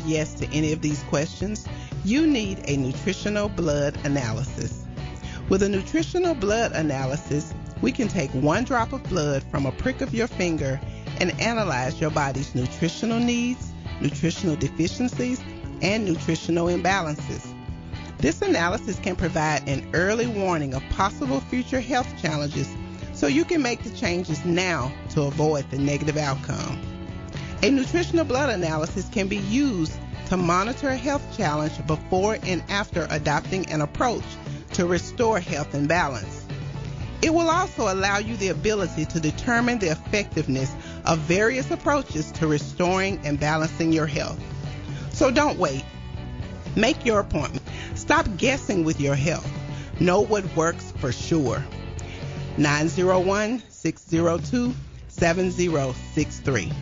yes to any of these questions, you need a nutritional blood analysis. With a nutritional blood analysis, we can take one drop of blood from a prick of your finger and analyze your body's nutritional needs, nutritional deficiencies, and nutritional imbalances. This analysis can provide an early warning of possible future health challenges so you can make the changes now to avoid the negative outcome. A nutritional blood analysis can be used to monitor a health challenge before and after adopting an approach to restore health and balance. It will also allow you the ability to determine the effectiveness of various approaches to restoring and balancing your health. So don't wait. Make your appointment. Stop guessing with your health. Know what works for sure. 901-602-7063.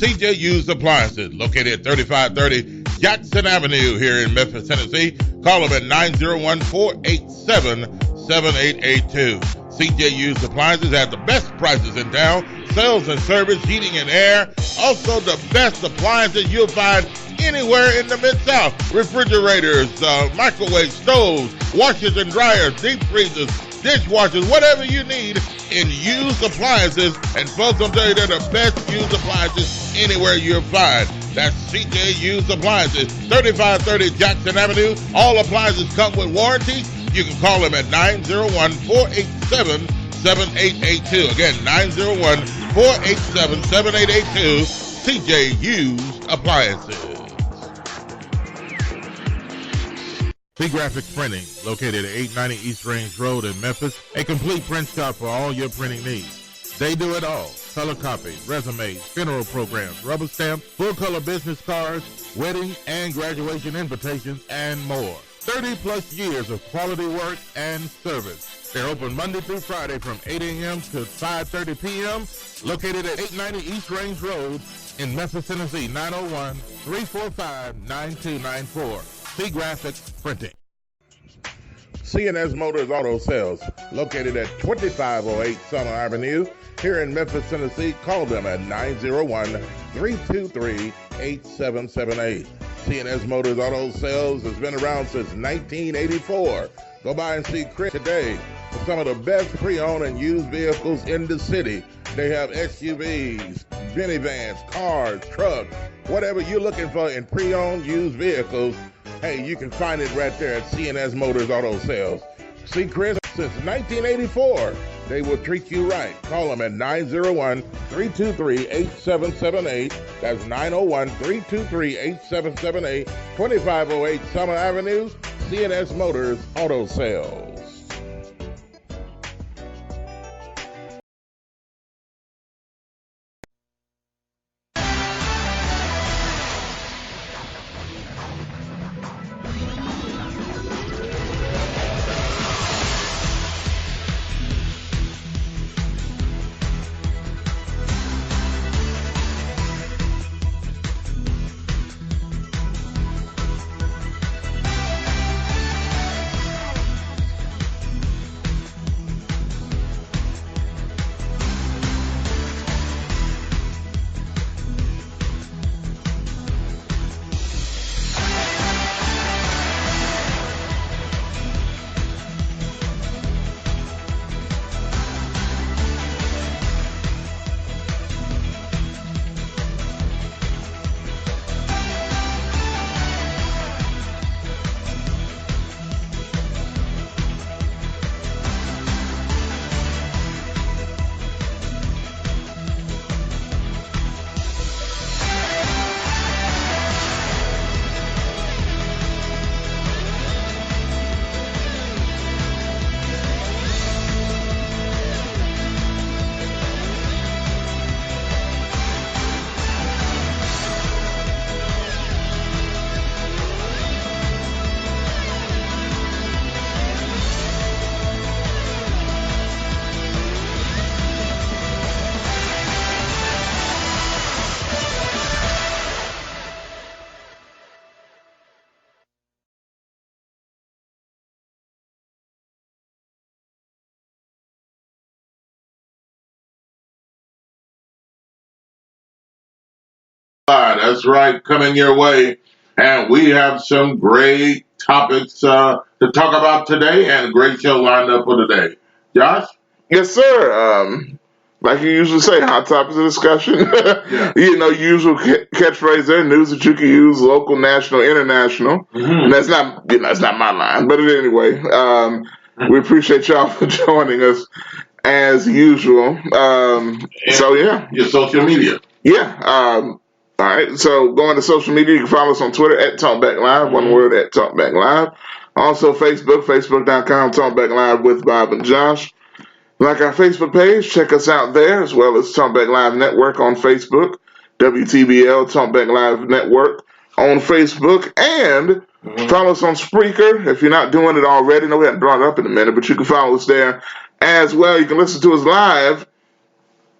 CJ Used Appliances, located at 3530 Jackson Avenue here in Memphis, Tennessee. Call them at 901-487-7882. CJ Used Appliances has the best prices in town, sales and service, heating and air. Also the best appliances you'll find anywhere in the Mid-South. Refrigerators, microwave stoves, washers and dryers, deep freezers, dishwashers, whatever you need in used appliances. And folks, I'm telling you, they're the best used appliances anywhere you'll find. That's CJ Used Appliances, 3530 Jackson Avenue. All appliances come with warranty. You can call them at 901-487-7882. Again, 901-487-7882. CJ Used Appliances. Graphics Printing, located at 890 East Range Road in Memphis, a complete print shop for all your printing needs. They do it all: color copies, resumes, funeral programs, rubber stamps, full color business cards, wedding and graduation invitations, and more. 30 plus years of quality work and service. They're open Monday through Friday from 8 a.m. to 5:30 p.m. Located at 890 East Range Road in Memphis, Tennessee, 901-345-9294. Graphics Printing. C&S Motors Auto Sales, located at 2508 Summer Avenue here in Memphis, Tennessee. Call them at 901-323-8778. C&S Motors Auto Sales has been around since 1984. Go by and see Chris today for some of the best pre-owned and used vehicles in the city. They have SUVs, minivans, cars, trucks, whatever you're looking for in pre-owned used vehicles. Hey, you can find it right there at C&S Motors Auto Sales. See Chris since 1984. They will treat you right. Call them at 901-323-8778. That's 901-323-8778. 2508 Summer Avenue, C&S Motors Auto Sales. That's right, coming your way. And we have some great topics to talk about today and a great show lined up for today. Josh? Yes, sir. Like you usually say, hot topics of discussion. Yeah. Usual catchphrase there, news that you can use, local, national, international. Mm-hmm. And that's not my line, but anyway, we appreciate y'all for joining us as usual. So yeah, Your social media. yeah. All right. So going to social media, you can follow us on Twitter at TalkBackLive, one word at TalkBackLive. Also Facebook, facebook.com, TalkBackLive with Bob and Josh. Like our Facebook page, check us out there, as well as Talkback Live Network on Facebook, WTBL Talkback Live Network on Facebook, and follow us on Spreaker if you're not doing it already. No, we haven't brought it up in a minute, but you can follow us there as well. You can listen to us live.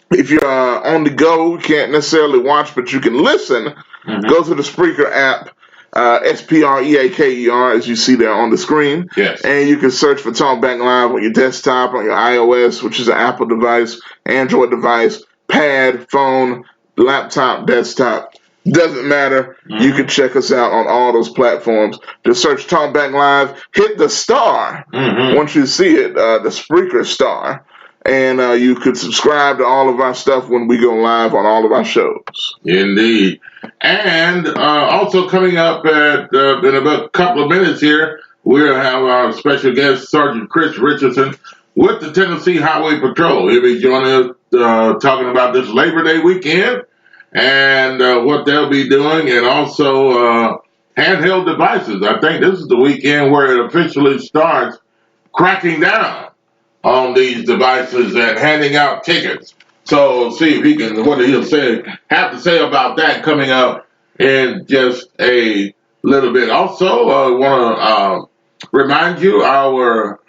If you're on the go, you can't necessarily watch, but you can listen. Go to the Spreaker app. Spreaker, as you see there on the screen. Yes. And you can search for Talkback Live on your desktop, on your iOS, which is an Apple device, Android device, pad, phone, laptop, desktop. Doesn't matter. You can check us out on all those platforms. Just search Talkback Live, hit the star. Once you see it, the Spreaker star. And you could subscribe to all of our stuff when we go live on all of our shows. Indeed. And also coming up in about a couple of minutes here, we'll have our special guest, Sergeant Chris Richardson, with the Tennessee Highway Patrol. He'll be joining us talking about this Labor Day weekend and what they'll be doing, and also handheld devices. I think this is the weekend where it officially starts cracking down on these devices and handing out tickets. So see if he can, what he'll have to say about that coming up in just a little bit. Also, I want to remind you our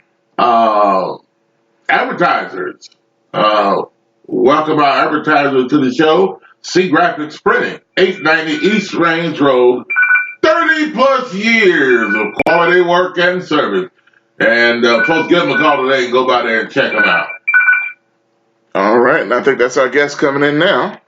advertisers. Welcome our advertisers to the show. C Graphics Printing, 890 East Range Road, 30 plus years of quality work and service. And folks, give them a call today and go by there and check them out. All right, and I think that's our guest coming in now.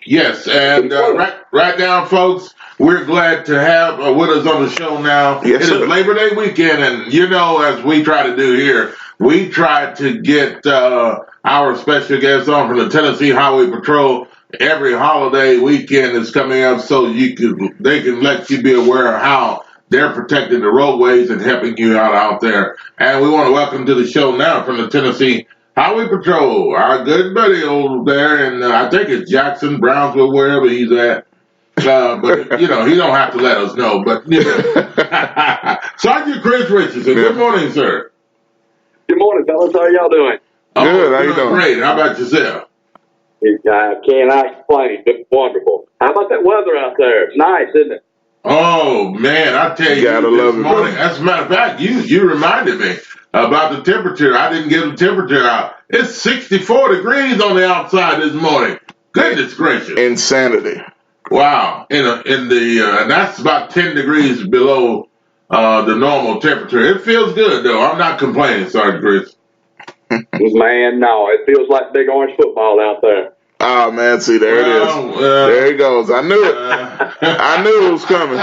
Yes, and right now, folks, we're glad to have with us on the show now. Yes, it is Labor Day weekend, and as we try to do here, we try to get our special guests on from the Tennessee Highway Patrol. Every holiday weekend is coming up, so they can let you be aware of how they're protecting the roadways and helping you out there. And we want to welcome to the show now from the Tennessee Highway Patrol, our good buddy over there, and I think it's Jackson, Brownsville, wherever he's at. But, he don't have to let us know. But, Sergeant Chris Richardson, good morning, sir. Good morning, fellas. How y'all doing? Good. How you doing? Great. How about yourself? I cannot complain. It's wonderful. How about that weather out there? It's nice, isn't it? Oh, man, I tell you, Gotta love this it, morning, bro. as a matter of fact, you reminded me about the temperature. I didn't get the temperature out. It's 64 degrees on the outside this morning. Goodness gracious. Insanity. Wow. And that's about 10 degrees below the normal temperature. It feels good, though. I'm not complaining, Sergeant Chris. Man, no. It feels like big orange football out there. Oh, man, see, there it is. There he goes. I knew it. I knew it was coming.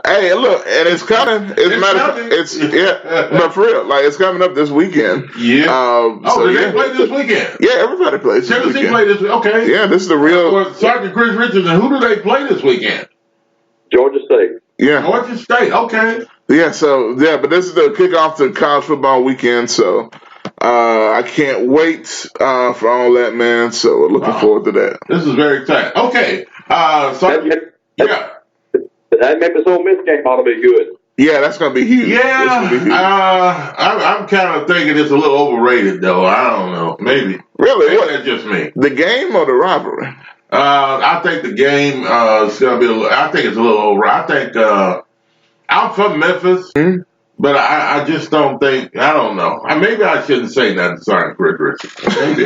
Hey, look, and it's coming. But for real, like, it's coming up this weekend. Yeah. They play this weekend? Yeah, everybody plays this weekend. Tennessee play this weekend. Okay. Yeah, this is the real. Sergeant Chris Richardson, who do they play this weekend? Georgia State. Yeah. Georgia State, okay. Yeah, but this is the kickoff to college football weekend, so I can't wait for all that, man. So we're looking forward to that. This is very exciting. Okay. Sergeant, yeah. That Memphis Ole Miss game ought to be good. Yeah, that's going to be huge. Yeah. I'm kind of thinking it's a little overrated, though. I don't know. Maybe. Really? Maybe that's just me. The game or the rivalry? I think the game is going to be I think it's a little over. I think I'm from Memphis, but I just don't think, I don't know. Maybe I shouldn't say that, Sergeant Chris Richardson. Maybe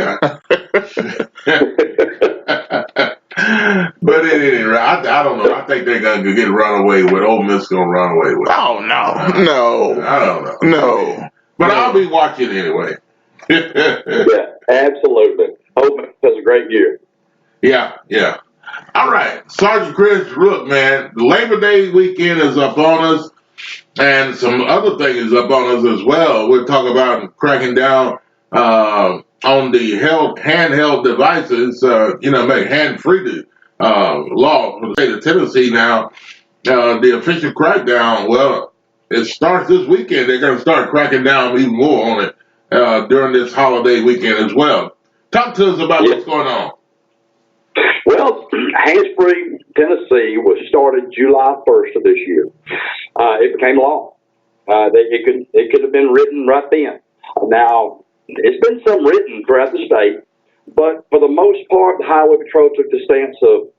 But at any rate, I don't know. I think they're going to get run away with. Ole Miss going to run away with. Oh, no. I don't know. No. But I'll be watching anyway. Yeah, absolutely. Hope it was a great year. Yeah, yeah. All right, Sergeant Chris, look, man, Labor Day weekend is up on us, and some other things is up on us as well. We'll talk about cracking down on the handheld devices, make hand-free law for the state of Tennessee now. The official crackdown, well, it starts this weekend. They're going to start cracking down even more on it during this holiday weekend as well. Talk to us about what's going on. Well, Hands-Free Tennessee was started July 1st of this year. It became law. It could have been written right then. Now, it's been some written throughout the state, but for the most part, the Highway Patrol took the stance of,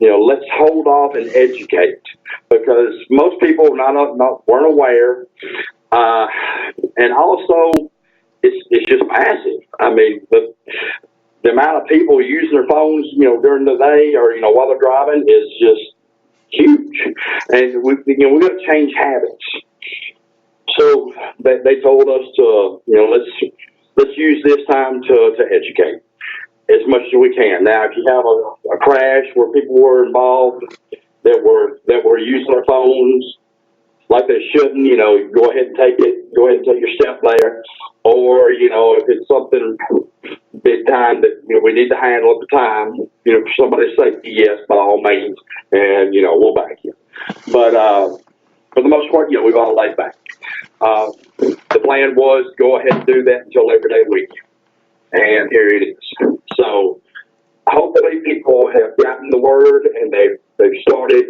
let's hold off and educate, because most people weren't aware, and also it's just massive. I mean, the amount of people using their phones, during the day or while they're driving is just huge, and we got to change habits. So they told us to let's use this time to educate as much as we can. Now, if you have a crash where people were involved that were using their phones like they shouldn't, go ahead and take your step there. Or, if it's something big time that we need to handle at the time, for somebody's safety, yes, by all means, and we'll back you. But for the most part, we've all laid back. The plan was to go ahead and do that until Labor Day weekend, and here it is. So hopefully people have gotten the word and they've started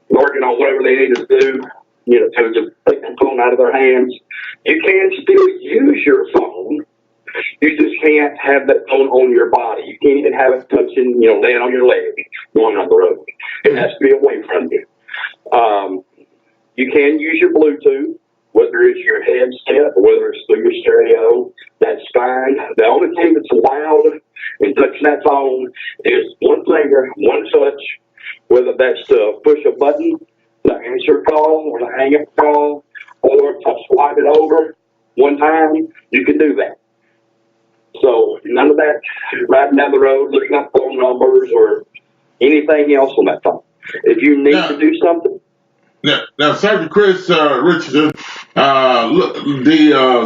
working on whatever they need to do, to take the phone out of their hands. You can still use your phone. You just can't have that phone on your body. You can't even have it touching, laying on your leg going on the road. It has to be away from you. You can use your Bluetooth, whether it's your headset or whether it's through your stereo. That's fine. The only thing that's allowed in touching that phone is one finger, one touch, whether that's to push a button to answer a call or to hang up a call, or to swipe it over one time. You can do that. So none of that riding down the road looking up phone numbers or anything else on that phone. If you need to do something. Now, Sergeant Chris Richardson, look,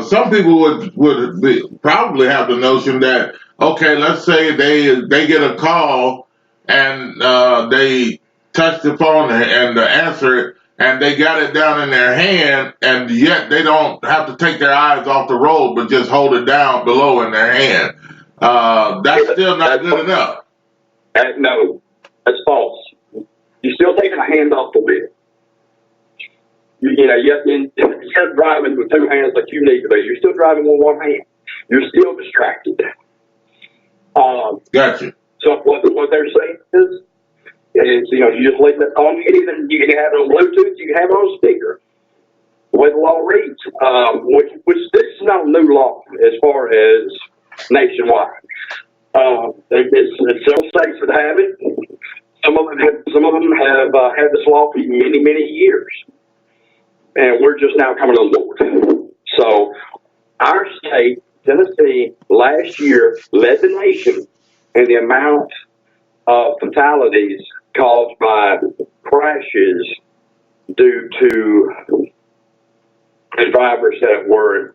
some people would probably have the notion that, okay, let's say they get a call and they touch the phone and answer it, and they got it down in their hand, and yet they don't have to take their eyes off the road, but just hold it down below in their hand. That's still not good enough. No, that's false. You're still taking a hand off the wheel. Instead of driving with two hands like you need to be, you're still driving with one hand. You're still distracted. Gotcha. So what they're saying is you just leave it on. You can have it on Bluetooth. You can have it on speaker. The way the law reads, which this is not a new law as far as nationwide. There's several states that have it. Some of them have had this law for many, many years. And we're just now coming on board. So our state, Tennessee, last year led the nation in the amount of fatalities caused by crashes due to the drivers that were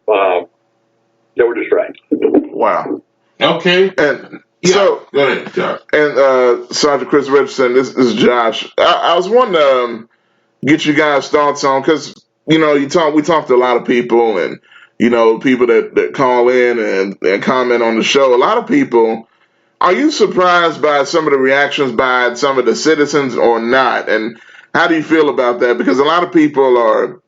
distracted. Wow. Okay. And so, go ahead, Josh. And Sergeant Chris Richardson, this is Josh. I was wanting to get you guys' thoughts on, because we talked to a lot of people, and people that call in and comment on the show. A lot of people. Are you surprised by some of the reactions by some of the citizens or not? And how do you feel about that? Because a lot of people are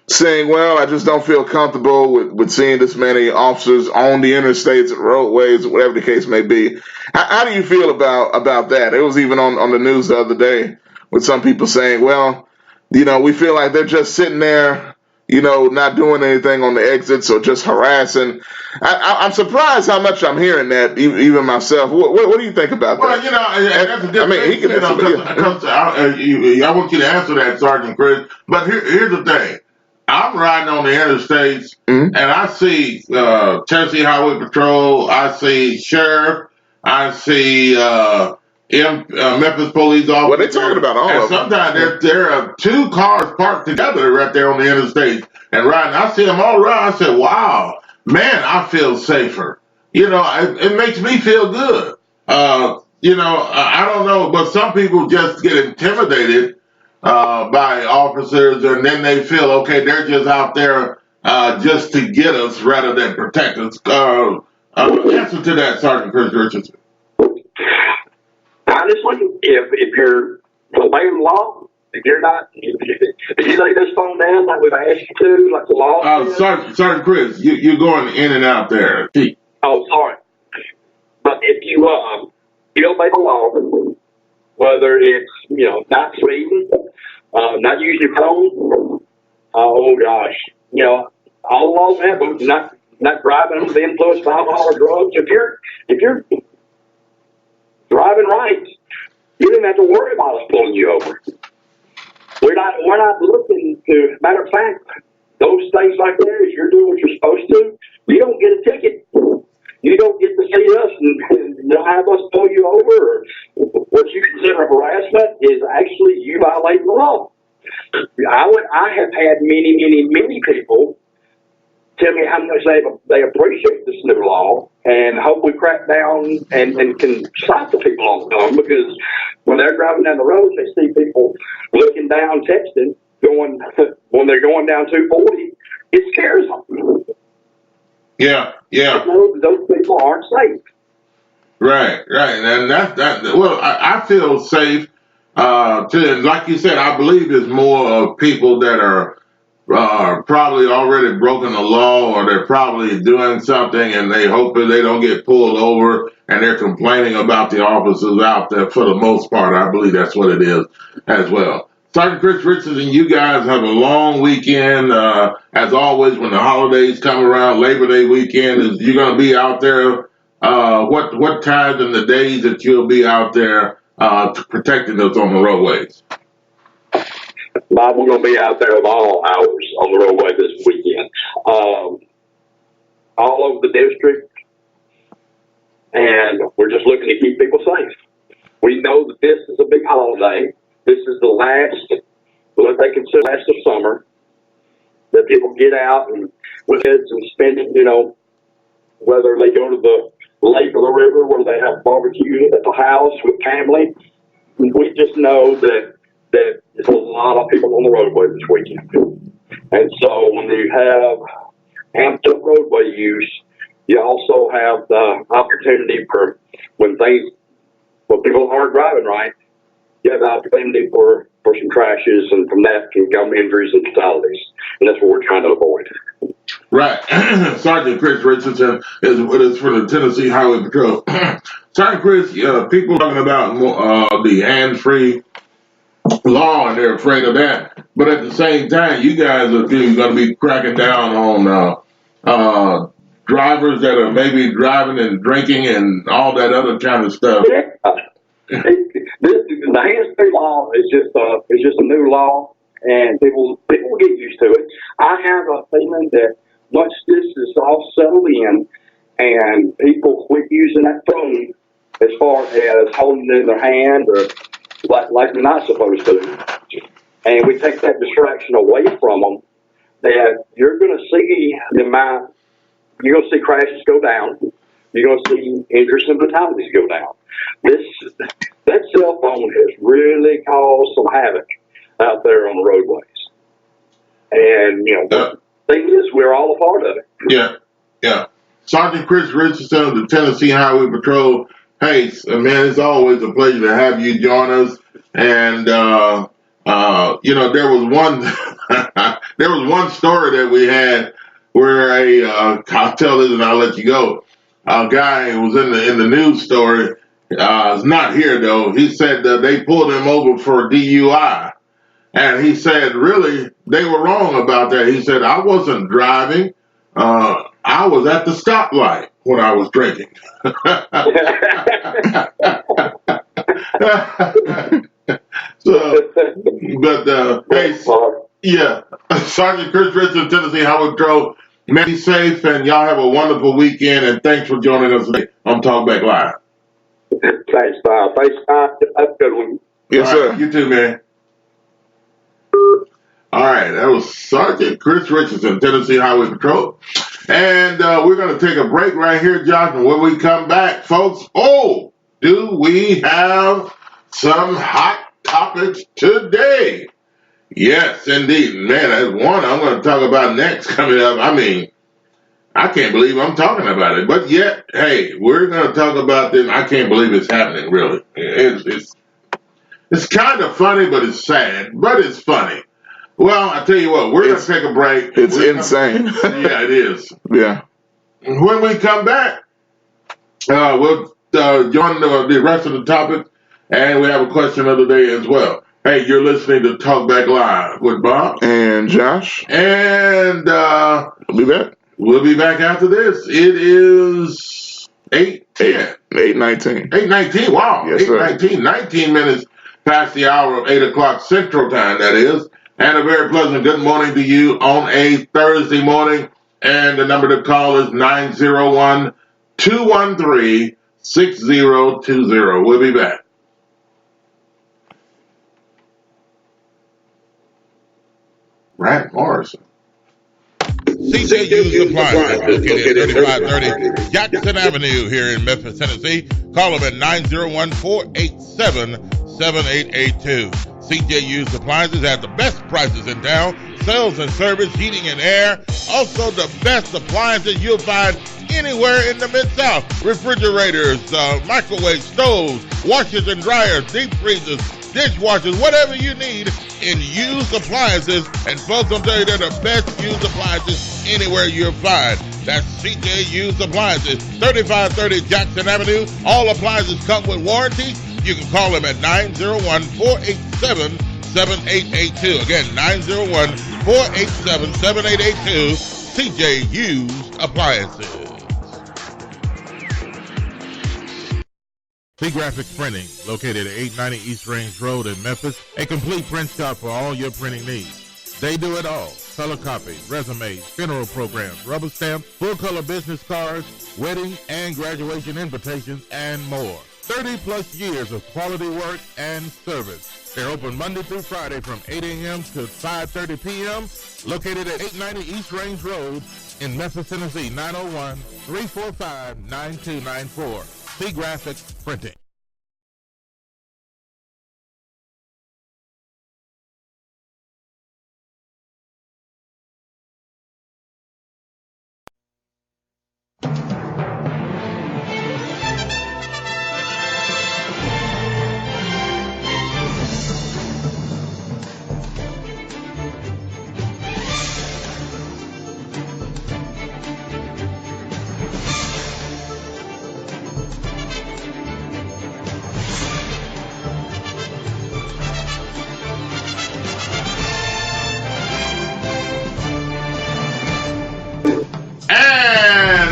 saying, well, I just don't feel comfortable with seeing this many officers on the interstates, roadways, whatever the case may be. How do you feel about that? It was even on the news the other day with some people saying, well, we feel like they're just sitting there, not doing anything on the exits or just harassing. I'm surprised how much I'm hearing that, even myself. What do you think about that? Well, that's a different thing. He can answer. I want you to answer that, Sergeant Chris. But here's the thing. I'm riding on the interstates, and I see Tennessee Highway Patrol. I see sheriff. I see Memphis police officers. Well, they're talking about all of them. Sometimes there are two cars parked together right there on the interstate and riding. I see them all around. I said, "Wow, man, I feel safer." It makes me feel good. I don't know, but some people just get intimidated by officers, and then they feel, okay, they're just out there just to get us rather than protect us. Answer to that, Sergeant Chris Richardson. Honestly, if you're obeying the law, if you're not, if you lay this phone down like we've asked you to, like the law says. Sergeant Chris, you're going in and out there. Oh, sorry. But if you obey the law, whether it's not speeding, not using your phone, oh gosh, all the laws have, but not driving under the influence of alcohol or drugs. If you're driving right, you don't have to worry about us pulling you over. We're not looking to. Matter of fact, those things like that, if you're doing what you're supposed to, you don't get a ticket. You don't get to see us and have us pull you over. Or what you consider harassment is actually you violating the law. I have had many people tell me how much they appreciate this new law and hope we crack down and can stop the people on the phone, because when they're driving down the road, they see people looking down, texting, when they're going down 240, it scares them. Yeah. Those people aren't safe. Right. And that. Well, I feel safe. Like you said, I believe it's more of people that are probably already broken the law, or they're probably doing something and they hope that they don't get pulled over, and they're complaining about the officers out there. For the most part, I believe that's what it is as well. Sergeant Chris Richardson, you guys have a long weekend. As always, when the holidays come around, Labor Day weekend, you're going to be out there. What times and the days that you'll be out there protecting us on the roadways? Bob, we're going to be out there of all hours on the roadway this weekend. All over the district. And we're just looking to keep people safe. We know that this is a big holiday. This is the last, what they consider last of summer, that people get out and with kids and spend it, whether they go to the lake or the river, where they have barbecue at the house with family. We just know that there's a lot of people on the roadway this weekend. And so when you have amped up roadway use, you also have the opportunity for when people aren't driving right, you have the opportunity for some crashes, and from that can come injuries and fatalities. And that's what we're trying to avoid. Right. Sergeant Chris Richardson is with us for the Tennessee Highway Patrol. Sergeant Chris, people talking about the hands-free law, and they're afraid of that. But at the same time, you guys are going to be cracking down on drivers that are maybe driving and drinking and all that other kind of stuff. The hands-free law is just a new law, and people get used to it. I have a feeling that once this is all settled in, and people quit using that phone as far as holding it in their hand or like they're not supposed to, and we take that distraction away from them, that you're going to see you're going to see crashes go down. You're going to see injuries and fatalities go down. That cell phone has really caused some havoc out there on the roadways. And, the thing is, we're all a part of it. Yeah. Sergeant Chris Richardson of the Tennessee Highway Patrol. Hey, man, it's always a pleasure to have you join us. And, there was one story that we had where I'll tell this and I'll let you go. A guy was in the news story. Is not here though. He said that they pulled him over for DUI, and he said really they were wrong about that. He said I wasn't driving. I was at the stoplight when I was drinking. So, but hey, yeah. Sergeant Chris Richardson, Tennessee Highway Patrol. Be safe, and y'all have a wonderful weekend, and thanks for joining us today on Talkback Live. Thanks, Bob. Thanks, Bob. Have a good one. Yes, All right, sir. you too, man. All right, that was Sergeant Chris Richardson, Tennessee Highway Patrol. And we're going to take a break right here, Josh. And when we come back, folks, do we have some hot topics today? Yes, indeed. Man, that's one I'm going to talk about next coming up. I mean, I can't believe I'm talking about it. But yet, hey, we're going to talk about this. I can't believe it's happening, really. It's kind of funny, but it's sad. But it's funny. Well, I tell you what, we're going to take a break. It's insane. Yeah, it is. Yeah. When we come back, we'll join the rest of the topic, and we have a question of the day as well. Hey, you're listening to Talkback Live with Bob and Josh. And we'll be back. We'll be back after this. It is 8:10. 8:19. 8:19. Wow. Yes, 8:19. 19 minutes past the hour of 8 o'clock Central Time, that is. And a very pleasant good morning to you on a Thursday morning. And the number to call is 901-213-6020. We'll be back. Rand Morrison. CJU's Appliances, located at 3530 Jackson Avenue here in Memphis, Tennessee. Call them at 901-487-7882. CJU's Appliances have the best prices in town. Sales and service, heating and air. Also the best appliances you'll find anywhere in the Mid-South. Refrigerators, microwave stoves, washers and dryers, deep freezers, dishwashers, whatever you need in used appliances. And folks, I'll tell you, they're the best used appliances anywhere you'll find. That's CJ Used Appliances, 3530 Jackson Avenue. All appliances come with warranty. You can call them at 901-487-7882. Again, 901-487-7882. CJ Used Appliances. Graphics Printing, located at 890 East Range Road in Memphis, a complete print shop for all your printing needs. They do it all: color copies, resumes, funeral programs, rubber stamps, full color business cards, wedding and graduation invitations, and more. 30 plus years of quality work and service. They're open Monday through Friday from 8 a.m. to 5:30 p.m. Located at 890 East Range Road in Memphis, Tennessee, 901-345-9294. Graphics Printing.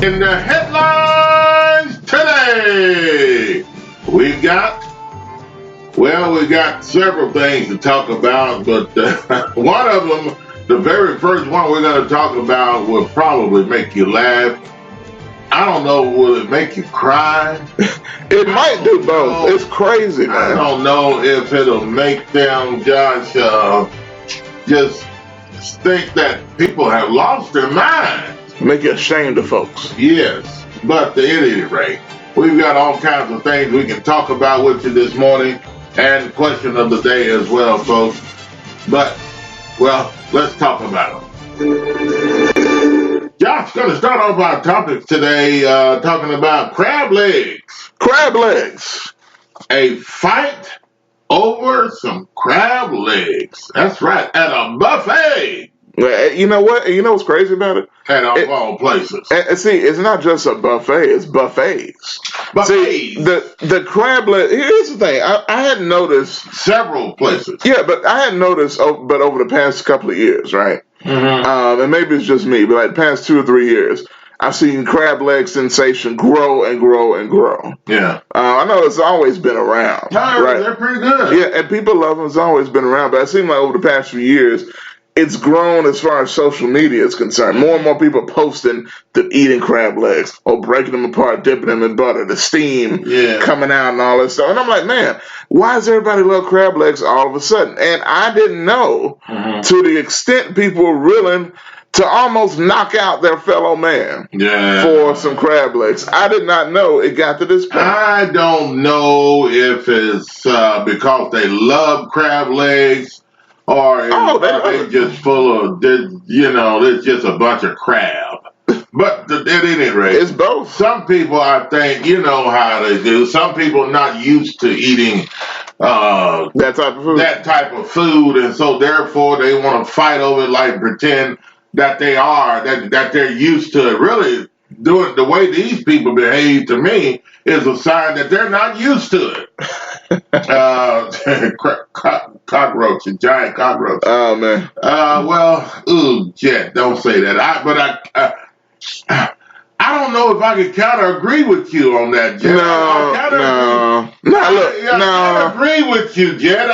In the headlines today, we've got several things to talk about, but one of them, the very first one we're going to talk about, will probably make you laugh. I don't know, will it make you cry? It might do both. It's crazy, man. I don't know if it'll make them, Josh, just think that people have lost their minds. Make you ashamed of folks. Yes, but at any rate, we've got all kinds of things we can talk about with you this morning, and question of the day as well, folks. But, well, let's talk about them. Josh's going to start off our topics today talking about crab legs. Crab legs. A fight over some crab legs. That's right, at a buffet. You know what? You know what's crazy about it? At all places. And see, it's not just a buffet; it's buffets. See, the crab leg. Here's the thing: I hadn't noticed several places. Yeah, but I hadn't noticed. But over the past couple of years, right? Mm-hmm. And maybe it's just me, but like the past 2 or 3 years, I've seen crab leg sensation grow and grow and grow. Yeah. I know it's always been around. Right? They're pretty good. Yeah, and people love them. It's always been around, but it seems like over the past few years, it's grown as far as social media is concerned. More and more people posting them eating crab legs or breaking them apart, dipping them in butter, the steam coming out and all that stuff. And I'm like, man, why does everybody love crab legs all of a sudden? And I didn't know to the extent people were willing to almost knock out their fellow man for some crab legs. I did not know it got to this point. I don't know if it's because they love crab legs or if they're just full of, it's just a bunch of crab. But at any rate, it's both. Some people, I think, you know how they do. Some people are not used to eating that type of food, and so therefore they want to fight over it, like pretend that they are, that they're used to it. Really, doing the way these people behave to me is a sign that they're not used to it. Cockroach, a giant cockroach. Oh man. Jet, don't say that. I don't know if I can counter agree with you on that, Jet. I agree with you, Jet.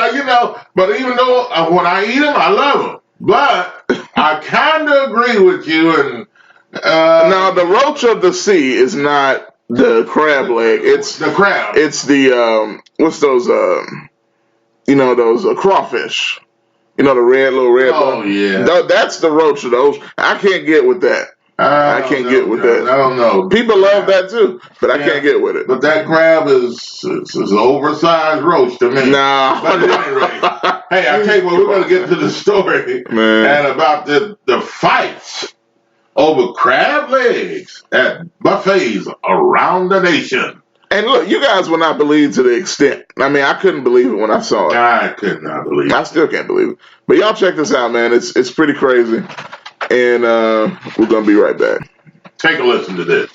But even though when I eat them, I love them. But I kind of agree with you. And now the roach of the sea is not the crab leg. It's the crab. It's the what's those? Those crawfish. The little red. Oh bone. yeah. That's the roach of those. I can't get with that. I can't get with that. I don't know. People love that too, but I can't get with it. But that crab is an oversized roach to me. Nah. But at any rate, hey, I tell you what, we're going to get to the story and about the fights over crab legs at buffets around the nation. And look, you guys will not believe to the extent. I mean, I couldn't believe it when I saw it. I could not believe it. I still can't believe it. But y'all check this out, man. It's pretty crazy. And we're going to be right back. Take a listen to this.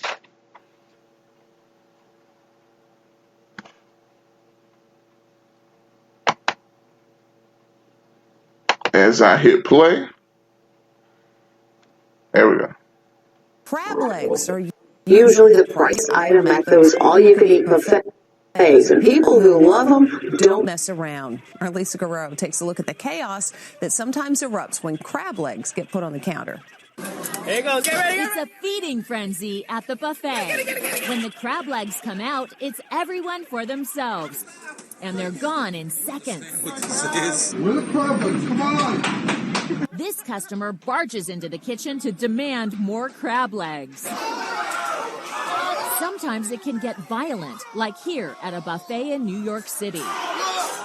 As I hit play. There we go. Crab legs are usually the price item at those all-you-can-eat buffets. And people who love them don't mess around. Our Lisa Garreau takes a look at the chaos that sometimes erupts when crab legs get put on the counter. Here it goes. Get ready. It's a feeding frenzy at the buffet. When the crab legs come out, it's everyone for themselves. And they're gone in seconds. Where the crab legs? Come on. This customer barges into the kitchen to demand more crab legs. Sometimes it can get violent, like here at a buffet in New York City.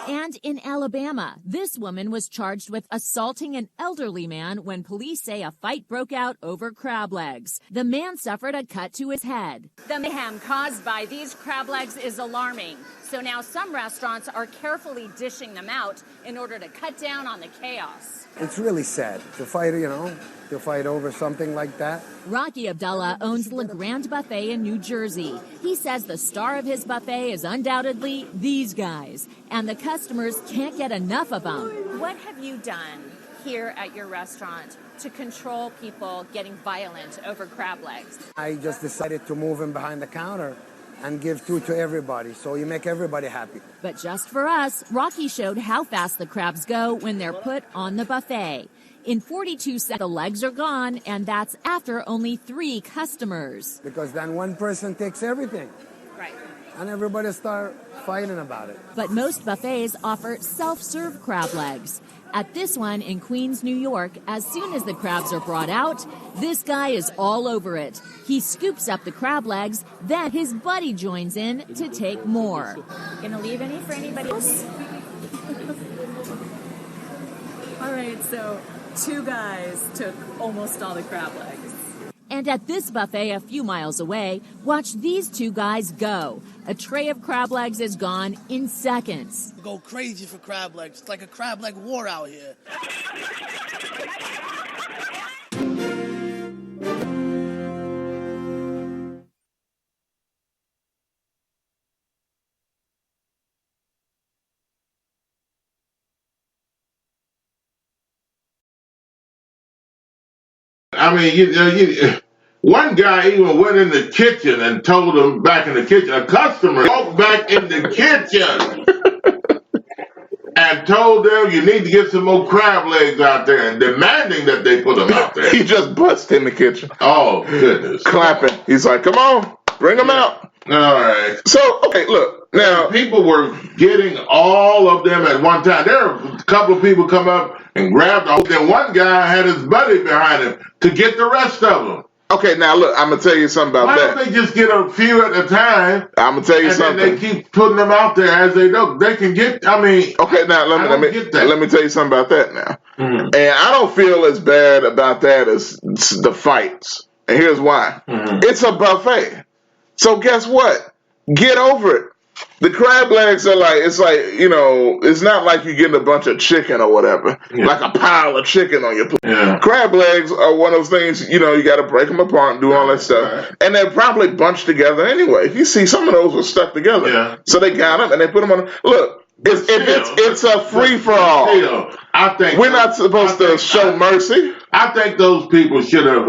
And in Alabama, this woman was charged with assaulting an elderly man when police say a fight broke out over crab legs. The man suffered a cut to his head. The mayhem caused by these crab legs is alarming. So now some restaurants are carefully dishing them out in order to cut down on the chaos. It's really sad to fight over something like that. Rocky Abdullah owns Le Grand Buffet in New Jersey. He says the star of his buffet is undoubtedly these guys, and the customers can't get enough of them. What have you done here at your restaurant to control people getting violent over crab legs? I just decided to move him behind the counter and give two to everybody, so you make everybody happy. But just for us, Rocky showed how fast the crabs go when they're put on the buffet. In 42 seconds, the legs are gone, and that's after only 3 customers. Because then one person takes everything. Right. And everybody start fighting about it. But most buffets offer self-serve crab legs. At this one in Queens, New York, as soon as the crabs are brought out, this guy is all over it. He scoops up the crab legs, then his buddy joins in to take more. Gonna leave any for anybody else? All right, so 2 guys took almost all the crab legs. And at this buffet a few miles away, watch these 2 guys go. A tray of crab legs is gone in seconds. Go crazy for crab legs. It's like a crab leg war out here. I mean, one guy even went in the kitchen and told him back in the kitchen, a customer walked back in the kitchen and told them you need to get some more crab legs out there and demanding that they put them out there. He just busted in the kitchen. Oh, goodness. Clapping. He's like, come on, bring them out. All right. So, okay, look. Now, people were getting all of them at one time. There were a couple of people come up and grabbed all. Then one guy had his buddy behind him to get the rest of them. Okay, now look, I'm going to tell you something about that. Why don't they just get a few at a time? I'm going to tell you something. And then they keep putting them out there as they go. They can get, okay, now let me tell you something about that now. Mm-hmm. And I don't feel as bad about that as the fights. And here's why. Mm-hmm. It's a buffet. So guess what? Get over it. The crab legs are it's not like you're getting a bunch of chicken or whatever, like a pile of chicken on your plate. Yeah. Crab legs are one of those things, you got to break them apart and do all that stuff. Right. And they're probably bunched together anyway. You see, some of those were stuck together. Yeah. So they got them and they put them on. Look, it's a free-for-all. I think we're not supposed to show mercy. I think those people should have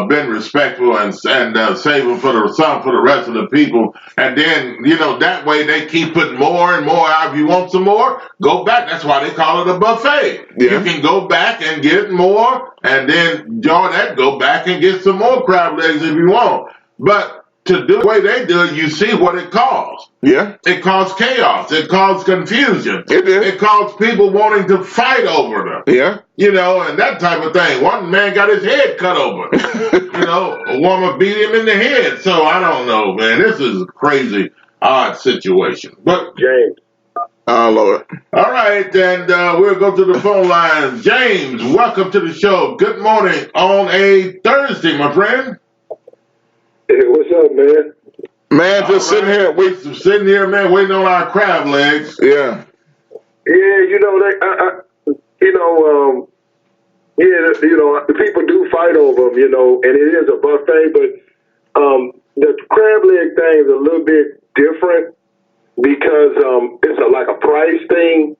been respectful and save them for the rest of the people, and then that way they keep putting more and more out. If you want some more, go back. That's why they call it a buffet. Yeah. You can go back and get more, and then go back and get some more crab legs if you want. But to do the way they do it, you see what it caused. Yeah. It caused chaos. It caused confusion. It did. It caused people wanting to fight over them. Yeah. And that type of thing. One man got his head cut open. A woman beat him in the head. So I don't know, man. This is a crazy, odd situation. But James. Oh, Lord. All right, and we'll go to the phone lines. James, welcome to the show. Good morning on a Thursday, my friend. Hey, what's up, man? Man, just sitting here, man, waiting on our crab legs. Yeah. Yeah, the people do fight over them, and it is a buffet, but the crab leg thing is a little bit different because it's like a price thing.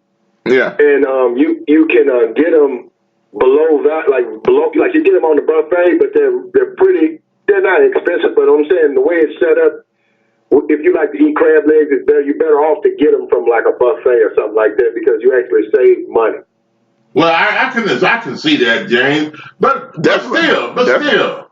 Yeah. And you can get them below that, like you get them on the buffet, but they're not expensive, but I'm saying the way it's set up, if you like to eat crab legs, you're better off to get them from like a buffet or something like that because you actually save money. Well, I can see that, James, but still, the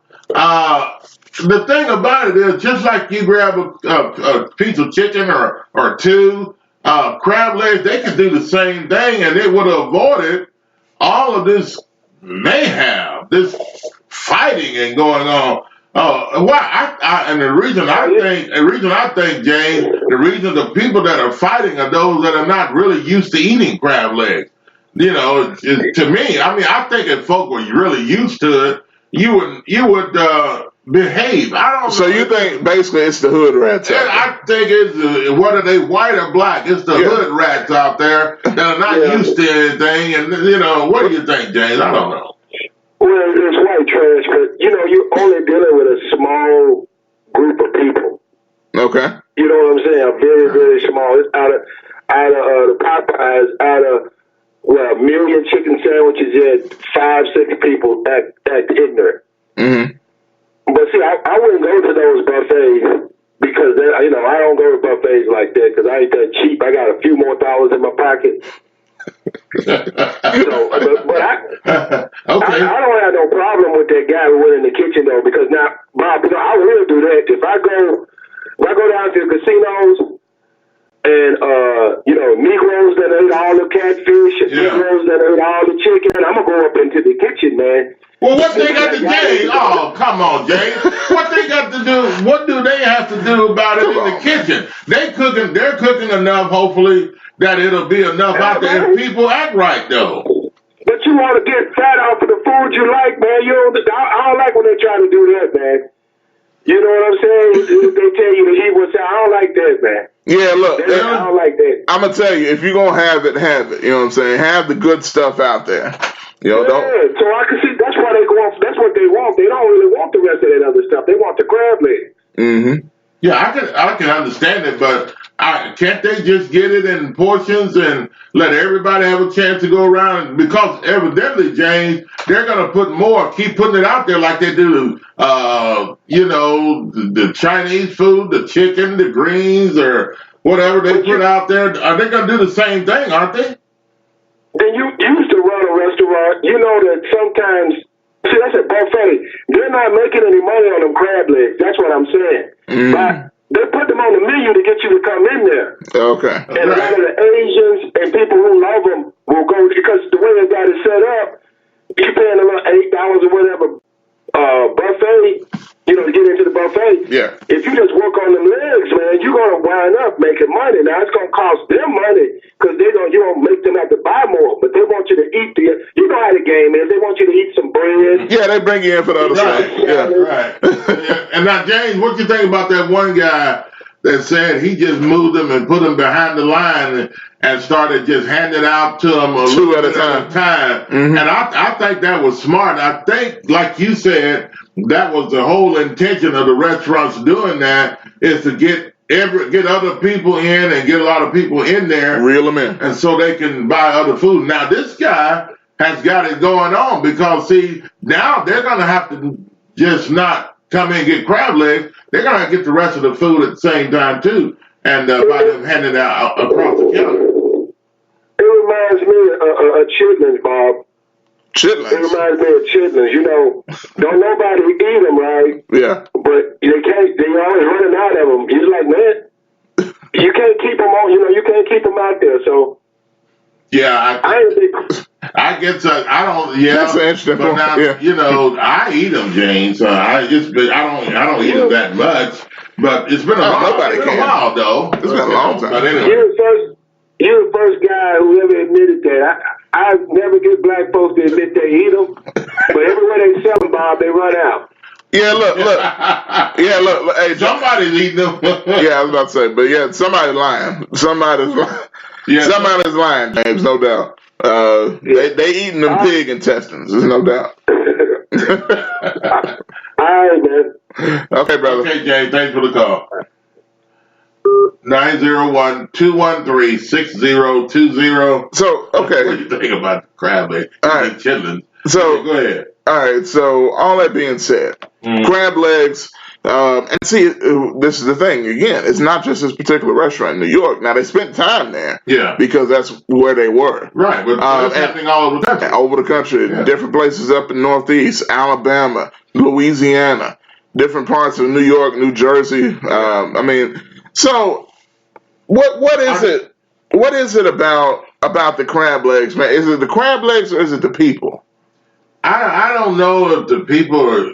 thing about it is, just like you grab a piece of chicken or two crab legs, they can do the same thing, and it would have avoided all of this mayhem, this fighting and going on. And the reason I think, James, the reason the people that are fighting are those that are not really used to eating crab legs. To me, I think if folk were really used to it, you would behave. I don't. So you think basically it's the hood rats? I think it's whether they white or black, it's the hood rats out there that are not used to anything. And what do you think, James? I don't know. Well, it's white trash, but you're only dealing with a small group of people. Okay. You know what I'm saying? Very, very small. It's out of the Popeyes, out of a million chicken sandwiches, you had 5-6 people act ignorant. Mm-hmm. But see, I wouldn't go to those buffets because I don't go to buffets like that because I ain't that cheap. I got a few more dollars in my pocket. But I don't have no problem with that guy who went in the kitchen though, because now, Bob, I will do that if I go down to the casinos and Negroes that ate all the catfish, Negroes that ate all the chicken, I'm gonna go up into the kitchen, man. Well, what they got to do? Oh, come on, James. What they got to do? What do they have to do about it in the kitchen? They're cooking enough, hopefully, that it'll be enough out there if people act right, though. But you want to get fat off of the food you like, man. I don't like when they try to do that, man. You know what I'm saying? They tell you to eat what's out. I don't like that, man. Yeah, look. I don't like that. I'm going to tell you, if you're going to have it, have it. You know what I'm saying? Have the good stuff out there. Don't. So I can see that's why they go off. That's what they want. They don't really want the rest of that other stuff. They want the crab leg. Mm-hmm. Yeah, I can understand it, but can't they just get it in portions and let everybody have a chance to go around? Because evidently, James, they're going to keep putting it out there like they do, the Chinese food, the chicken, the greens, or whatever they put out there, are they going to do the same thing, aren't they? Then you used to run a restaurant, you know that sometimes, see, that's a buffet. They're not making any money on them crab legs. That's what I'm saying. But they put them on the menu to get you to come in there. Okay. And a lot of the Asians and people who love them will go, because the way they got it set up, you're paying about $8 or whatever buffet, you know, to get into the buffet. Yeah. If you just work on them legs, man, you're going to wind up making money. Now, it's going to cost them money because you don't make them have to buy more, but they want you to eat you know how the game is. They want you to eat some bread. Yeah, they bring you in for the other stuff. Yeah. Right. And now, James, what you think about that one guy that said he just moved them and put them behind the line and started just handing out to them a two little at a time. And I think that was smart. I think, like you said, that was the whole intention of the restaurants doing that, is to get other people in and get a lot of people in there, reel them in, and so they can buy other food. Now this guy has got it going on, because see, now they're gonna have to just not come in and get crab legs. They're gonna get the rest of the food at the same time too, and by them handing it out across the counter. It reminds me of chitlins, Bob. Chitlins? It reminds me of chitlins. You know, don't nobody eat them, right? Yeah. But they always running out of them. You're like, man, you can't keep them on, you know, you can't keep them out there, so. Yeah, I guess I don't. Yeah, that's an interesting but now, you know, I eat them, James. I don't eat them that much, but it's been a while though. It's been a long time. But anyway. You're the first guy who ever admitted that. I never get black folks to admit they eat them, but everywhere they sell them, Bob, they run out. Yeah, look. Yeah, look. Hey, somebody's eating them. Yeah, I was about to say, but yeah, somebody's lying. Somebody's lying, James, no doubt. They eating them pig intestines, there's no doubt. All right, man. Okay, brother. Okay, James, thanks for the call. 901-213-6020. So, okay. What do you think about the crab leg? All right. Chitlins. So, go ahead. All right. So, all that being said, crab legs. And see, this is the thing. Again, it's not just this particular restaurant in New York. Now, they spent time there. Yeah. Because that's where they were. Right. But it's happening all over the country. Over the country. Yeah. Different places up in Northeast, Alabama, Louisiana, different parts of New York, New Jersey. I mean, so what is it? What is it about the crab legs, man? Is it the crab legs or is it the people? I don't know if the people are.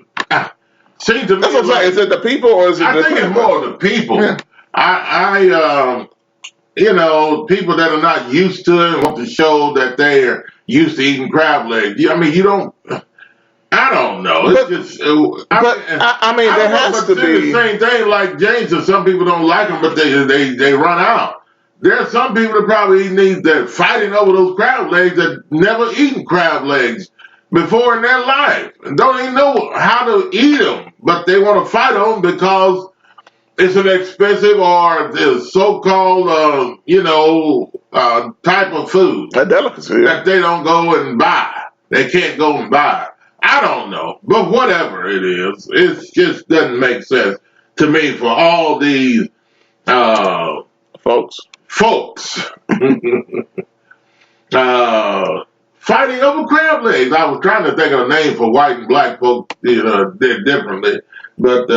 See, to me, that's what I'm saying. Is it the people or is it? I think it's more the people. Yeah. You know, people that are not used to it want to show that they are used to eating crab legs. I mean, you don't. I don't know. It's just. I mean, there has to be the same thing. Like James said, some people don't like them, but they run out. There are some people that probably need that fighting over those crab legs that never eaten crab legs before in their life and don't even know how to eat them, but they want to fight them because it's an expensive or the so-called, type of food. A delicacy. That they don't go and buy. They can't go and buy. I don't know. But whatever it is, it just doesn't make sense to me for all these folks. Fighting over crab legs. I was trying to think of a name for white and black folks, did differently. But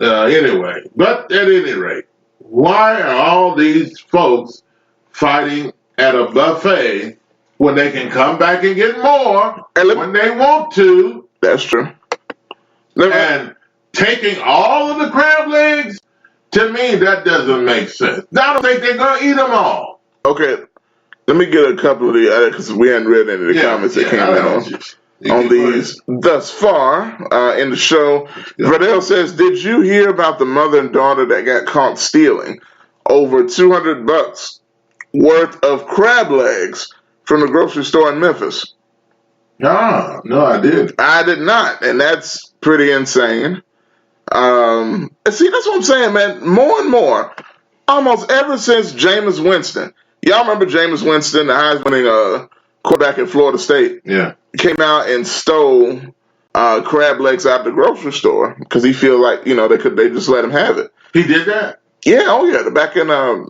anyway, but at any rate, why are all these folks fighting at a buffet when they can come back and get more when they want to? That's true. And taking all of the crab legs, to me, that doesn't make sense. I don't think they're going to eat them all. Okay. Let me get a couple of the because we hadn't read any of the comments that came in on these thus far in the show. Verdell says, "Did you hear about the mother and daughter that got caught stealing over $200 worth of crab legs from the grocery store in Memphis?" No, I didn't. I did not, and that's pretty insane. See, that's what I'm saying, man. More and more, almost ever since Jameis Winston. Y'all remember Jameis Winston, the Heisman quarterback at Florida State? Yeah. Came out and stole crab legs out the grocery store because he feel like, they just let him have it. He did that? Yeah, oh yeah, back in I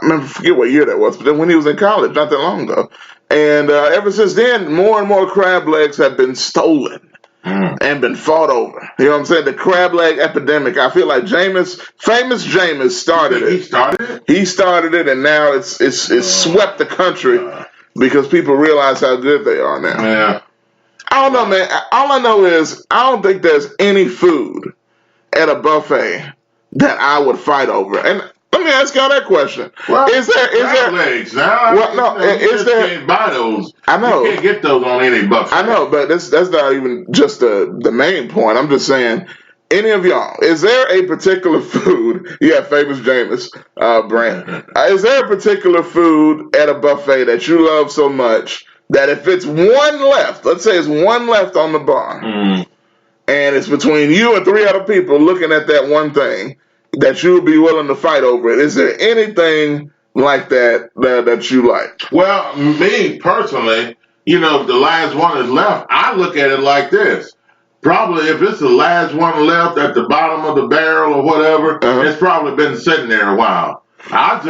remember, forget what year that was, but then when he was in college, not that long ago. And ever since then, more and more crab legs have been stolen and been fought over. You know what I'm saying? The crab leg epidemic. I feel like famous Jameis started it. He started it? He started it, and now it's swept the country because people realize how good they are now. Yeah. I don't know, man. All I know is I don't think there's any food at a buffet that I would fight over. And let me ask y'all that question. Well, is there legs now? Well, no, you is there? Can't buy those. I know. You can't get those on any buffet. I know, but that's not even just the main point. I'm just saying, any of y'all, is there a particular food? Yeah, famous Jameis brand. Is there a particular food at a buffet that you love so much that if it's one left, let's say it's one left on the bar, and it's between you and 3 other people looking at that one thing, that you would be willing to fight over it? Is there anything like that you like? Well, me personally, if the last one is left, I look at it like this. Probably if it's the last one left at the bottom of the barrel or whatever, it's probably been sitting there a while. I'll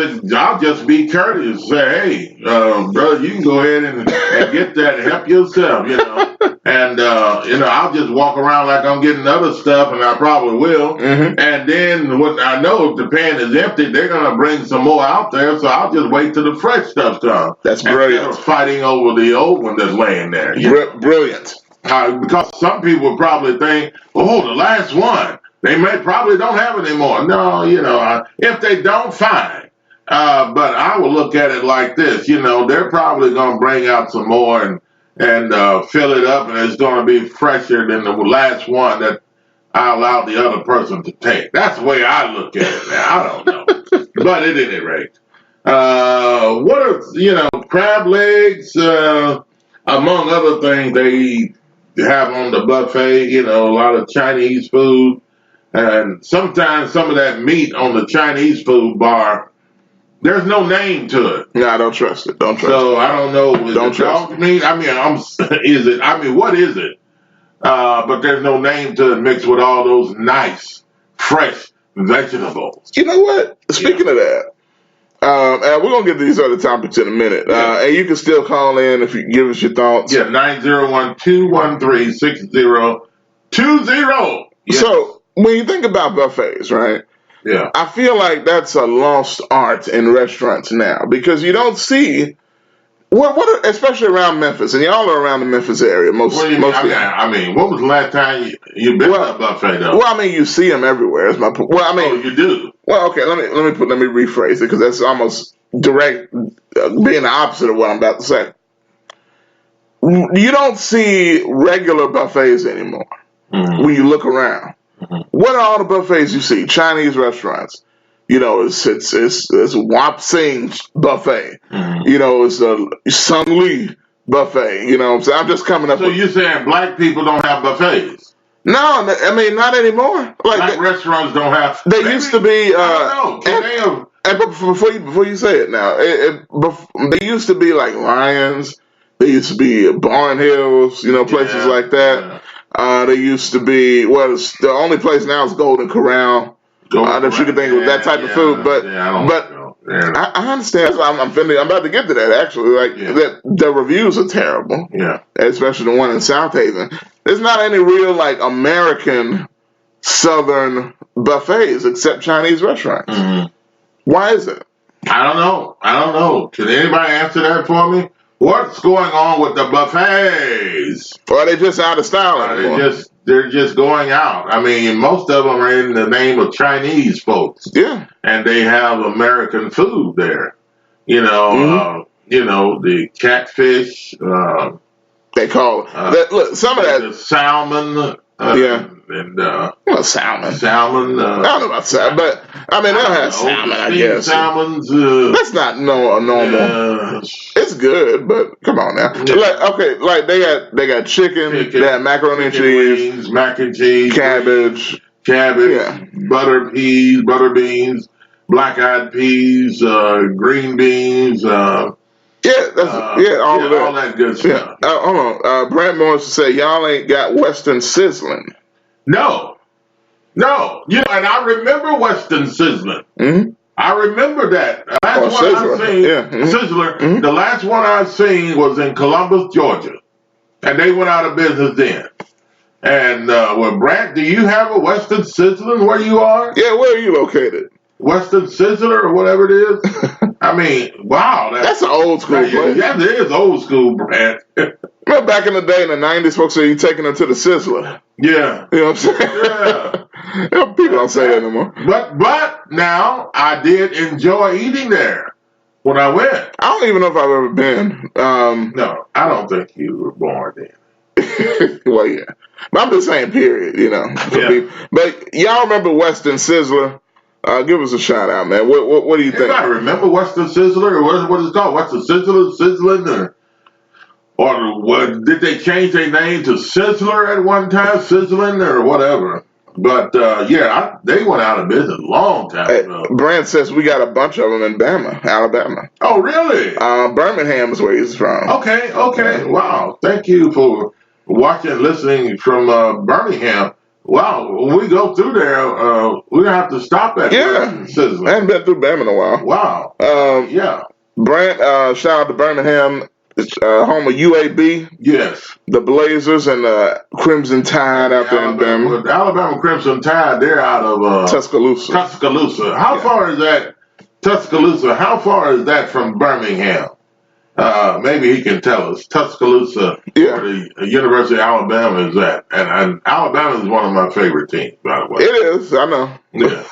just be courteous and say, hey, brother, you can go ahead and get that and help yourself, And, I'll just walk around like I'm getting other stuff, and I probably will. And then what I know, if the pan is empty, they're going to bring some more out there, so I'll just wait till the fresh stuff comes. That's brilliant. Instead of fighting over the old one that's laying there. Brilliant. Because some people probably think, oh, the last one. They probably don't have it anymore. No, if they don't, fine. But I will look at it like this. They're probably going to bring out some more and fill it up, and it's going to be fresher than the last one that I allowed the other person to take. That's the way I look at it now. I don't know. But at any rate, what are, crab legs, among other things they have on the buffet, a lot of Chinese food. And sometimes some of that meat on the Chinese food bar, there's no name to it. No, I don't trust it. So I don't know. Don't trust it. Meat? I mean, what is it? But there's no name to it mixed with all those nice, fresh vegetables. You know what? Speaking of that, and we're going to get to these other topics in a minute. And you can still call in if you give us your thoughts. Yeah, 901-213-6020. Yes. So, when you think about buffets, right? Yeah. I feel like that's a lost art in restaurants now because you don't see what especially around Memphis, and y'all are around the Memphis area. What do you mean? I mean, when was the last time you been to a buffet though? Well, I mean, you see them everywhere. Is my point. Well, I mean, you do. Well, okay. Let me rephrase it because that's almost direct, being the opposite of what I'm about to say. You don't see regular buffets anymore when you look around. What are all the buffets you see? Chinese restaurants. It's Wap Sing buffet. It's a Sung Lee buffet. So I'm just coming up. So you're saying black people don't have buffets? No, I mean not anymore. Black restaurants don't have. They used to be. I don't know. And before you say it now, they used to be like Lions. They used to be Barn Hills. Places like that. Yeah. They used to be, the only place now is Golden Corral. That you can think of that type of food, but I understand. I'm about to get to that actually. That the reviews are terrible. Yeah, especially the one in South Haven. There's not any real American Southern buffets except Chinese restaurants. Why is it? I don't know. Can anybody answer that for me? What's going on with the buffets? Or are they just out of style anymore? They're just going out. I mean, most of them are in the name of Chinese folks. Yeah. And they have American food there. The catfish. They call it. Look, some of that. The salmon. Salmon. Salmon. I don't know about salmon, but I mean they'll have salmon. I guess salmons. That's not normal. It's good, but come on now. Yeah. They got chicken. They got macaroni and cheese, wings, mac and cheese, cabbage, butter beans, black-eyed peas, green beans. All of that. All that good stuff. Hold on. Brent Morris say y'all ain't got Western sizzling. No. No, and I remember Western Sizzling. Mm-hmm. I remember that. The last one Sizzler. I seen, Mm-hmm. Sizzler. Mm-hmm. The last one I seen was in Columbus, Georgia, and they went out of business then. And Brant, do you have a Western Sizzling where you are? Yeah, where are you located? Western Sizzler or whatever it is. I mean, wow, that's an old school place. Yeah, it is old school, Brant. Well, back in the day in the 90s, folks said you taking them to the Sizzler. Yeah. You know what I'm saying? Yeah. People don't say that anymore. But now I did enjoy eating there when I went. I don't even know if I've ever been. No, I don't think you were born then. Well, yeah. But I'm just saying, period, Yeah. But y'all remember Western Sizzler? Give us a shout out, man. What do you think? I remember Western Sizzler, or what is it called? Western Sizzler, Sizzling, or what? Did they change their name to Sizzler at one time, Sizzling, or whatever? But they went out of business a long time ago. Brand says we got a bunch of them in Alabama. Oh, really? Birmingham is where he's from. Okay. Wow. Thank you for watching, listening from Birmingham. Wow, when we go through there, we're going to have to stop at Sizzler. I haven't been through Birmingham in a while. Wow. Yeah. Brant, shout out to Birmingham. It's home of UAB. Yes. The Blazers and Crimson Tide out there in Birmingham. The Alabama Crimson Tide, they're out of Tuscaloosa. How far is that? Tuscaloosa, how far is that from Birmingham? Maybe he can tell us. Tuscaloosa, where the University of Alabama is at. And Alabama is one of my favorite teams, by the way. It is, I know. Yeah.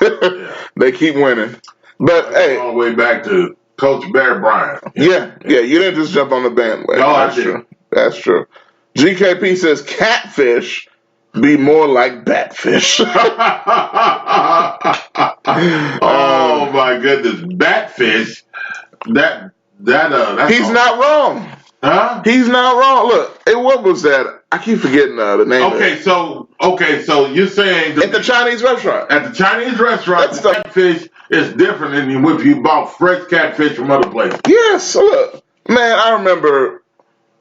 They keep winning. But, hey. All the way back to Coach Bear Bryant. Yeah, you didn't just jump on the bandwagon. No, That's I didn't. true. That's true. GKP says catfish be more like batfish. Oh, my goodness. Batfish. That's he's not wrong. Huh? He's not wrong. Look, what was that? I keep forgetting the name. Okay, so you're saying at the Chinese restaurant. At the Chinese restaurant, catfish is different than if you bought fresh catfish from other places. Yes. Look, man, I remember.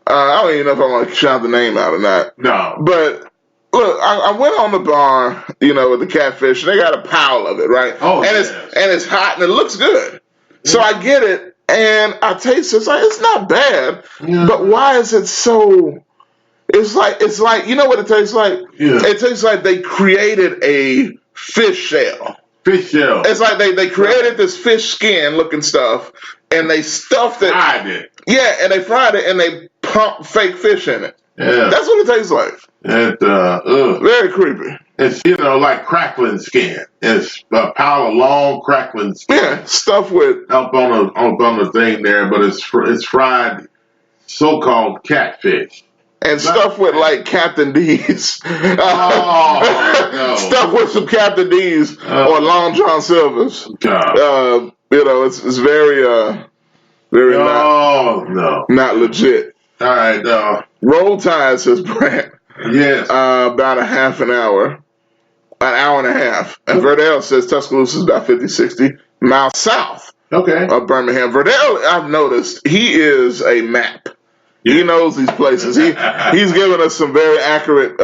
I don't even know if I want to shout the name out or not. No. But look, I went on the bar, with the catfish. And they got a pile of it, right? Oh, and it's hot and it looks good. Yeah. So I get it. And I taste it. It's not bad, but why is it so? It's like you know what it tastes like? Yeah. It tastes like they created a fish shell. Fish shell. It's like they created this fish skin looking stuff, and they stuffed it. Fried it. Yeah, and they fried it, and they pumped fake fish in it. Yeah, that's what it tastes like. Very creepy. It's like crackling skin. It's a pile of long crackling skin. Yeah, stuff with up on the thing there, but it's fried, so-called catfish. And stuff with like Captain D's. No. Stuff with some Captain D's or Long John Silver's. God. It's very not legit. All right. Roll Tide, says Brant. Yes. About a half an hour. An hour and a half. And Verdell says Tuscaloosa is about 50, 60 miles south of Birmingham. Verdell, I've noticed, he is a map. He knows these places. He's given us some very accurate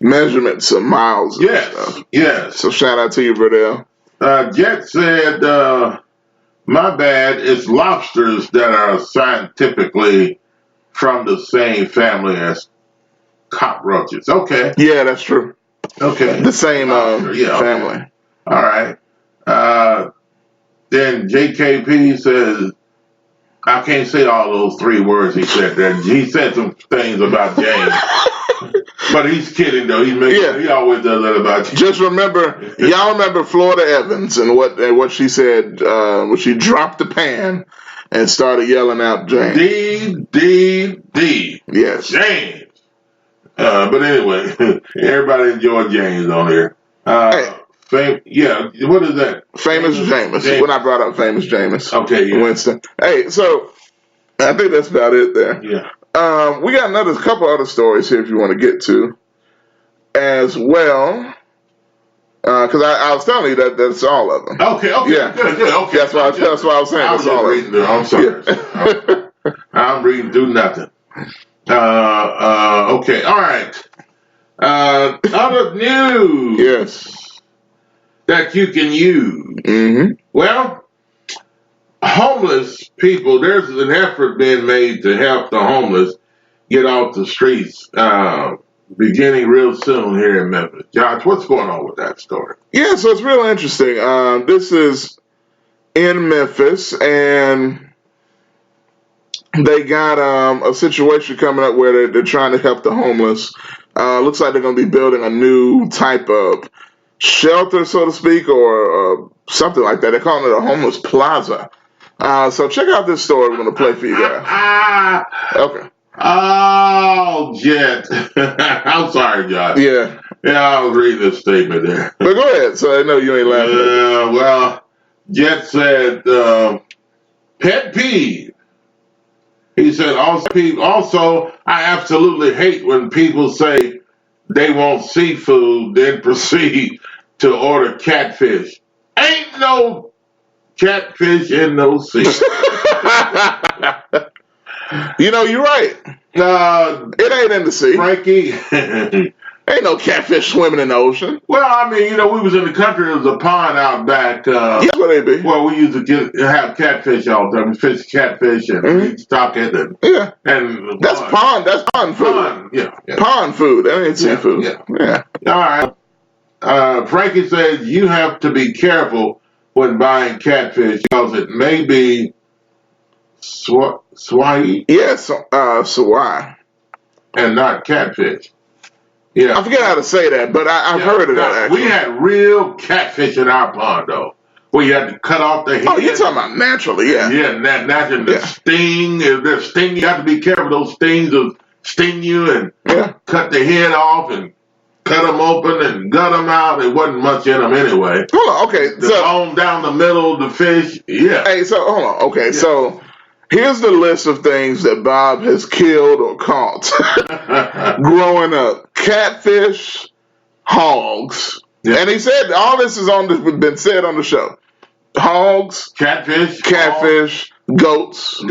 measurements of miles and stuff. Yes. So shout out to you, Verdell. Jet said, my bad, it's lobsters that are scientifically from the same family as cockroaches. Okay. Yeah, that's true. Okay. The same family. Okay. All right. Then JKP says, I can't say all those 3 words he said there. He said some things about James. But he's kidding, though. He always does that about you. Just remember, y'all remember Florida Evans and what she said when she dropped the pan and started yelling out James. D. Yes. James. But anyway, everybody enjoyed James on here. What is that? Famous Jameis. When I brought up Famous Jameis. Okay, yeah. Winston. Hey, so I think that's about it there. Yeah. We got a couple other stories here if you want to get to as well. Because I was telling you that's all of them. Okay. Yeah. Good. Okay. That's why I was saying that's all of them. I'm sorry. I'm reading through nothing. Okay. All right. Other news. Yes. That you can use. Mm-hmm. Well, homeless people, there's an effort being made to help the homeless get off the streets, beginning real soon here in Memphis. Josh, what's going on with that story? Yeah, so it's real interesting. This is in Memphis, and they got a situation coming up where they're trying to help the homeless. Looks like they're going to be building a new type of shelter, so to speak, or something like that. They're calling it a homeless plaza. So check out this story we're going to play for you guys. Okay. Oh, Jet. I'm sorry, Josh. Yeah. Yeah, I was reading this statement there. But go ahead, so I know you ain't laughing. Well, Jet said, pet peeve. He said, also, I absolutely hate when people say they want seafood, then proceed to order catfish. Ain't no catfish in no sea. You know, you're right. It ain't in the sea. Frankie. Ain't no catfish swimming in the ocean. Well, I mean, we was in the country. There was a pond out back. That's what they be. Well, we used to have catfish all the time. We fish catfish and we'd stock it. And, yeah. And that's pond food. Pond, yeah. Pond food. That ain't seafood. Yeah. All right. Frankie says you have to be careful when buying catfish because it may be swai. Yes, swai. And not catfish. Yeah, I forget how to say that, but I've heard of that. Actually. We had real catfish in our pond, though, where you had to cut off the head. Oh, you're talking about naturally, yeah. Yeah, naturally. The sting, if they're sting, you have to be careful. Those stings will sting you and cut the head off and cut them open and gut them out. There wasn't much in them anyway. Hold on, okay. The bone down the middle of the fish, yeah. Hey, so hold on, okay, so here's the list of things that Bob has killed or caught growing up. Catfish, hogs. Yeah. And he said all this is been said on the show. Hogs, catfish, goats,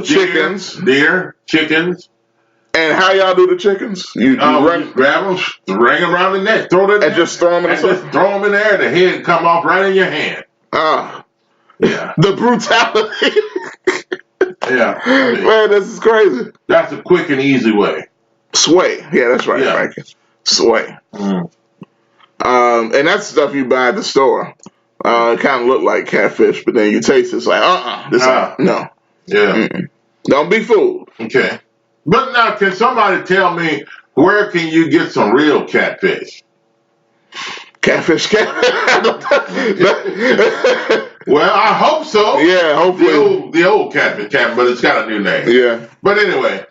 chickens, deer, chickens. And how y'all do the chickens? You grab them, ring them around the neck, throw them in there, just throw them in just throw them in there, the head come off right in your hand. Yeah. The brutality. Yeah. Man, this is crazy. That's a quick and easy way. Sway. Yeah, that's right, Frankie. Sway. Mm. And that's stuff you buy at the store. It kind of look like catfish, but then you taste it, it's like, no. Yeah. Mm-mm. Don't be fooled. Okay. But now, can somebody tell me where can you get some real catfish? Catfish. Well, I hope so. Yeah, hopefully. The old catfish, but it's got a new name. Yeah. But anyway,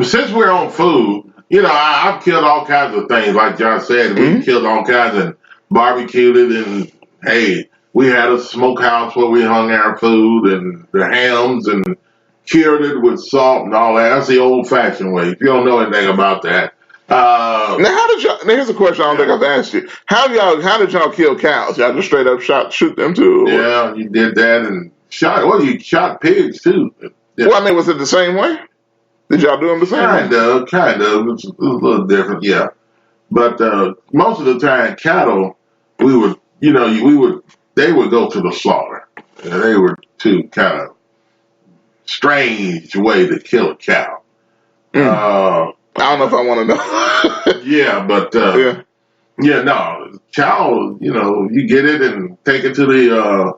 since we're on food, I've killed all kinds of things. Like John said, we killed all kinds and barbecued it. And, hey, we had a smokehouse where we hung our food and the hams and cured it with salt and all that. That's the old-fashioned way. If you don't know anything about that. Now, here's a question I don't think I've asked you. How did y'all kill cows? Y'all just straight up shoot them too? Yeah, you did that and you shot pigs too. Yeah. Well, I mean, was it the same way? Did y'all do them the same way? Kind of. It was a little different, yeah. But most of the time, cattle, they would go to the slaughter. They were two kind of strange way to kill a cow. I don't know if I want to know. Yeah, but no, cow. You get it and take it to the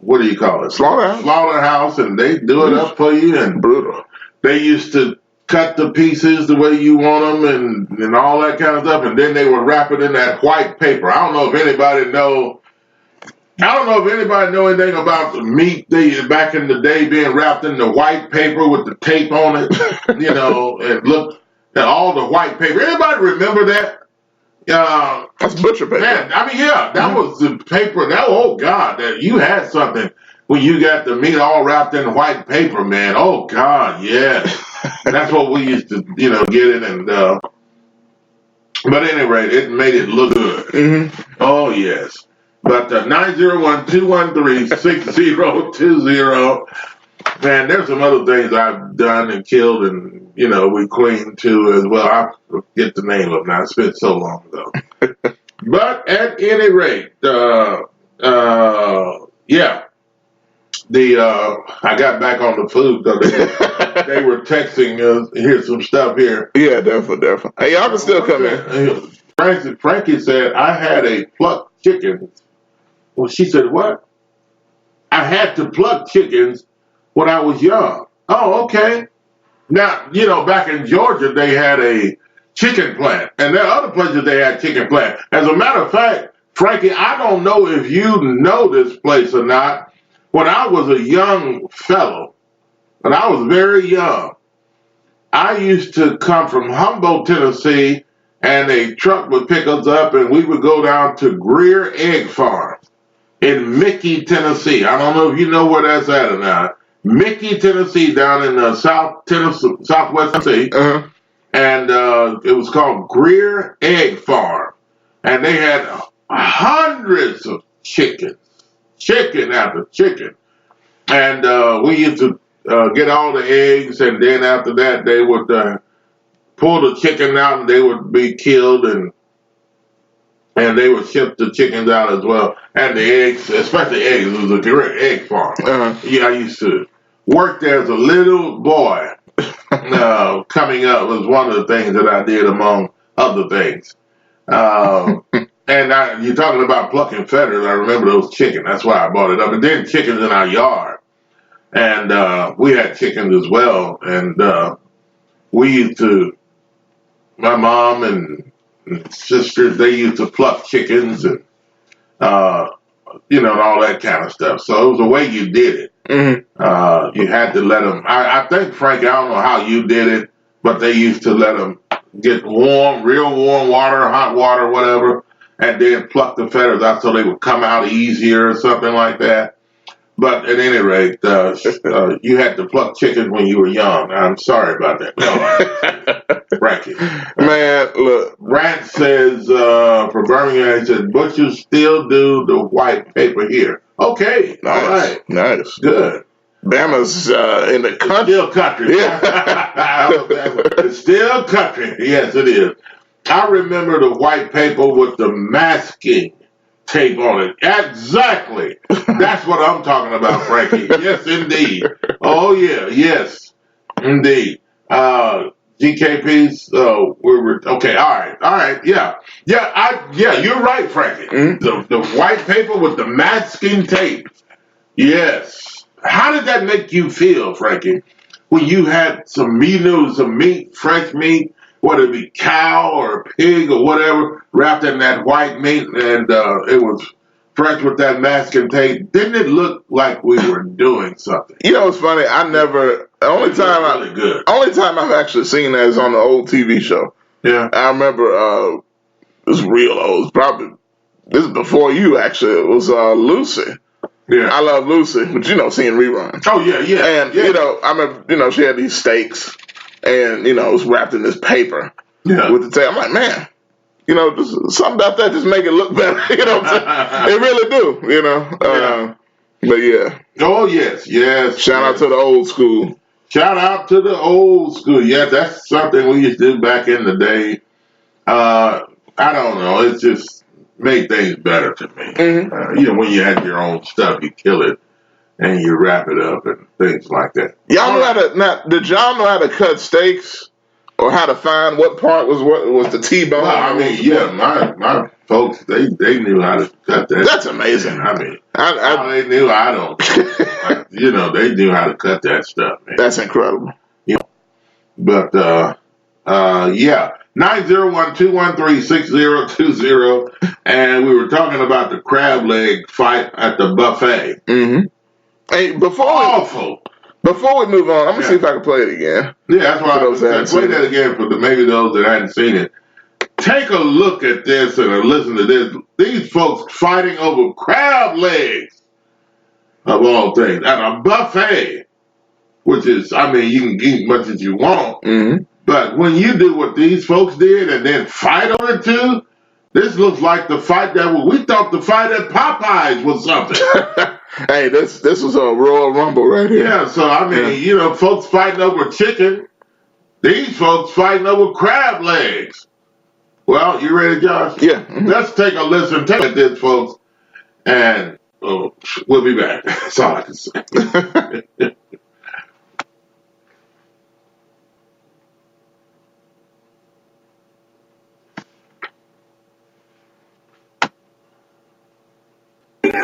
what do you call it? Slaughterhouse, and they do it up for you. And brutal. They used to cut the pieces the way you want them, and all that kind of stuff, and then they would wrap it in that white paper. I don't know if anybody know anything about the meat back in the day being wrapped in the white paper with the tape on it, and look at all the white paper. Anybody remember that? That's butcher paper. Man, I mean, that was the paper. That you had something when you got the meat all wrapped in white paper, man. Oh God, yeah. That's what we used to, get it and. But at any rate, it made it look good. Mm-hmm. Oh yes. But 901-213-6020. And there's some other things I've done and killed and, we cleaned too as well. I forget the name of them now. It's been so long ago. But at any rate, yeah. I got back on the food. They were texting us. Here's some stuff here. Yeah, definitely. Hey, y'all can still come in. Frankie said, I had a plucked chicken. Well, she said, what? I had to pluck chickens when I was young. Oh, okay. Now, back in Georgia, they had a chicken plant. And there are other places they had chicken plant. As a matter of fact, Frankie, I don't know if you know this place or not. When I was a young fellow, when I was very young, I used to come from Humboldt, Tennessee, and a truck would pick us up, and we would go down to Greer Egg Farm in Mickey, Tennessee. I don't know if you know where that's at or not. Mickey, Tennessee, down in Southwest Tennessee. Uh-huh. And it was called Greer Egg Farm. And they had hundreds of chickens, chicken after chicken. And we used to get all the eggs, and then after that, they would pull the chicken out, and they would be killed, and they would ship the chickens out as well. And the eggs, especially eggs, it was a direct egg farm. Uh-huh. Yeah, I used to work there as a little boy. Coming up was one of the things that I did among other things. And you're talking about plucking feathers. I remember those chickens. That's why I brought it up. And then chickens in our yard. And we had chickens as well. And we used to, my mom and sisters, they used to pluck chickens and, and all that kind of stuff. So it was the way you did it. Mm-hmm. You had to let them, I think, Frank, I don't know how you did it, but they used to let them get warm, real warm water, hot water, whatever, and then pluck the feathers out so they would come out easier or something like that. But at any rate, you had to pluck chickens when you were young. I'm sorry about that. No, Frankie. Man, look. Rant says, for Birmingham, he said, butchers still do the white paper here. Okay. Nice. All right. Nice. Good. Bama's in the country. Still country. Yeah. It's still country. Yes, it is. I remember the white paper with the masking tape on it. Exactly. That's what I'm talking about, Frankie. Yes, indeed. Oh, yeah. Yes, indeed. GKP's, we were, okay, all right, yeah. Yeah, you're right, Frankie. Mm-hmm. The white paper with the masking tape. Yes. How did that make you feel, Frankie, when you had some meat, fresh meat, whether it be cow or pig or whatever, wrapped in that white meat, and it was fresh with that masking tape? Didn't it look like we were doing something? You know what's funny? The only time I've actually seen that is on the old TV show. Yeah. I remember, it was real old. This is before you, actually. It was Lucy. Yeah. I love Lucy, but seeing reruns. Oh, yeah. And, I remember, she had these steaks, and, it was wrapped in this paper with the tape. I'm like, man, something about that just make it look better. It really do, Yeah. But yeah. Oh, yes. Shout out to the old school. Shout out to the old school. Yeah, that's something we used to do back in the day. I don't know. It just made things better to me. Mm-hmm. When you had your own stuff, you kill it and you wrap it up and things like that. Y'all know did y'all know how to cut steaks? Or how to find what part was the T-bone? Well, I mean, yeah, my folks, they knew how to cut that. That's amazing. I mean, how they knew, I don't know. They knew how to cut that stuff, man. That's incredible. But, yeah, 901-213-6020, and we were talking about the crab leg fight at the buffet. Mm-hmm. Hey, Before we move on, I'm going to see if I can play it again. Yeah, that's why I was saying. Play that again for maybe those that hadn't seen it. Take a look at this and listen to this. These folks fighting over crab legs, of all things, at a buffet, which is, I mean, you can eat as much as you want. Mm-hmm. But when you do what these folks did and then fight on it too, This looks like the fight we thought the fight at Popeyes was something. Hey, this was a Royal Rumble right here. Yeah, so I mean, you know, folks fighting over chicken. These folks fighting over crab legs. Well, you ready, Josh? Yeah. Let's take a listen to this, folks, and we'll be back. That's all I can say.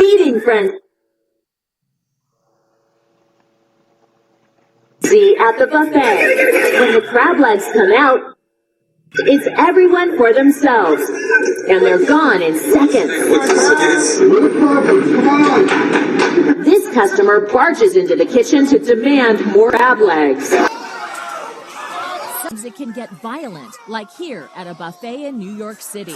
Eating frenzy at the buffet. When the crab legs come out, it's everyone for themselves, and they're gone in seconds. This customer barges into the kitchen to demand more crab legs. It can get violent, like here at a buffet in New York City.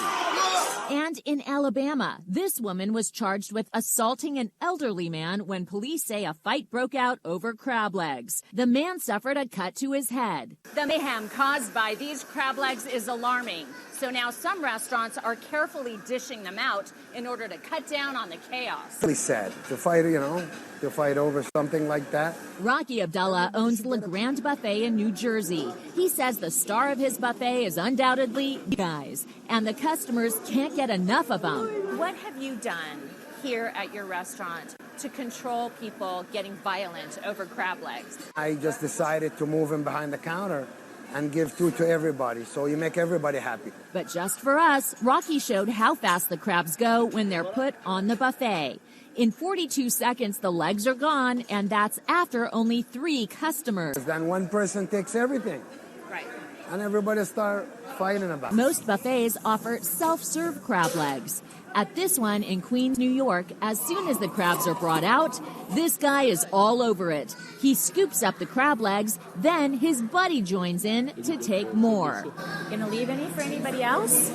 And in Alabama, this woman was charged with assaulting an elderly man when police say a fight broke out over crab legs. The man suffered a cut to his head. The mayhem caused by these crab legs is alarming. So now some restaurants are carefully dishing them out in order to cut down on the chaos. Really sad to fight, to fight over something like that. Rocky Abdullah owns Le Grand Buffet in New Jersey. He says the star of his buffet is undoubtedly guys, and the customers can't get enough of them. What have you done here at your restaurant to control people getting violent over crab legs? I just decided to move him behind the counter and give two to everybody, so you make everybody happy. But just for us, Rocky showed how fast the crabs go when they're put on the buffet. In 42 seconds, the legs are gone, and that's after only 3 customers. Then one person takes everything. Right. And everybody start fighting about it. Most buffets offer self-serve crab legs. At this one in Queens, New York, as soon as the crabs are brought out, this guy is all over it. He scoops up the crab legs, then his buddy joins in to take more. Gonna leave any for anybody else?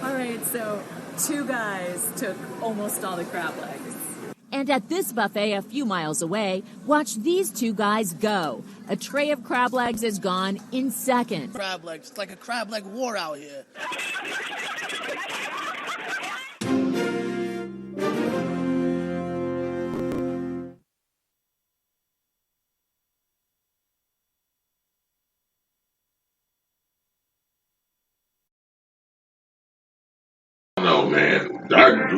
All right, so 2 guys took almost all the crab legs. And at this buffet a few miles away, watch these 2 guys go. A tray of crab legs is gone in seconds. Crab legs. It's like a crab leg war out here. No, man.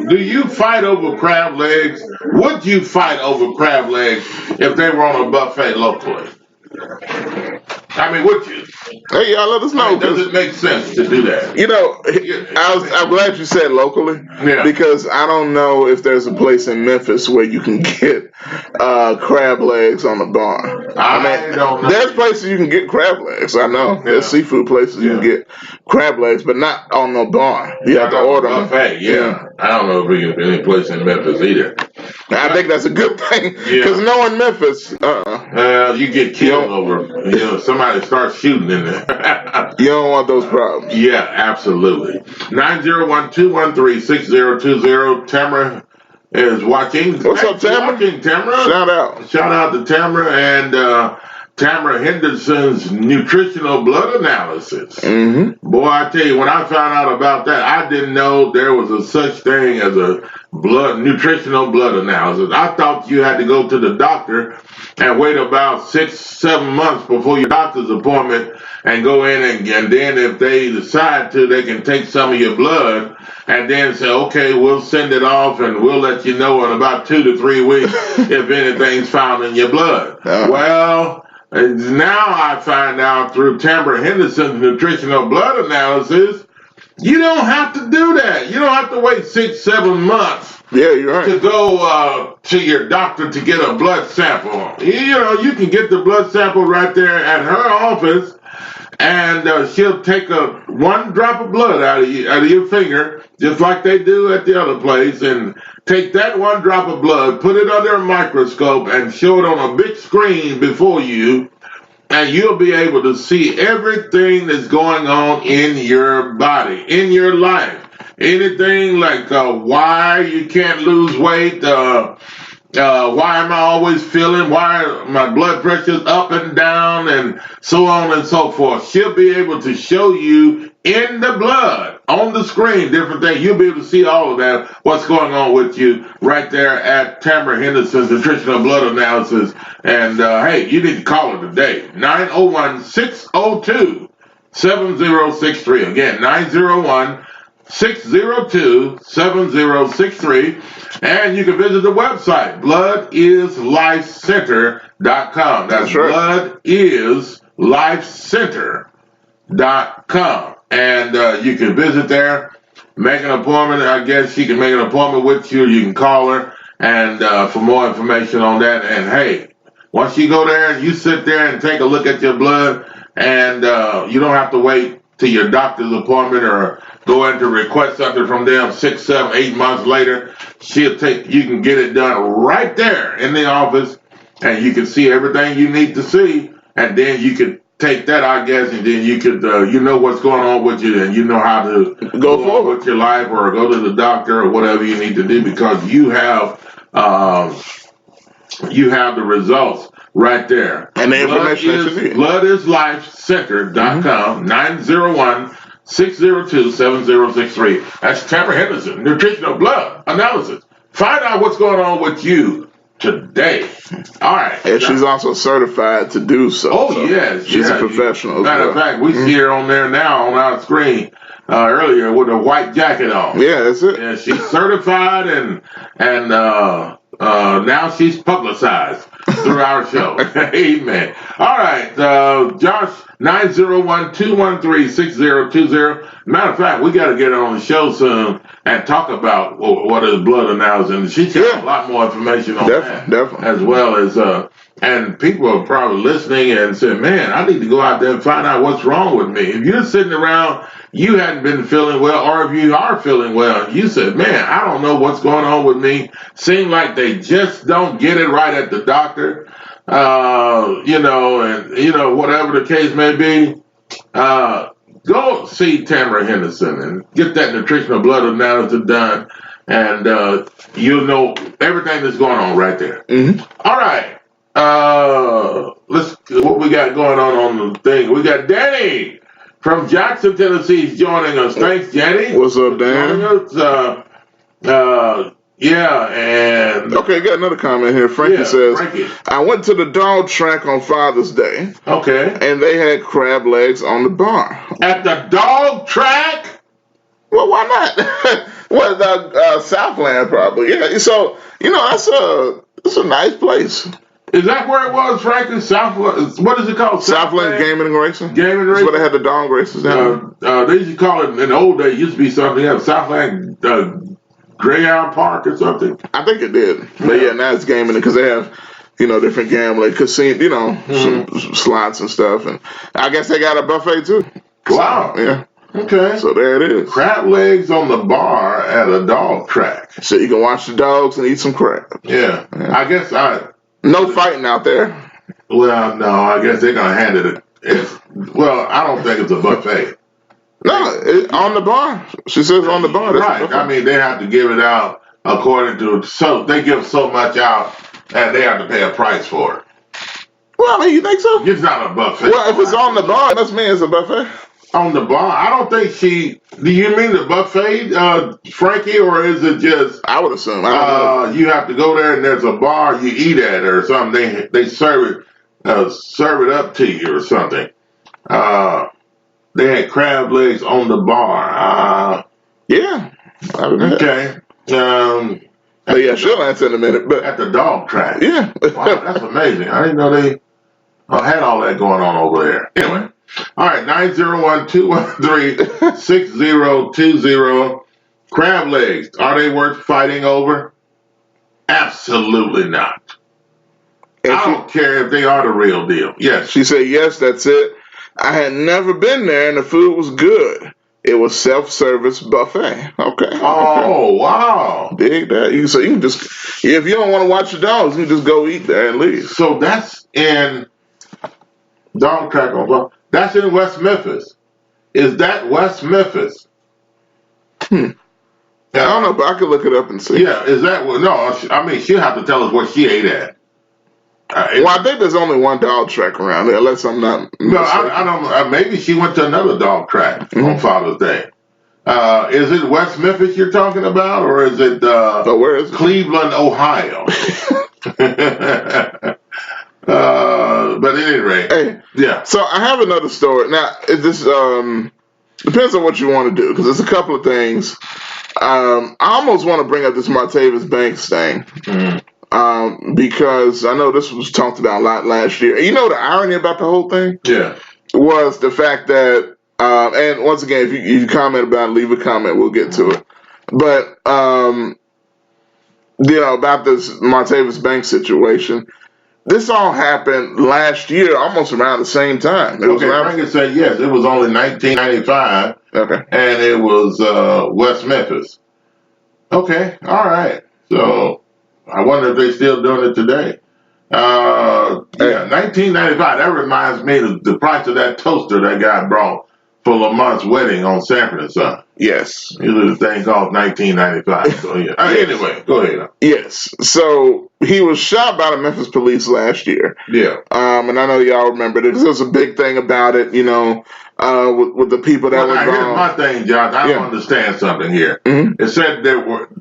Do you fight over crab legs? Would you fight over crab legs if they were on a buffet locally? I mean, would you? Hey, y'all, let us know. I mean, does it make sense to do that? You know, I'm glad you said locally, because I don't know if there's a place in Memphis where you can get crab legs on the bar. I don't know. There's places you can get crab legs. I know. There's seafood places you can get crab legs, but not on the bar. You have to order them. Buffet, I don't know if we can any place in Memphis either. I think that's a good thing, because no in Memphis, you get killed over, somebody starts shooting in there. You don't want those problems. Yeah, absolutely. 901-213-6020. Tamara is watching. What's up, Tamara? Watching, Tamara. Shout out. Shout out to Tamara and Tamara Henderson's nutritional blood analysis. Mm-hmm. Boy, I tell you, when I found out about that, I didn't know there was a such thing as a nutritional blood analysis. I thought you had to go to the doctor and wait about 6-7 months before your doctor's appointment and go in and then if they decide to, they can take some of your blood and then say, okay, we'll send it off and we'll let you know in about 2 to 3 weeks if anything's found in your blood. Well, now I find out through Tamara Henderson's nutritional blood analysis, you don't have to do that. You don't have to wait 6-7 months. Yeah, you're right. To go to your doctor to get a blood sample. You can get the blood sample right there at her office, and she'll take 1 drop of blood out of your finger, just like they do at the other place, and take that 1 drop of blood, put it under a microscope, and show it on a big screen before you, and you'll be able to see everything that's going on in your body, in your life. Anything like why you can't lose weight, why am I always feeling, why my blood pressure's up and down, and so on and so forth. She'll be able to show you in the blood, on the screen, different things. You'll be able to see all of that, what's going on with you right there at Tamara Henderson's Nutritional Blood Analysis. And, hey, you need to call her today, 901-602-7063. Again, 901-602-7063. And you can visit the website, bloodislifecenter.com. That's right. bloodislifecenter.com. And you can visit there, make an appointment. I guess she can make an appointment with you. You can call her and for more information on that. And hey, once you go there and you sit there and take a look at your blood, and you don't have to wait till your doctor's appointment or go in to request something from them 6, 7, 8 months later. You can get it done right there in the office, and you can see everything you need to see, and then you can take that, I guess, and then you could, you know what's going on with you, and you know how to go forward with your life, or go to the doctor, or whatever you need to do, because you have the results right there. And the information that you need. Bloodislifecenter.com, 901-602-7063. That's Tamara Henderson, Nutritional Blood Analysis. Find out what's going on with you today. All right. And she's also certified to do so. Oh, yes. She's a professional. Matter of fact, we see her on there now on our screen earlier with a white jacket on. Yeah, that's it. Yeah, she's certified and now she's publicized through our show. Amen. All right, Josh, 901-213-6020. Matter of fact, we got to get her on the show soon and talk about what is blood analysis. She's got a lot more information on that. Definitely. As well as, and people are probably listening and saying, man, I need to go out there and find out what's wrong with me. If you're sitting around, you hadn't been feeling well, or if you are feeling well, you said, man, I don't know what's going on with me. Seem like they just don't get it right at the doctor, whatever the case may be. Go see Tamara Henderson and get that nutritional blood analysis done, and you'll know everything that's going on right there. Mm-hmm. All right. What we got going on the thing? We got Danny from Jackson, Tennessee, is joining us. Thanks, Danny. What's up, Dan? And okay, got another comment here. Frankie says, I went to the dog track on Father's Day. Okay. And they had crab legs on the bar. At the dog track? Well, why not? Well, Southland probably. Yeah. So, it's a nice place. Is that where it was, Frankie? Southland? What is it called? Southland Gaming and Racing. Gaming and That's Racing? where they had the dog races down there. They used to call it, in the old days, it used to be something. They had Southland Greyhound Park or something. I think it did. But now it's gaming because they have, different gambling, casino, some slots and stuff. And I guess they got a buffet too. Wow. So, yeah. Okay. So there it is. Crab legs on the bar at a dog track. So you can watch the dogs and eat some crab. Yeah. I guess no fighting out there. Well, no, I guess they're going to hand it. I don't think it's a buffet. No, on the bar. She says on the bar. Right. I mean, they have to give it out according to, so they give so much out and they have to pay a price for it. Well, I mean, you think so? It's not a buffet. Well, if it's on the bar, it must mean it's a buffet. On the bar? I don't think do you mean the buffet, Frankie, or is it just? I would assume. I don't know. You have to go there and there's a bar you eat at or something. They serve it up to you or something. They had crab legs on the bar. Yeah. Okay. She'll answer in a minute. But at the dog track. Yeah. Wow, that's amazing. I didn't know they had all that going on over there. Anyway. All right, 901-213-6020. Crab legs, are they worth fighting over? Absolutely not. I don't care if they are the real deal. Yes. She said, yes, that's it. I had never been there and the food was good. It was self-service buffet. Okay. Oh, wow. Dig that. So you can just, if you don't want to watch the dogs, you can just go eat there and leave. So that's in dog track on. That's in West Memphis. Is that West Memphis? I don't know, but I could look it up and see. Yeah, is that, no, I mean, she'll have to tell us what she ate at. Well, I think there's only one dog track around there, unless I'm not. No, I don't know. Maybe she went to another dog track on Father's Day. Is it West Memphis you're talking about, or is it where is it? Cleveland, Ohio? But at any rate, hey, yeah. So I have another story. Now, this depends on what you want to do, because there's a couple of things. I almost want to bring up this Martavis Banks thing. Because I know this was talked about a lot last year. You know the irony about the whole thing? Yeah. Was the fact that, and once again, if you comment about it, leave a comment, we'll get to it. But, about this Martavis Banks situation, this all happened last year, almost around the same time. It was Frank said yes, it was only 1995. Okay. And it was West Memphis. Okay, all right. So I wonder if they're still doing it today. 1995. That reminds me of the price of that toaster that got brought for Lamont's wedding on Sanford and Son. Yes. It was a thing called 1995. So yeah. Anyway, go ahead. Yes. So he was shot by the Memphis police last year. Yeah. And I know y'all remember this. There was a big thing about it, with the people that were here's my thing, Josh. I don't understand something here. Mm-hmm. It said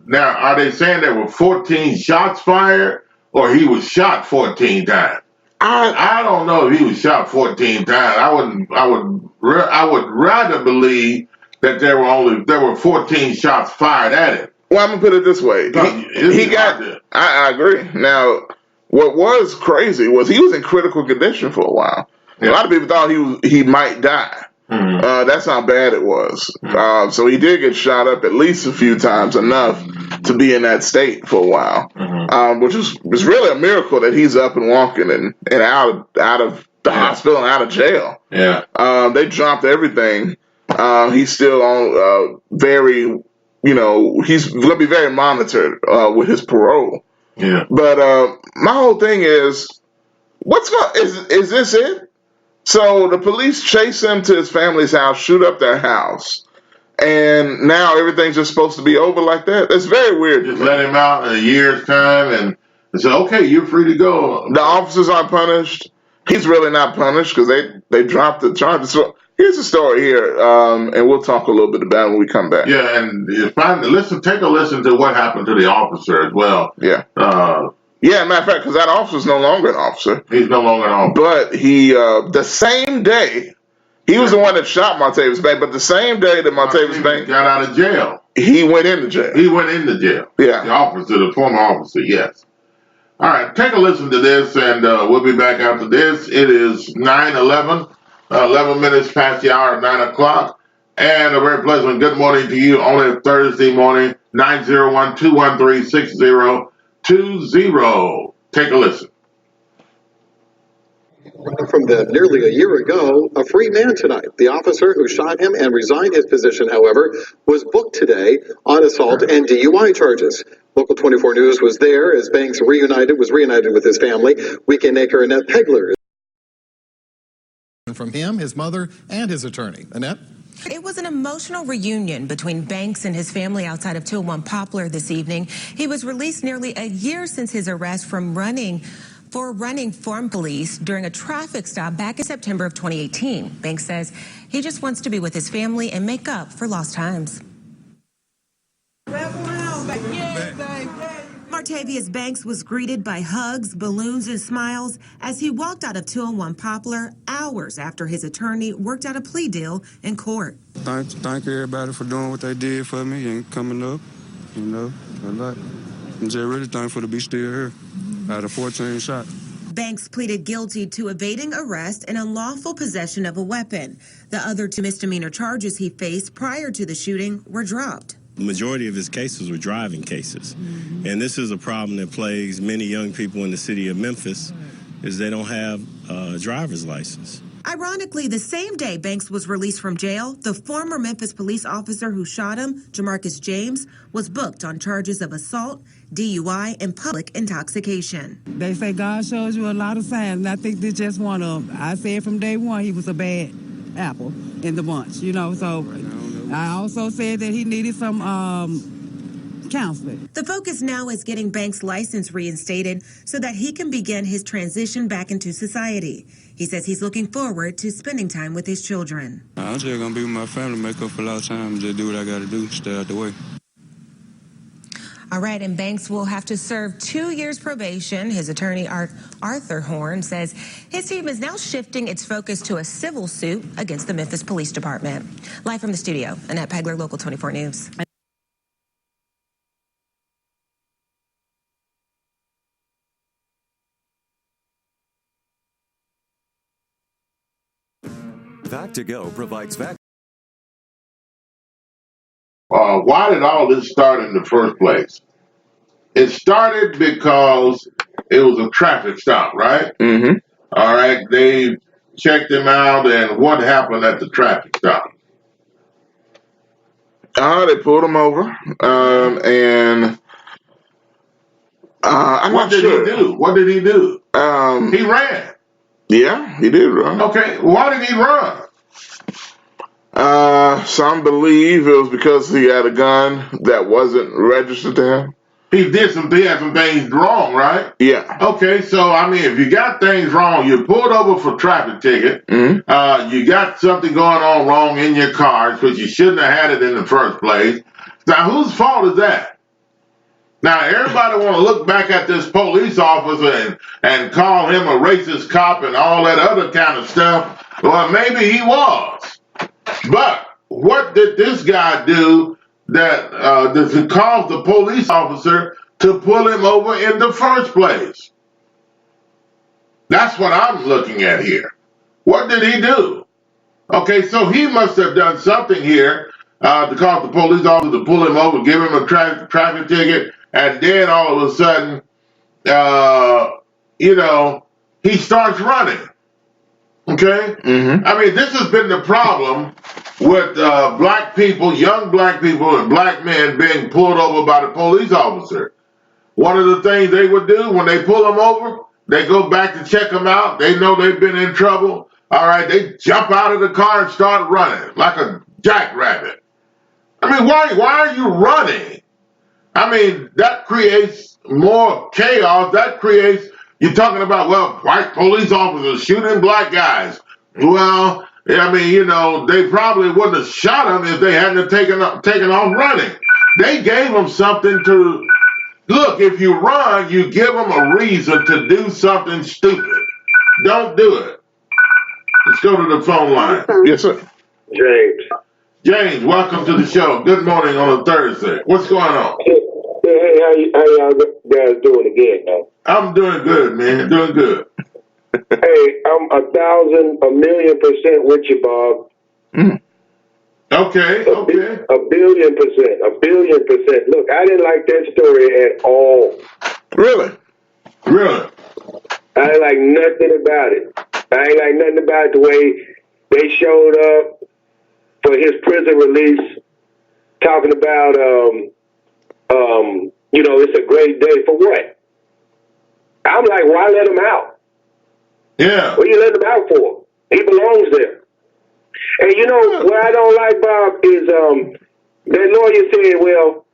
now, are they saying there were 14 shots fired, or he was shot 14 times? I don't know if he was shot 14 times. I would rather believe that there were 14 shots fired at him. Well, I'm gonna put it this way. He got. I agree. Now, what was crazy was he was in critical condition for a while. Yeah. A lot of people thought he might die. Mm-hmm. That's how bad it was. Mm-hmm. So he did get shot up at least a few times, enough to be in that state for a while. Mm-hmm. Which is really a miracle that he's up and walking and out of the hospital and out of jail. Yeah. They dropped everything. He's still on very. He's going to be very monitored with his parole. Yeah. But my whole thing is, is this it? So the police chase him to his family's house, shoot up their house, and now everything's just supposed to be over like that? That's very weird. Just let him out in a year's time and say, okay, you're free to go. The officers aren't punished. He's really not punished because they dropped the charges. So here's the story here, and we'll talk a little bit about it when we come back. Yeah, and take a listen to what happened to the officer as well. Yeah. Matter of fact, because that officer's no longer an officer. He's no longer an officer. But he, the same day, he was the one that shot Martavis Banks, but the same day that Martavis Banks got out of jail, he went into jail. Yeah. The former officer, yes. All right, take a listen to this, and we'll be back after this. It is 9:11, 11 minutes past the hour of 9 o'clock, and a very pleasant good morning to you on a Thursday morning, 901-213-6020. Take a listen. From nearly a year ago, a free man tonight. The officer who shot him and resigned his position, however, was booked today on assault and DUI charges. Local 24 News was there as Banks was reunited with his family. Weekend anchor Annette Pegler. From him, his mother, and his attorney. Annette? It was an emotional reunion between Banks and his family outside of 201 Poplar this evening. He was released nearly a year since his arrest for running from police during a traffic stop back in September of 2018. Banks says he just wants to be with his family and make up for lost times. Martavis Banks was greeted by hugs, balloons, and smiles as he walked out of 201 Poplar hours after his attorney worked out a plea deal in court. Thank everybody for doing what they did for me and coming up, a lot. I'm just really thankful to be still here out of 14 shots. Banks pleaded guilty to evading arrest and unlawful possession of a weapon. The other two misdemeanor charges he faced prior to the shooting were dropped. The majority of his cases were driving cases. Mm-hmm. And this is a problem that plagues many young people in the city of Memphis, is they don't have a driver's license. Ironically, the same day Banks was released from jail, the former Memphis police officer who shot him, Jamarcus James, was booked on charges of assault, DUI, and public intoxication. They say God shows you a lot of signs, and I think this just one of them. I said from day one he was a bad apple in the bunch, so I also said that he needed some counselor. The focus now is getting Banks' license reinstated so that he can begin his transition back into society. He says he's looking forward to spending time with his children. I'm just going to be with my family, make up for a lot of time, just do what I got to do, stay out the way. All right, and Banks will have to serve 2 years probation. His attorney, Arthur Horn, says his team is now shifting its focus to a civil suit against the Memphis Police Department. Live from the studio, Annette Pegler, Local 24 News. Vac2Go provides Why did all this start in the first place? It started because it was a traffic stop, right? Mm-hmm. All right, they checked him out, and what happened at the traffic stop? They pulled him over, and I'm what not did sure. he do? What did he do? He ran. Yeah, he did run. Okay, why did he run? Some believe it was because he had a gun that wasn't registered to him. He had some things wrong, right? Yeah. Okay, so I mean, if you got things wrong, you're pulled over for traffic ticket. Mm-hmm. You got something going on wrong in your car, because you shouldn't have had it in the first place. Now, whose fault is that? Now, everybody want to look back at this police officer and call him a racist cop and all that other kind of stuff. Well, maybe he was. But what did this guy do that caused the police officer to pull him over in the first place? That's what I'm looking at here. What did he do? Okay, so he must have done something here to cause the police officer to pull him over, give him a traffic ticket, and then all of a sudden, he starts running. Okay? Mm-hmm. I mean, this has been the problem with black people, young black people, and black men being pulled over by the police officer. One of the things they would do when they pull them over, they go back to check them out. They know they've been in trouble. All right, they jump out of the car and start running like a jackrabbit. I mean, why are you running? I mean, that creates more chaos. That creates, you're talking about, well, white police officers shooting black guys. Well, I mean, they probably wouldn't have shot him if they hadn't taken off running. They gave him something to, look, if you run, you give them a reason to do something stupid. Don't do it. Let's go to the phone line. Yes, sir. James, welcome to the show. Good morning on a Thursday. What's going on? Hey, how y'all guys doing again, man? I'm doing good, man. Doing good. Hey, I'm 1,000,000,000% with you, Bob. Mm. Okay. A billion percent. Look, I didn't like that story at all. Really? I ain't like nothing about it. I ain't like nothing about the way they showed up for his prison release, talking about, it's a great day for what? I'm like, why let him out? Yeah. What are you letting him out for? He belongs there. And what I don't like, Bob, is that lawyer said, well,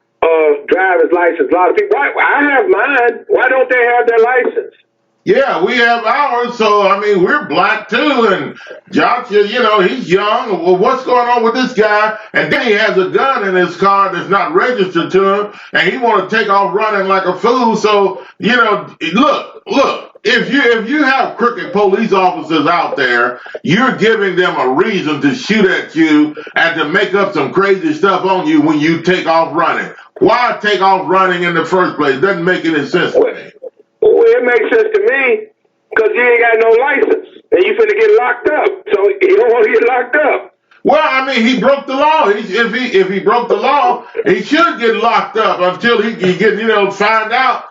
driver's license, a lot of people, I have mine. Why don't they have their license? Yeah, we have ours, so, I mean, we're black, too, and Josh, he's young. Well, what's going on with this guy? And then he has a gun in his car that's not registered to him, and he want to take off running like a fool, so, look, if you have crooked police officers out there, you're giving them a reason to shoot at you and to make up some crazy stuff on you when you take off running. Why take off running in the first place? It doesn't make any sense to me. Well, it makes sense to me because you ain't got no license and you finna get locked up. So you don't want to get locked up. Well, I mean, he broke the law. If he broke the law, he should get locked up until he can get, find out.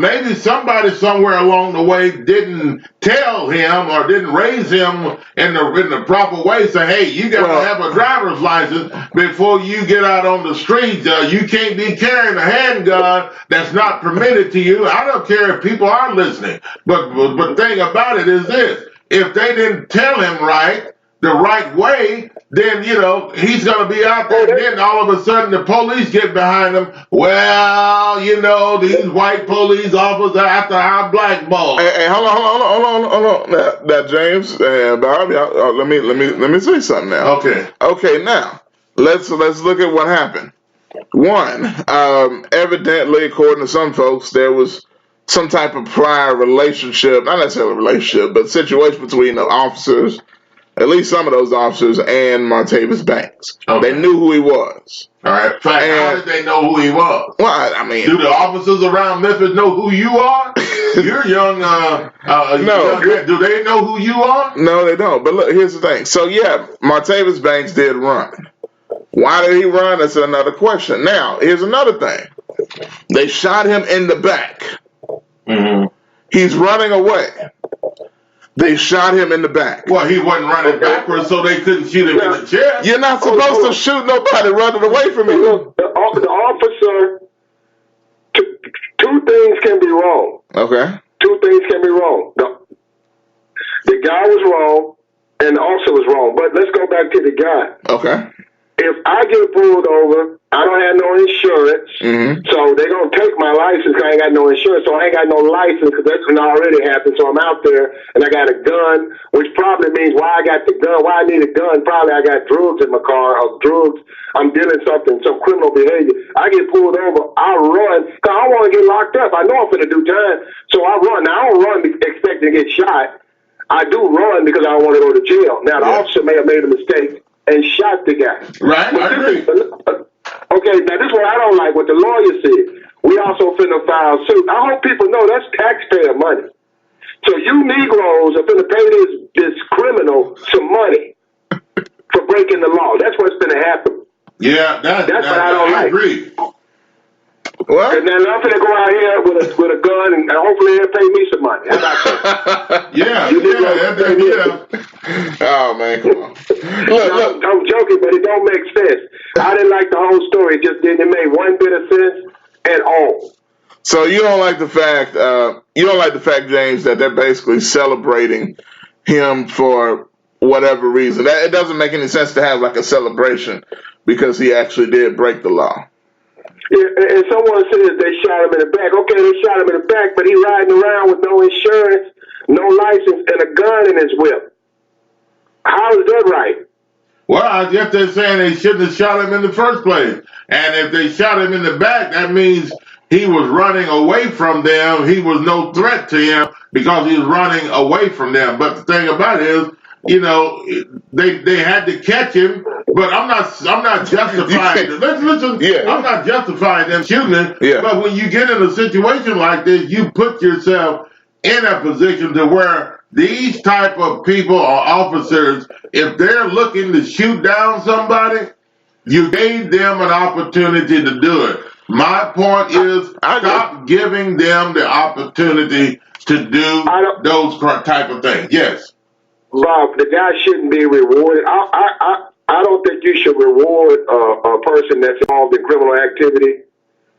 Maybe somebody somewhere along the way didn't tell him or didn't raise him in the proper way. Say, hey, you got to have a driver's license before you get out on the streets. You can't be carrying a handgun that's not permitted to you. I don't care if people are listening. But the thing about it is this. If they didn't tell him right, the right way, then, he's going to be out there. And then all of a sudden the police get behind him. Well, these white police officers are after our black boy. Hey, hold on. Now, James and Bob, let me say something now. Okay, now let's look at what happened. One, evidently, according to some folks, there was some type of prior relationship, not necessarily a relationship, but situation between the officers, at least some of those officers, and Martavis Banks. They knew who he was. All right. In fact, how did they know who he was? Well, I mean, do the officers around Memphis know who you are? You're young. No. Do they know who you are? No, they don't. But look, here's the thing. So, yeah, Martavis Banks did run. Why did he run? That's another question. Now, here's another thing. They shot him in the back. Mm-hmm. He's running away. They shot him in the back. Well, he wasn't running backwards, so they couldn't shoot him in the chest. You're not supposed to shoot nobody running away from you. Look, the officer, two things can be wrong. Okay. Two things can be wrong. The guy was wrong, and the officer was wrong. But let's go back to the guy. Okay. If I get pulled over, I don't have no insurance, so they're going to take my license because I ain't got no insurance, so I ain't got no license because that's already happened, so I'm out there, and I got a gun, which probably means why I got the gun, why I need a gun, probably I got drugs in my car, or drugs, I'm dealing something, some criminal behavior. I get pulled over, I run, because I want to get locked up. I know I'm going to do time, so I run. Now, I don't run expecting to get shot. I do run because I don't want to go to jail. Now, the officer may have made a mistake and shot the guy. Right, I agree. Okay, now this is what I don't like, what the lawyer said. We also finna file suit. I hope people know that's taxpayer money. So you Negroes are finna pay this criminal some money for breaking the law. That's what's finna happen. Yeah, that's what I don't like. Agree. What? And then I'm finna go out here with a gun and hopefully they'll pay me some money. How about that? Yeah. Oh man, come on. Look. I'm joking, but it don't make sense. I didn't like the whole story. It just didn't make one bit of sense at all. So you don't like the fact, James, that they're basically celebrating him for whatever reason. It doesn't make any sense to have like a celebration because he actually did break the law. Yeah, and someone says they shot him in the back. Okay, they shot him in the back, but he riding around with no insurance, no license, and a gun in his whip. How is that right? Well, I guess they're saying they shouldn't have shot him in the first place. And if they shot him in the back, that means he was running away from them. He was no threat to him because he was running away from them. But the thing about it is, they had to catch him. But I'm not justifying. Listen. Yeah. I'm not justifying them shooting him. Yeah. But when you get in a situation like this, you put yourself in a position to where these type of people or officers, if they're looking to shoot down somebody, you gave them an opportunity to do it. My point is, stop giving them the opportunity to do those type of things. Yes. Bob, the guy shouldn't be rewarded. I don't think you should reward a person that's involved in criminal activity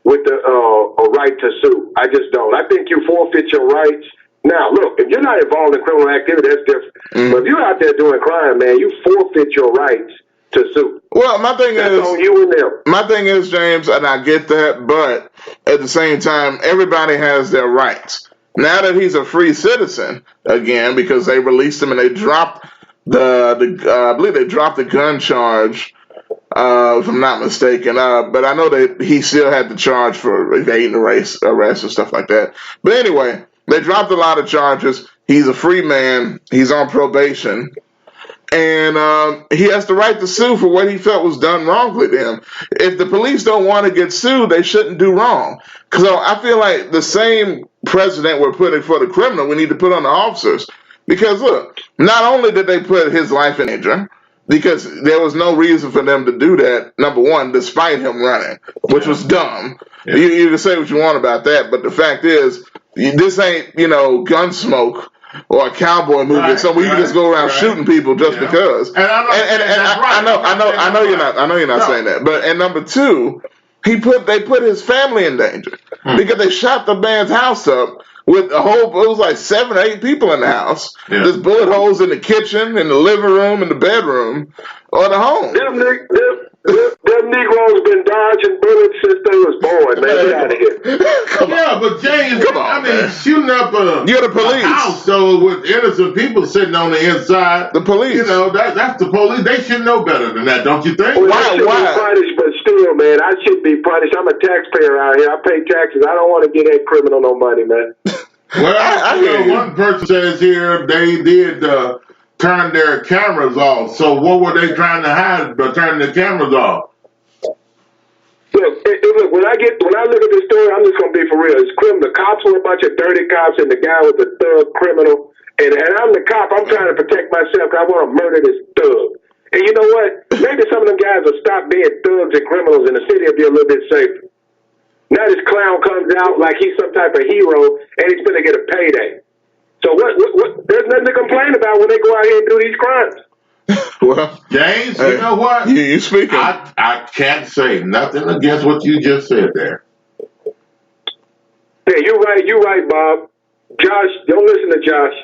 with a right to sue. I just don't. I think you forfeit your rights. Now, look, if you're not involved in criminal activity, that's different. But if you're out there doing crime, man, you forfeit your rights to sue. Well, my thing that's is, on you and them. My thing is, James, and I get that, but at the same time, everybody has their rights. Now that he's a free citizen again, because they released him and they dropped I believe they dropped the gun charge, if I'm not mistaken. But I know that he still had the charge for evading arrest and stuff like that. But anyway, they dropped a lot of charges. He's a free man. He's on probation. And he has the right to sue for what he felt was done wrongly to him. If the police don't want to get sued, they shouldn't do wrong. Because I feel like the same precedent we're putting for the criminal, we need to put on the officers. Because, look, not only did they put his life in danger, because there was no reason for them to do that, number one, despite him running, which was dumb. Yeah. You can say what you want about that, but the fact is, this ain't, Gunsmoke or a cowboy movie, right, so you can just go around shooting people just because. And I know you're not saying that. But and number two, they put his family in danger because they shot the man's house up with a whole, it was like 7 or 8 people in the house. Yeah. There's bullet holes in the kitchen, in the living room, in the bedroom, or the home. Them Negroes been dodging bullets since they was born, man. Get out of here. But James, shooting up You're the police. a house though with innocent people sitting on the inside. The police. You know, that's the police. They should know better than that, don't you think? Well, I should be punished, but still, man, I should be punished. I'm a taxpayer out here. I pay taxes. I don't want to get that criminal no money, man. Well, I hear one person says here they did turn their cameras off. So what were they trying to hide by turning the cameras off? Look, when I look at this story, I'm just gonna be for real. It's criminal. The cops were a bunch of dirty cops, and the guy was a thug criminal. And I'm the cop. I'm trying to protect myself. I want to murder this thug. And you know what? Maybe some of them guys will stop being thugs and criminals, and the city will be a little bit safer. Now this clown comes out like he's some type of hero, and he's gonna get a payday. So what? There's nothing to complain about when they go out here and do these crimes. Well, James, you know what? You speaking? I can't say nothing against what you just said there. Yeah, you're right, Bob. Josh, don't listen to Josh.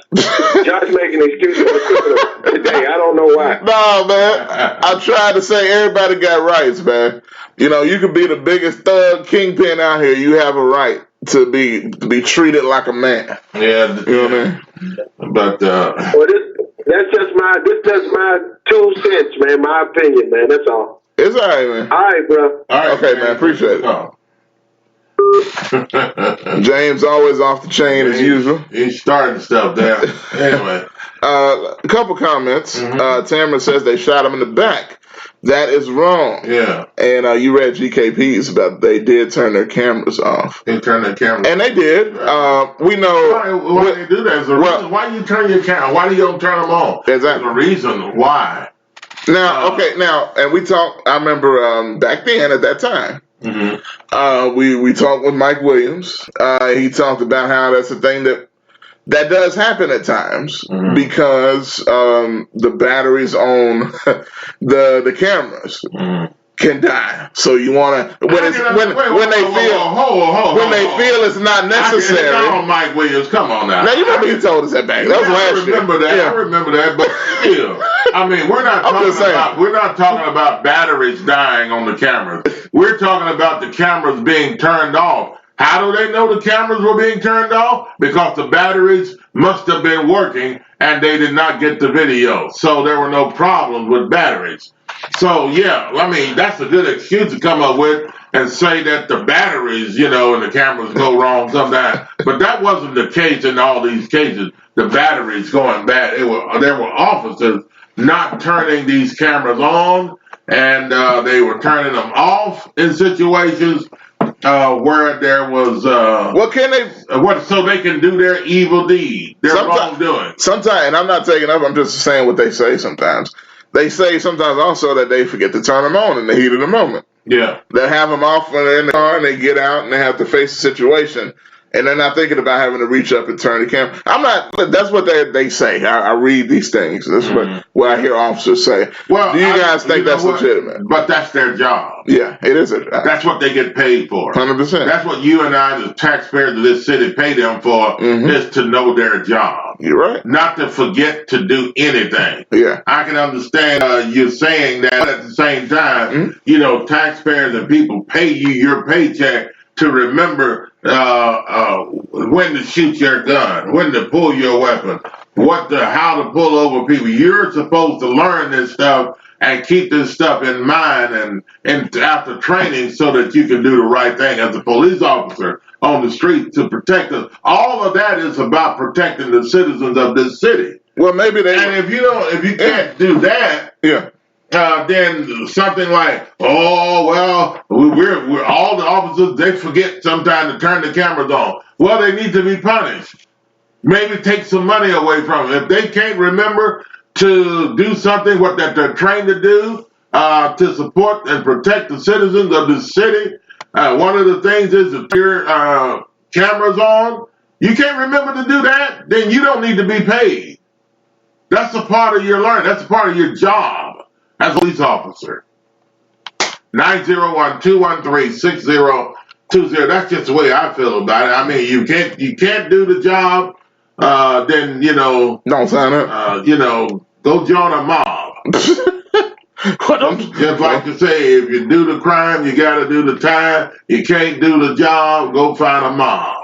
Josh making excuses for the criminal today. I don't know why. No, man. I tried to say everybody got rights, man. You know, you could be the biggest thug kingpin out here. You have a right to be treated like a man. Yeah, you know what I mean. But well, that's just my 2 cents, man. My opinion, man. That's all. It's all right, man. All right, bro. All right, okay, man. Appreciate it. James always off the chain as usual. He's starting stuff there. Anyway, a couple comments. Tamara says they shot him in the back. That is wrong. Yeah. And you read GKP's about they did turn their cameras off. They turned their cameras off. And they did. We know. Why they do that? There's a reason why you turn your camera. Why do you don't turn them on? Exactly. There's a reason why. Now, and we talked, I remember back then at that time, we talked with Mike Williams. He talked about how that's a thing that does happen at times because the batteries on the cameras can die. So you want to when they feel it's not necessary. Come on, Mike Williams, come on now. Now you remember he told us that back. That was last year. I remember that, but still, I mean, we're not talking about batteries dying on the cameras. We're talking about the cameras being turned off. How do they know the cameras were being turned off? Because the batteries must have been working and they did not get the video. So there were no problems with batteries. So, yeah, I mean, that's a good excuse to come up with and say that the batteries, and the cameras go wrong sometimes. But that wasn't the case in all these cases. The batteries going bad. There were officers not turning these cameras on, and they were turning them off in situations where there was so they can do their evil deed, their wrongdoing. Sometimes, and I'm not taking up, I'm just saying what they say sometimes. They say sometimes also that they forget to turn them on in the heat of the moment. Yeah. They have them off when they're in the car and they get out and they have to face the situation. And they're not thinking about having to reach up and turn the camera. That's what they say. I read these things. That's what I hear officers say. Well, do you guys think that's legitimate? But that's their job. Yeah, it is their job. That's what they get paid for. 100%. That's what you and I, the taxpayers of this city, pay them for, is to know their job. You're right. Not to forget to do anything. Yeah. I can understand you saying that, but at the same time, taxpayers and people pay you your paycheck to remember when to shoot your gun, when to pull your weapon, how to pull over people. You're supposed to learn this stuff and keep this stuff in mind and after training so that you can do the right thing as a police officer on the street to protect us. All of that is about protecting the citizens of this city. Well, maybe if you can't do that, then something like, we're all the officers, they forget sometimes to turn the cameras on. Well, they need to be punished. Maybe take some money away from them. If they can't remember to do something that they're trained to do to support and protect the citizens of the city, one of the things is to turn cameras on. You can't remember to do that, then you don't need to be paid. That's a part of your learning. That's a part of your job as a police officer. 901-213-60 That's just the way I feel about it. I mean, you can't do the job, then don't sign up. Go join a mob. Just like to say, if you do the crime, you got to do the time. You can't do the job, go find a mob.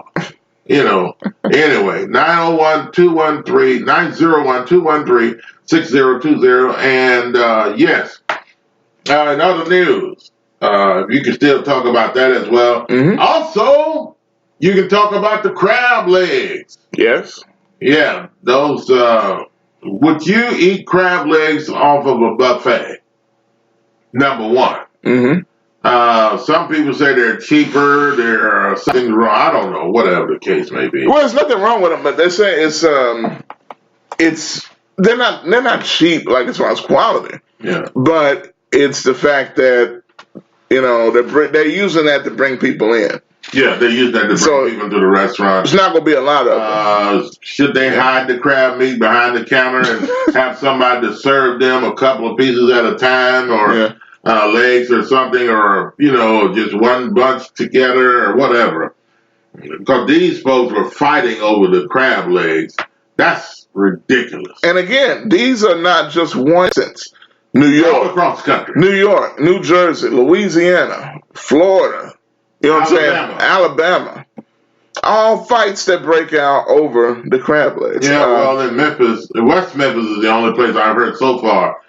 Anyway, 901-213-6020, and yes. In other news, you can still talk about that as well. Mm-hmm. Also, you can talk about the crab legs. Yes. Yeah, those. Would you eat crab legs off of a buffet? Number one. Mm-hmm. Some people say they're cheaper. There's something wrong. I don't know. Whatever the case may be. Well, there's nothing wrong with them, but they say they're not cheap like as far as quality. Yeah. But it's the fact that they're using that to bring people in. Yeah, they use that to bring people to the restaurant. There's not going to be a lot of them. Should they hide the crab meat behind the counter and have somebody to serve them a couple of pieces at a time, or legs or something, or just one bunch together or whatever? Because these folks were fighting over the crab legs. That's ridiculous. And again, these are not just one instance. New York, all across the country. New York, New Jersey, Louisiana, Florida. You know what I'm saying? Alabama. All fights that break out over the crab legs. Yeah, well, in Memphis, West Memphis is the only place I've heard so far.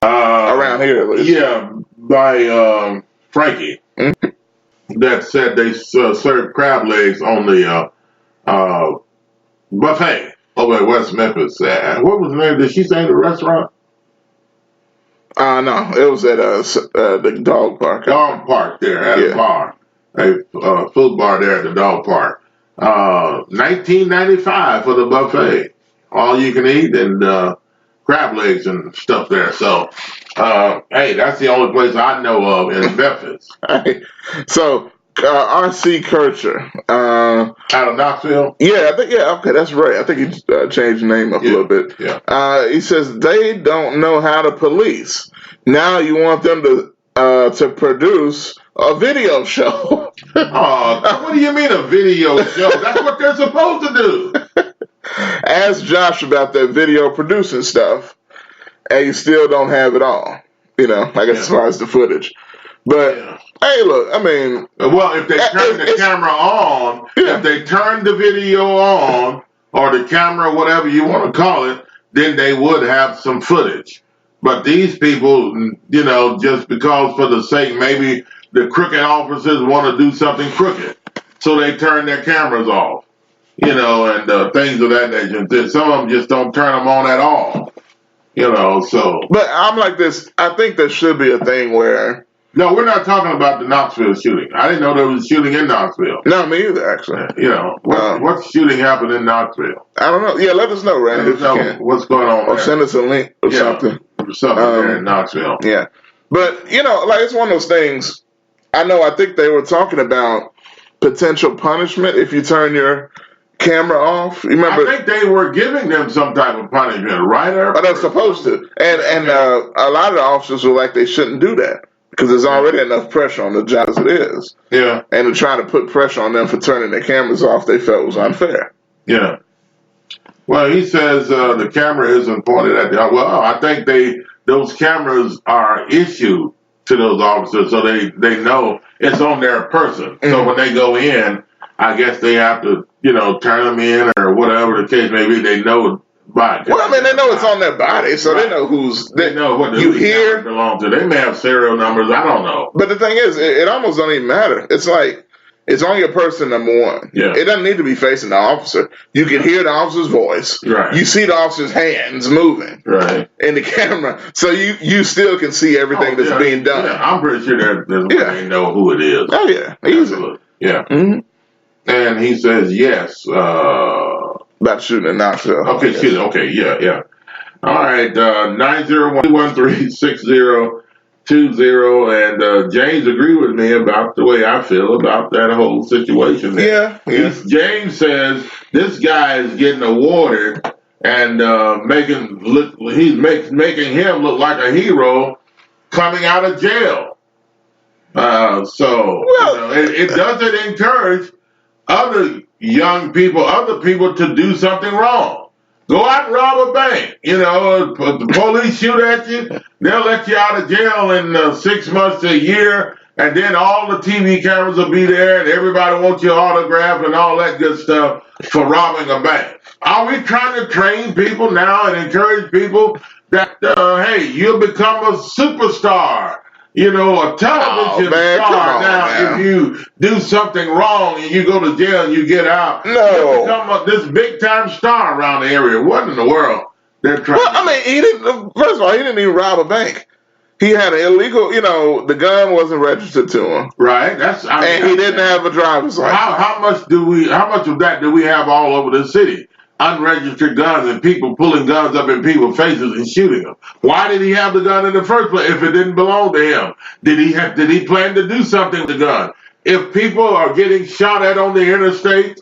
Around here, at least. Yeah, by Frankie, that said they served crab legs on the buffet over at West Memphis. What was the name? Did she say the restaurant? No, it was at the dog park. Dog park there at a bar. A food bar there at the dog park. $19.95 for the buffet. All you can eat, and crab legs and stuff there. So, hey, that's the only place I know of in Memphis. So, R.C. Kircher. Out of Knoxville? Yeah, okay, that's right. I think he changed the name up a little bit. Yeah. He says they don't know how to police. Now you want them to produce a video show. What do you mean a video show? That's what they're supposed to do. Ask Josh about that video producing stuff, and you still don't have it all. As far as the footage. But hey, look, I mean, well, if they turn the camera on, if they turn the video on, or the camera, whatever you want to call it, then they would have some footage. But these people, just because for the sake, maybe the crooked officers want to do something crooked, so they turn their cameras off, and things of that nature. Some of them just don't turn them on at all, so. But I'm like this, I think there should be a thing where. No, we're not talking about the Knoxville shooting. I didn't know there was a shooting in Knoxville. No, me either, actually. What shooting happened in Knoxville? I don't know. Yeah, let us know, Randy, if you can. What's going on or there. Send us a link or something. Something there in Knoxville. Yeah. But, it's one of those things. I think they were talking about potential punishment if you turn your camera off. You remember? I think they were giving them some type of punishment, right? But they're supposed to. And a lot of the officers were like, they shouldn't do that. Because there's already enough pressure on the job as it is. Yeah. And to try to put pressure on them for turning their cameras off, they felt was unfair. Yeah. Well, he says the camera isn't pointed at the. Well, I think those cameras are issued to those officers, so they know it's on their person. Mm-hmm. So when they go in, I guess they have to turn them in or whatever the case may be. They know. Well, I mean, they know it's on their body, so they know they know what you hear belong to. They may have serial numbers. I don't know. But the thing is, it almost don't even matter. It's like it's on your person, number one. Yeah. It doesn't need to be facing the officer. You can hear the officer's voice. Right. You see the officer's hands moving. Right. In the camera, so you still can see everything that's being done. Yeah. I'm pretty sure they know who it is. Oh yeah, easily. Yeah. Mm-hmm. And he says yes. About shooting in Knoxville. Okay, shooting. Okay, yeah. All right, 901-213-6020, and James agreed with me about the way I feel about that whole situation there. Yeah. James says this guy is getting awarded and making him look like a hero coming out of jail. It doesn't encourage other young people, other people to do something wrong. Go out and rob a bank. The police shoot at you, they'll let you out of jail in 6 months to a year, and then all the TV cameras will be there, and everybody wants your autograph and all that good stuff for robbing a bank. Are we trying to train people now and encourage people that, hey, you'll become a superstar? A television star now. If you do something wrong and you go to jail and you get out, you become this big time star around the area. What in the world they're trying? He didn't. First of all, he didn't even rob a bank. He had an illegal. The gun wasn't registered to him. Right. He didn't have a driver's license. How much of that do we have all over the city? Unregistered guns and people pulling guns up in people's faces and shooting them. Why did he have the gun in the first place if it didn't belong to him? Did he plan to do something with the gun? If people are getting shot at on the interstate,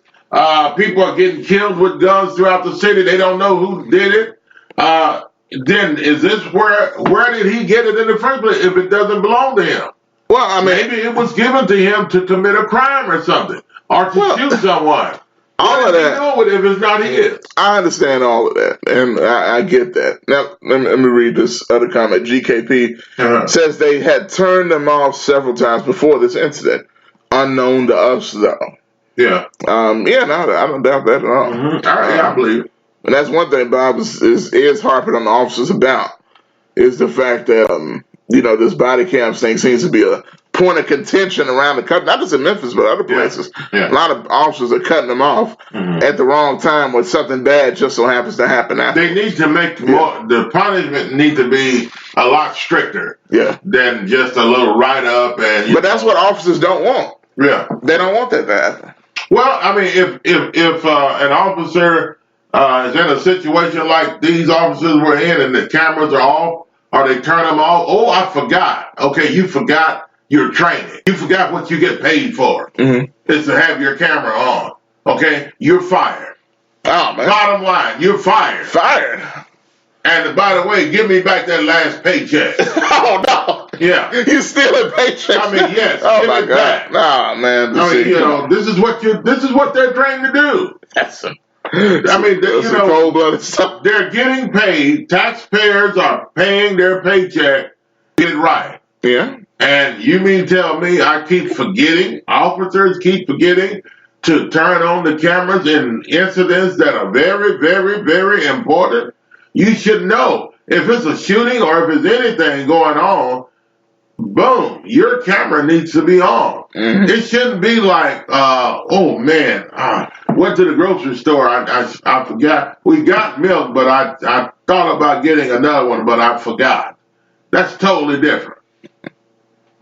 people are getting killed with guns throughout the city, they don't know who did it, then is this where did he get it in the first place if it doesn't belong to him? Well, maybe it was given to him to commit a crime or something, or to shoot someone. All of that. Know it if it's not his. I understand all of that, and I get that. Now, let me read this other comment. GKP says they had turned them off several times before this incident, unknown to us, though. Yeah. I don't doubt that at all. Mm-hmm. I believe it. And that's one thing Bob is harping on the officers about, is the fact that, this body cam thing seems to be a point of contention around the country, not just in Memphis, but other places. Yeah. A lot of officers are cutting them off at the wrong time when something bad just so happens to happen after. They need to make the punishment need to be a lot stricter than just a little write-up. But that's what officers don't want. Yeah. They don't want that to happen. Well, if an officer is in a situation like these officers were in and the cameras are off, or they turn them off, I forgot. Okay, you forgot your training. You forgot what you get paid for. Is to have your camera on. Okay? You're fired. Oh, man. Bottom line, you're fired. Fired. And by the way, give me back that last paycheck. Oh, no. Yeah. You stealing paychecks? Yes. Oh, my God. Nah, man. This is what they're trained to do. That's cold-blooded stuff. They're getting paid. Taxpayers are paying their paycheck. Get it right. Yeah. And you mean tell me I keep forgetting, officers keep forgetting to turn on the cameras in incidents that are very, very, very important? You should know if it's a shooting or if it's anything going on, boom, your camera needs to be on. It shouldn't be like, went to the grocery store, I forgot. We got milk, but I thought about getting another one, but I forgot. That's totally different.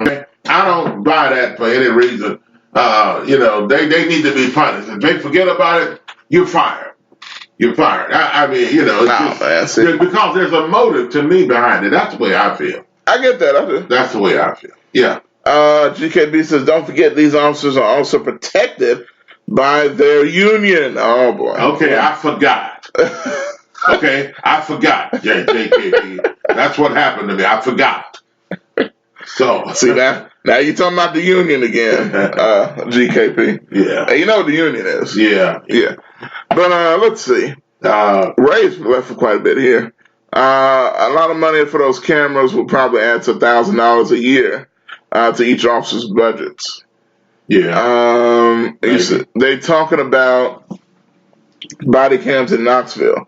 Okay? I don't buy that for any reason. They need to be punished. If they forget about it, you're fired. You're fired. Because there's a motive to me behind it. That's the way I feel. I get that. I do. That's the way I feel. Yeah. GKB says, don't forget these officers are also protected by their union. Oh, boy. Okay, I forgot. I forgot, JKB. That's what happened to me. I forgot. So see now you're talking about the union again, GKP. Yeah. Hey, you know what the union is. Yeah. But let's see. Ray's left for quite a bit here. A lot of money for those cameras will probably add to $1,000 a year to each officer's budgets. Yeah. They talking about body cams in Knoxville.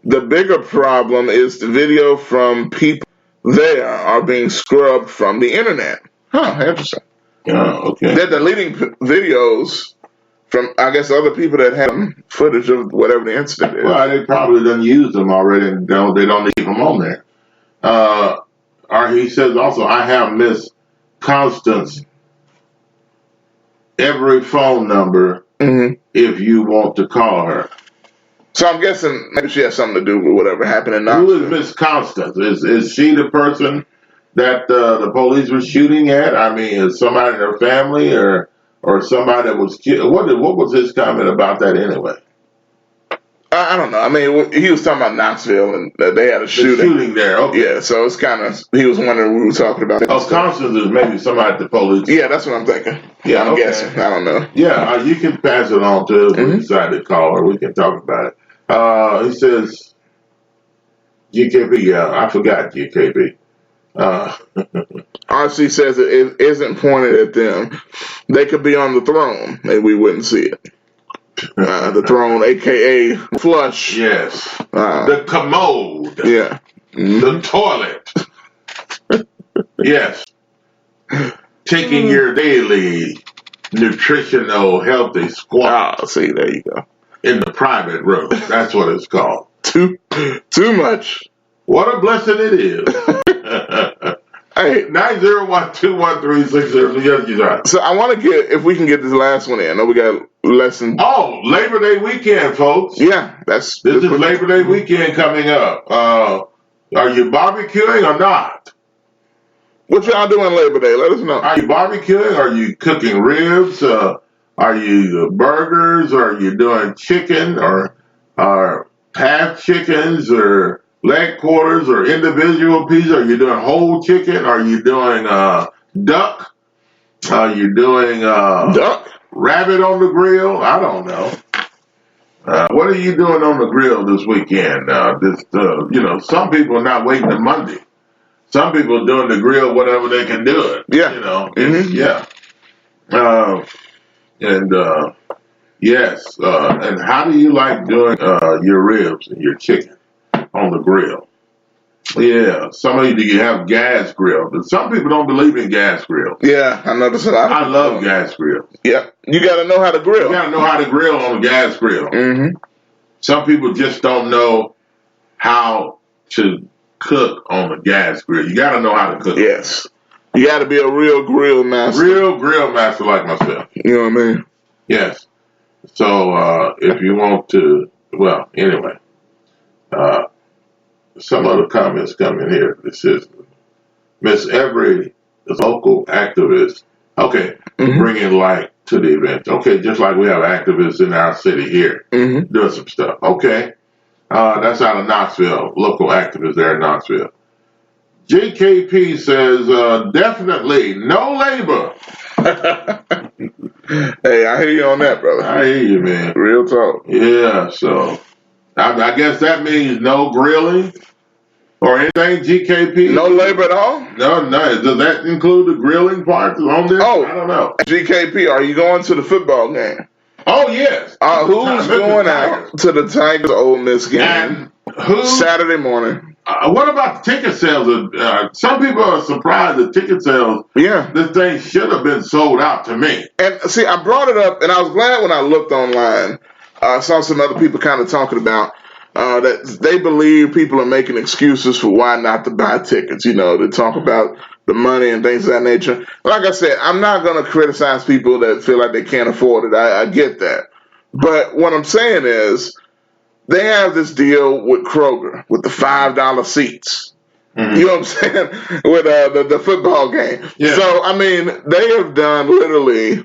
The bigger problem is the video from people there are being scrubbed from the internet. Interesting. Oh, okay. They're deleting videos from, I guess, other people that have footage of whatever the incident is. Well, they probably done used them already and they don't need them on there. Or he says also, I have Miss Constance every phone number if you want to call her. So I'm guessing maybe she has something to do with whatever happened in Knoxville. Who is Miss Constance? Is she the person that the police were shooting at? I mean, is somebody in her family or somebody that was killed? What was his comment about that anyway? I don't know. I mean, he was talking about Knoxville and they had a shooting. Shooting there. Okay. Yeah, so it's kind of, he was wondering what we were talking about. Oh, Constance is maybe somebody at the police. Yeah, that's what I'm thinking. Yeah, I'm guessing. I don't know. Yeah, you can pass it on to us. We decide to call her. We can talk about it. He says, GKP, I forgot GKP. RC says it isn't pointed at them. They could be on the throne and we wouldn't see it. The throne, a.k.a. flush. Yes. The commode. Yeah. The toilet. Yes. Taking your daily nutritional healthy squat. See, there you go. In the private room. That's what it's called. Too much. What a blessing it is. Hey, 901-213-60. So I want to get, if we can get this last one in. I know we got less than. Oh, Labor Day weekend, folks. Yeah, this is Labor Day weekend coming up. Are you barbecuing or not? What y'all doing Labor Day? Let us know. Are you barbecuing? Are you cooking ribs? Are you burgers? Are you doing chicken or half chickens or leg quarters or individual pieces? Are you doing whole chicken? Are you doing duck? Are you doing duck? Rabbit on the grill? I don't know. What are you doing on the grill this weekend? Some people are not waiting to Monday. Some people are doing the grill whatever they can do it. Yeah. Yes. And how do you like doing your ribs and your chicken on the grill? Yeah, some of you have gas grill, but some people don't believe in gas grill. Yeah, I noticed a lot. I love gas grill. Yeah, you got to know how to grill. You got to know how to grill on a gas grill. Some people just don't know how to cook on a gas grill. You got to know how to cook. Yes, you got to be a real grill master. Real grill master like myself. You know what I mean? Yes. So if you want to, well, anyway. Some other comments coming here. This is Miss Every, the local activist. Okay, bringing light to the event. Okay, just like we have activists in our city here doing some stuff. Okay, that's out of Knoxville. Local activists there in Knoxville. JKP says definitely no labor. Hey, I hear you on that, brother. I hear you, man. Real talk. Yeah, so I guess that means no grilling or anything, GKP? No labor at all? No. Does that include the grilling part on this? Oh, I don't know. GKP, are you going to the football game? Oh, yes. Who's going out to the Tigers Ole Miss game? Saturday morning. What about the ticket sales? Some people are surprised the ticket sales. Yeah. This thing should have been sold out to me. And see, I brought it up, and I was glad when I looked online. I saw some other people kind of talking about that they believe people are making excuses for why not to buy tickets. You know, to talk about the money and things of that nature. Like I said, I'm not going to criticize people that feel like they can't afford it. I get that. But what I'm saying is they have this deal with Kroger with the $5 seats. You know what I'm saying? With the football game. Yeah. So, I mean, they have done literally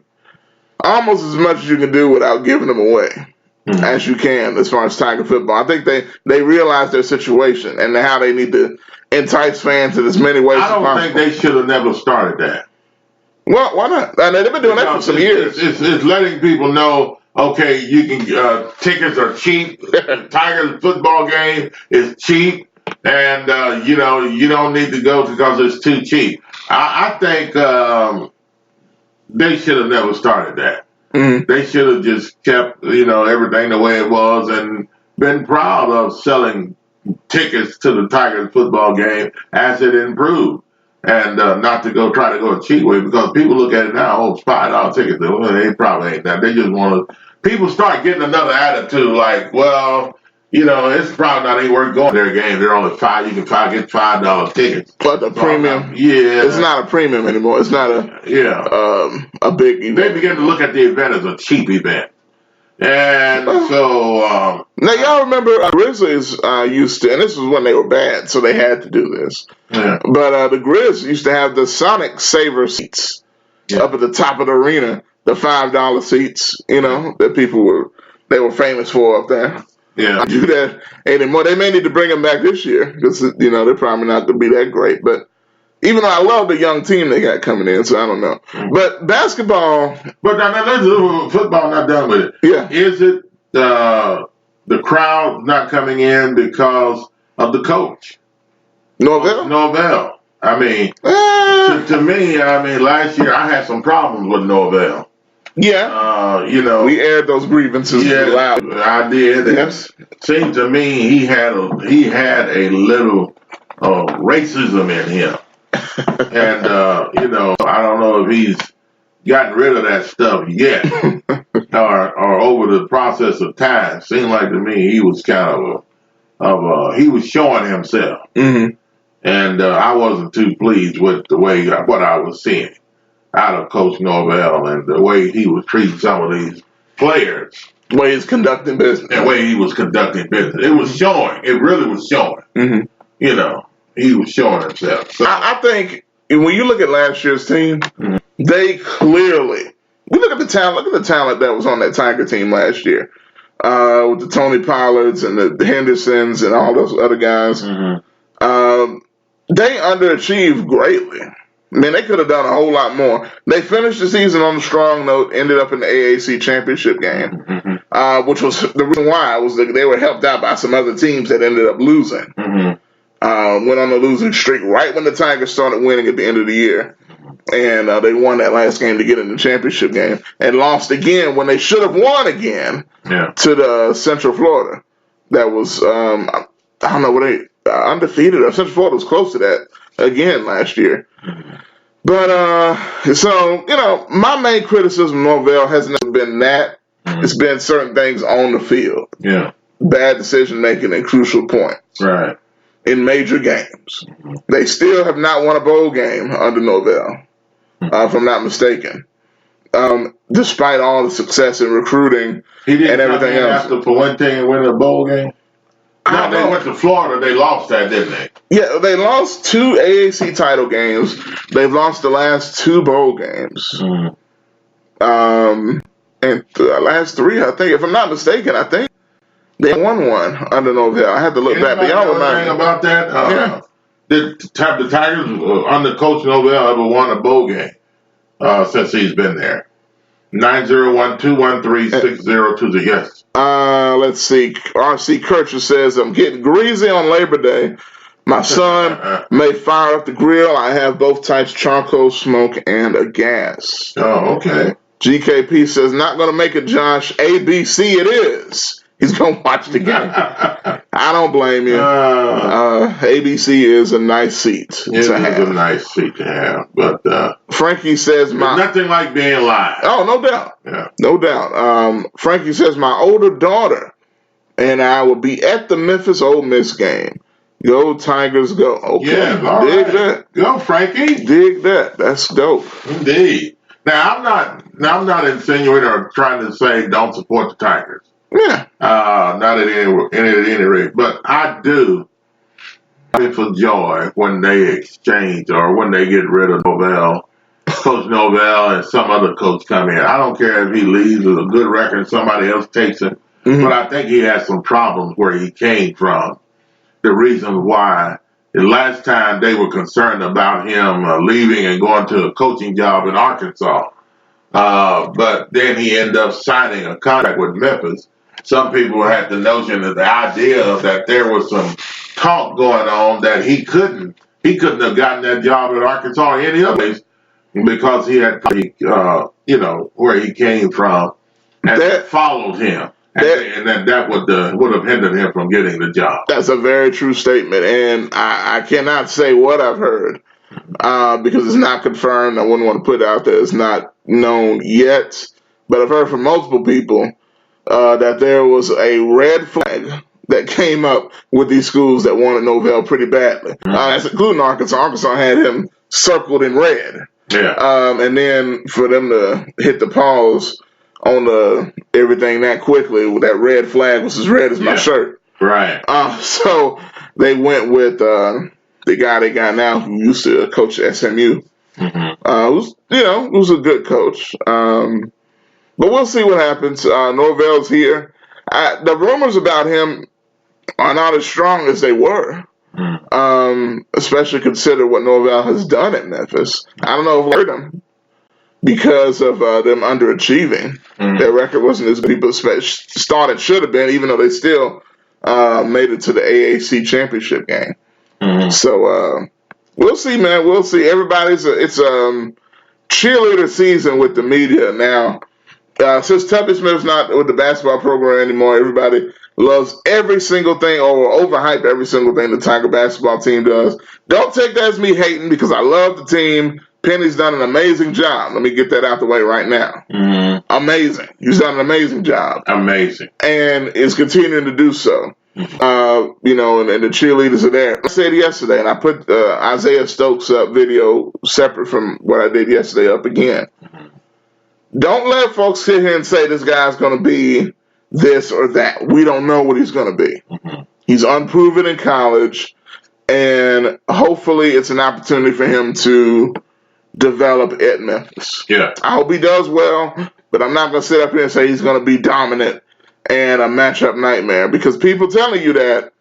almost as much as you can do without giving them away as you can as far as Tiger football. I think they realize their situation and how they need to entice fans in as many ways as possible. I don't think they should have never started that. Well, why not? They've been doing that for some years. It's letting people know, okay, you can tickets are cheap. Tigers football game is cheap, and you don't need to go because it's too cheap. I think they should have never started that. They should have just kept everything the way it was and been proud of selling tickets to the Tigers football game as it improved, and not to try to go a cheap way, because people look at it now, $5 tickets. They probably ain't that. They just want to. People start getting another attitude like, well, it's probably not even worth going to their game. They're only $5. You can get $5 tickets. But the premium, yeah, it's not a premium anymore. It's not a big event. They begin to look at the event as a cheap event. And so now y'all remember Grizzlies used to, and this was when they were bad, so they had to do this. Yeah. But the Grizz used to have the Sonic Saver seats up at the top of the arena, the $5 seats, that people were famous for up there. do that anymore. They may need to bring him back this year because they're probably not going to be that great. But even though I love the young team they got coming in, so I don't know. But basketball, but now football not done with it. Yeah, is it the crowd not coming in because of the coach? Norvell. I mean, to me, last year I had some problems with Norvell. Yeah. We aired those grievances loud. I did. Yes. It seemed to me he had a little racism in him. And, I don't know if he's gotten rid of that stuff yet or over the process of time. Seemed like to me he was kind of he was showing himself. Mm-hmm. And I wasn't too pleased with what I was seeing out of Coach Norvell and the way he was treating some of these players. The way he's conducting business. The way he was conducting business. It was showing. It really was showing. Mm-hmm. He was showing himself. So, I think when you look at last year's team, they clearly, we look at the talent that was on that Tiger team last year. With the Tony Pollards and the Hendersons and all those other guys. They underachieved greatly. They could have done a whole lot more. They finished the season on a strong note, ended up in the AAC championship game, which was the reason why was that they were helped out by some other teams that ended up losing. Went on a losing streak right when the Tigers started winning at the end of the year. And they won that last game to get in the championship game and lost again when they should have won again to the Central Florida. That was, I don't know what they undefeated. Central Florida was close to that again last year. But, my main criticism of Norvell has never been that. It's been certain things on the field. Yeah. Bad decision making at crucial points. Right. In major games. They still have not won a bowl game under Norvell, if I'm not mistaken. Despite all the success in recruiting and everything else. After Puente and win a bowl game? No, they went to Florida. They lost that, didn't they? Yeah, they lost 2 AAC title games. They've lost the last 2 bowl games. And the last 3, I think, if I'm not mistaken, they won one under Norvell. I had to look back. But y'all remind me about that? Did the Tigers under Coach Norvell ever won a bowl game since he's been there? 901-213-6020. Yes. Let's see. R.C. Kircher says, I'm getting greasy on Labor Day. My son may fire up the grill. I have both types, charcoal, smoke, and a gas. Oh, okay. GKP says, not going to make it, Josh. ABC it is. He's going to watch the game. I don't blame you. ABC is a nice seat to have. It is a nice seat to have. But Frankie says nothing like being live. Oh, no doubt. Yeah. No doubt. Frankie says my older daughter and I will be at the Memphis Ole Miss game. Go Tigers, go. Okay. Yeah, dig that. Go, Frankie. Dig that. That's dope. Indeed. Now I'm not insinuating or trying to say don't support the Tigers. Yeah. Not at any rate. But I do for joy when they exchange or when they get rid of Norvell, Coach Norvell and some other coach come in. I don't care if he leaves with a good record, somebody else takes him. But I think he has some problems where he came from. The reason why the last time they were concerned about him leaving and going to a coaching job in Arkansas. But then he ended up signing a contract with Memphis. Some people had the notion that the idea that there was some talk going on that he couldn't have gotten that job at Arkansas or any other place because he had, where he came from and that followed him. And that would have hindered him from getting the job. That's a very true statement. And I cannot say what I've heard because it's not confirmed. I wouldn't want to put it out there. It's not known yet. But I've heard from multiple people that there was a red flag that came up with these schools that wanted Norvell pretty badly. That's including Arkansas. Arkansas had him circled in red. Yeah. And then for them to hit the pause on everything that quickly, with that red flag was as red as my shirt. Right. So they went with the guy they got now who used to coach SMU. Who's a good coach. But we'll see what happens. Norvell's here. The rumors about him are not as strong as they were. Especially consider what Norvell has done at Memphis. I don't know if hurt him because of them underachieving. Their record wasn't as good as people thought it should have been, even though they still made it to the AAC championship game. So we'll see, man. We'll see. It's cheerleader season with the media now. Since Tuppy Smith's not with the basketball program anymore, everybody loves every single thing or overhype every single thing the Tiger basketball team does. Don't take that as me hating because I love the team. Penny's done an amazing job. Let me get that out the way right now. Amazing. He's done an amazing job. Amazing. And is continuing to do so. And the cheerleaders are there. I said yesterday, and I put Isaiah Stokes' video separate from what I did yesterday up again. Don't let folks sit here and say this guy's going to be this or that. We don't know what he's going to be. He's unproven in college, and hopefully it's an opportunity for him to develop at Memphis. Yeah. I hope he does well, but I'm not going to sit up here and say he's going to be dominant and a matchup nightmare because people telling you that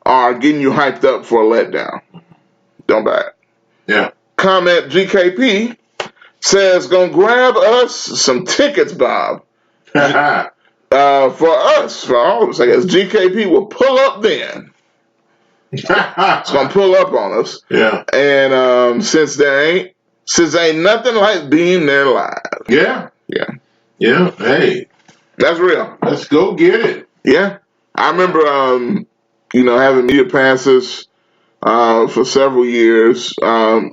are getting you hyped up for a letdown. Don't buy it. Yeah. Comment GKP says, gonna grab us some tickets, Bob. For all of us, I guess GKP will pull up then. It's gonna pull up on us. Yeah. And since ain't nothing like being there live. Yeah. Yeah. Yeah. Hey. That's real. Let's go get it. Yeah. I remember having media passes for several years. I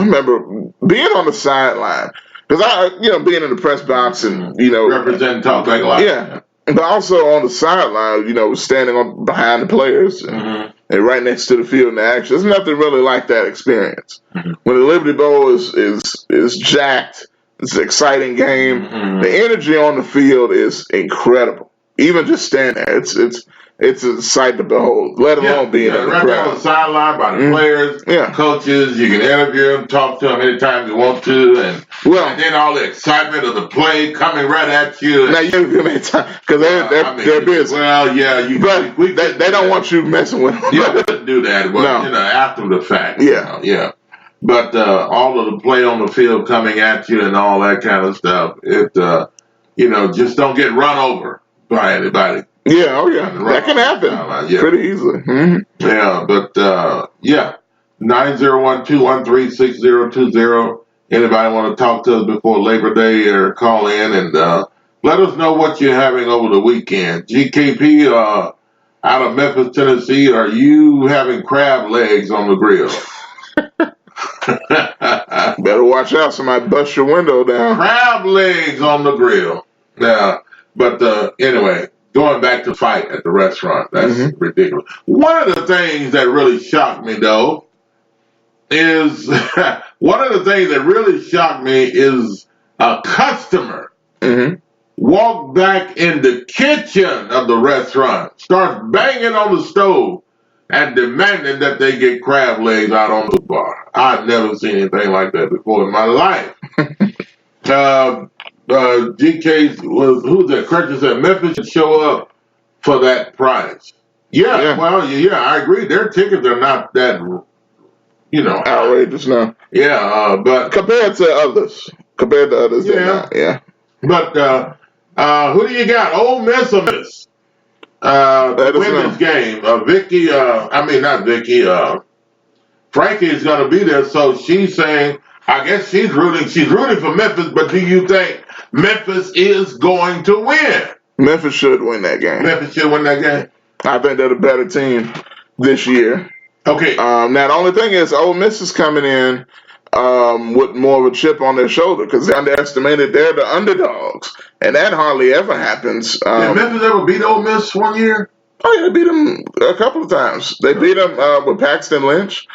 remember being on the sideline because being in the press box and representing TalkBackLive. Yeah, but also on the sideline, standing behind the players and right next to the field in the action. There's nothing really like that experience. When the Liberty Bowl is jacked, it's an exciting game. The energy on the field is incredible. Even just standing there, it's a sight to behold, let alone being in the right crowd. there on the sideline by the players, coaches. You can interview them, talk to them anytime you want to, and then all the excitement of the play coming right at you. Now you interview them anytime because they're busy. Well, yeah, they don't want you messing with them. You couldn't do that, but after the fact. Yeah. But all of the play on the field coming at you and all that kind of stuff, just don't get run over by anybody. Yeah, that can happen pretty easily. Yeah, but 901-213-6020. Anybody want to talk to us before Labor Day or call in and let us know what you're having over the weekend. GKP out of Memphis, Tennessee, are you having crab legs on the grill? Better watch out, somebody bust your window down. Crab legs on the grill. Now, but anyway. Going back to fight at the restaurant, that's ridiculous. One of the things that really shocked me, though, is a customer walked back in the kitchen of the restaurant, starts banging on the stove, and demanding that they get crab legs out on the bar. I've never seen anything like that before in my life. GK who's that? Curtis said Memphis should show up for that price. I agree. Their tickets are not that, outrageous now. Yeah, but compared to others, they're not. Yeah. But who do you got? Ole Miss or Miss? Win this game. Frankie is going to be there, so she's saying. I guess she's rooting for Memphis, but do you think Memphis is going to win? Memphis should win that game. I think they're the better team this year. Okay. Now, the only thing is Ole Miss is coming in with more of a chip on their shoulder because they're underestimated. They're the underdogs, and that hardly ever happens. Did Memphis ever beat Ole Miss one year? Oh, yeah, they beat them a couple of times. They beat them with Paxton Lynch.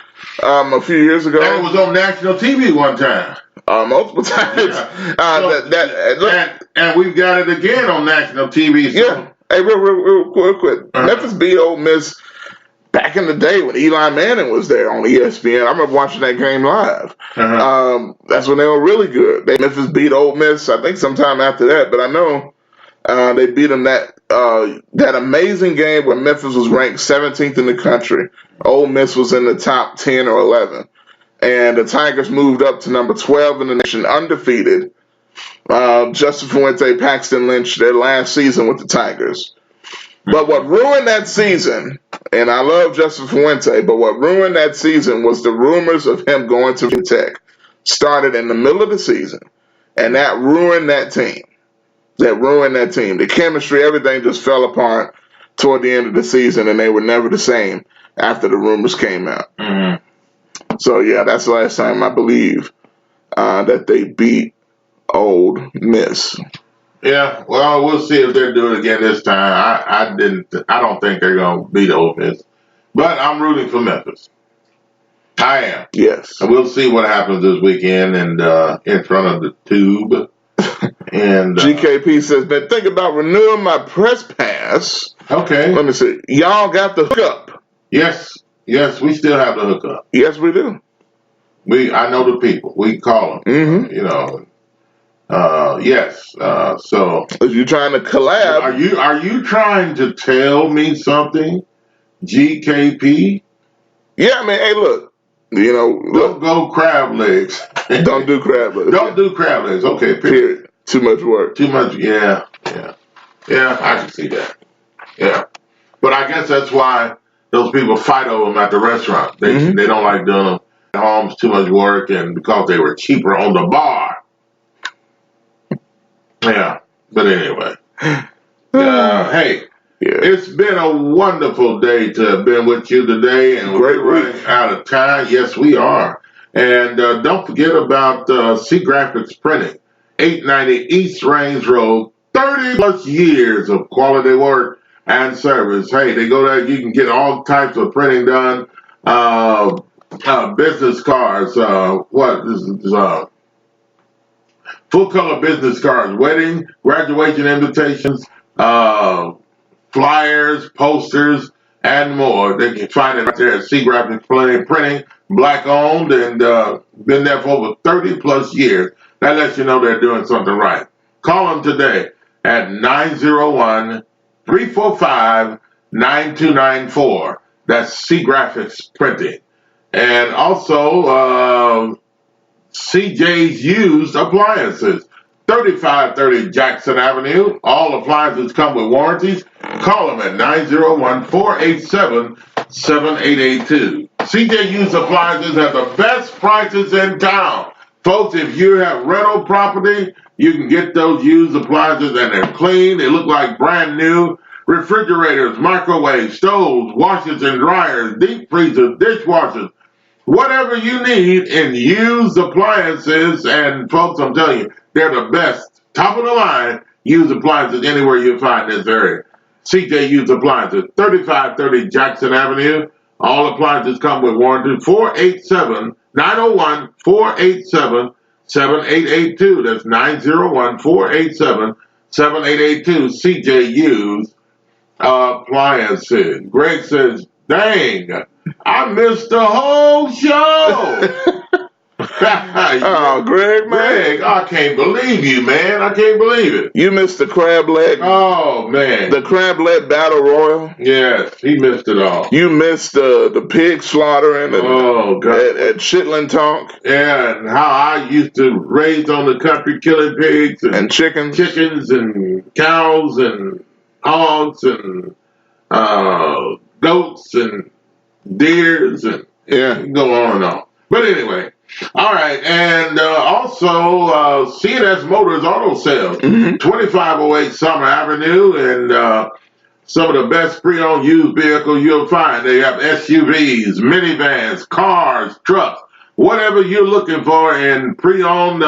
A few years ago. And it was on national TV one time. Multiple times. And we've got it again on national TV. So. Yeah. Hey, real quick. Memphis beat Ole Miss back in the day when Eli Manning was there on ESPN. I remember watching that game live. That's when they were really good. Memphis beat Ole Miss, I think, sometime after that. But I know they beat them that that amazing game where Memphis was ranked 17th in the country. Ole Miss was in the top 10 or 11. And the Tigers moved up to number 12 in the nation, undefeated. Justin Fuente, Paxton Lynch, their last season with the Tigers. But what ruined that season, and I love Justin Fuente, but what ruined that season was the rumors of him going to Tech. Started in the middle of the season, and that ruined that team. The chemistry, everything just fell apart toward the end of the season, and they were never the same after the rumors came out. Mm-hmm. So, yeah, that's the last time I believe that they beat Ole Miss. Yeah, well, we'll see if they do it again this time. I don't think they're going to beat Ole Miss. But I'm rooting for Memphis. I am. Yes. And we'll see what happens this weekend and in front of the tube. And GKP says, man, think about renewing my press pass. Okay. Let me see. Y'all got the hookup. Yes, we still have the hookup. Yes, we do. I know the people. We call them. Mm-hmm. Yes. So, are you trying to collab? Are you trying to tell me something, GKP? Yeah, I mean, hey, look. Don't go crab legs. Don't do crab legs. Don't do crab legs. Okay, period. Too much work. Too much. Yeah. I can see that. Yeah, but I guess that's why those people fight over them at the restaurant. They don't like doing them at home. It's too much work, and because they were cheaper on the bar. Yeah, but anyway. Hey. Yeah. It's been a wonderful day to have been with you today, and we're running out of time. Yes, we are. And don't forget about C Graphics Printing, 890 East Range Road, 30 plus years of quality work and service. Hey, they go there, you can get all types of printing done, business cards, full color business cards, wedding, graduation invitations, flyers, posters, and more. They can find it right there at C Graphics Printing, black owned, and been there for over 30 plus years. That lets you know they're doing something right. Call them today at 901-345-9294. That's C Graphics Printing. And also, CJ's Used Appliances. 3530 Jackson Avenue. All appliances come with warranties. Call them at 901-487-7882. CJ Used Appliances have the best prices in town. Folks, if you have rental property, you can get those used appliances and they're clean. They look like brand new. Refrigerators, microwaves, stoves, washers and dryers, deep freezers, dishwashers. Whatever you need in used appliances, and folks, I'm telling you, they're the best, top of the line, used appliances anywhere you find this area. CJ Used Appliances, 3530 Jackson Avenue. All appliances come with warranty. 901-487-7882. That's 901-487-7882. CJ Used Appliances. Greg says, dang, I missed the whole show. Oh, Greg, man. Greg, I can't believe you, man. I can't believe it. You missed the crab leg. Oh, man. The crab leg battle royal. Yes, he missed it all. You missed the pig slaughtering at Shitland Tonk. Yeah, and how I used to raise on the country killing pigs. And chickens. Chickens and cows and hogs and goats and deers and go on and on. But anyway, all right, and also C&S Motors Auto Sales, 2508 Summer Avenue, and some of the best pre-owned used vehicles you'll find. They have SUVs, minivans, cars, trucks, whatever you're looking for in pre-owned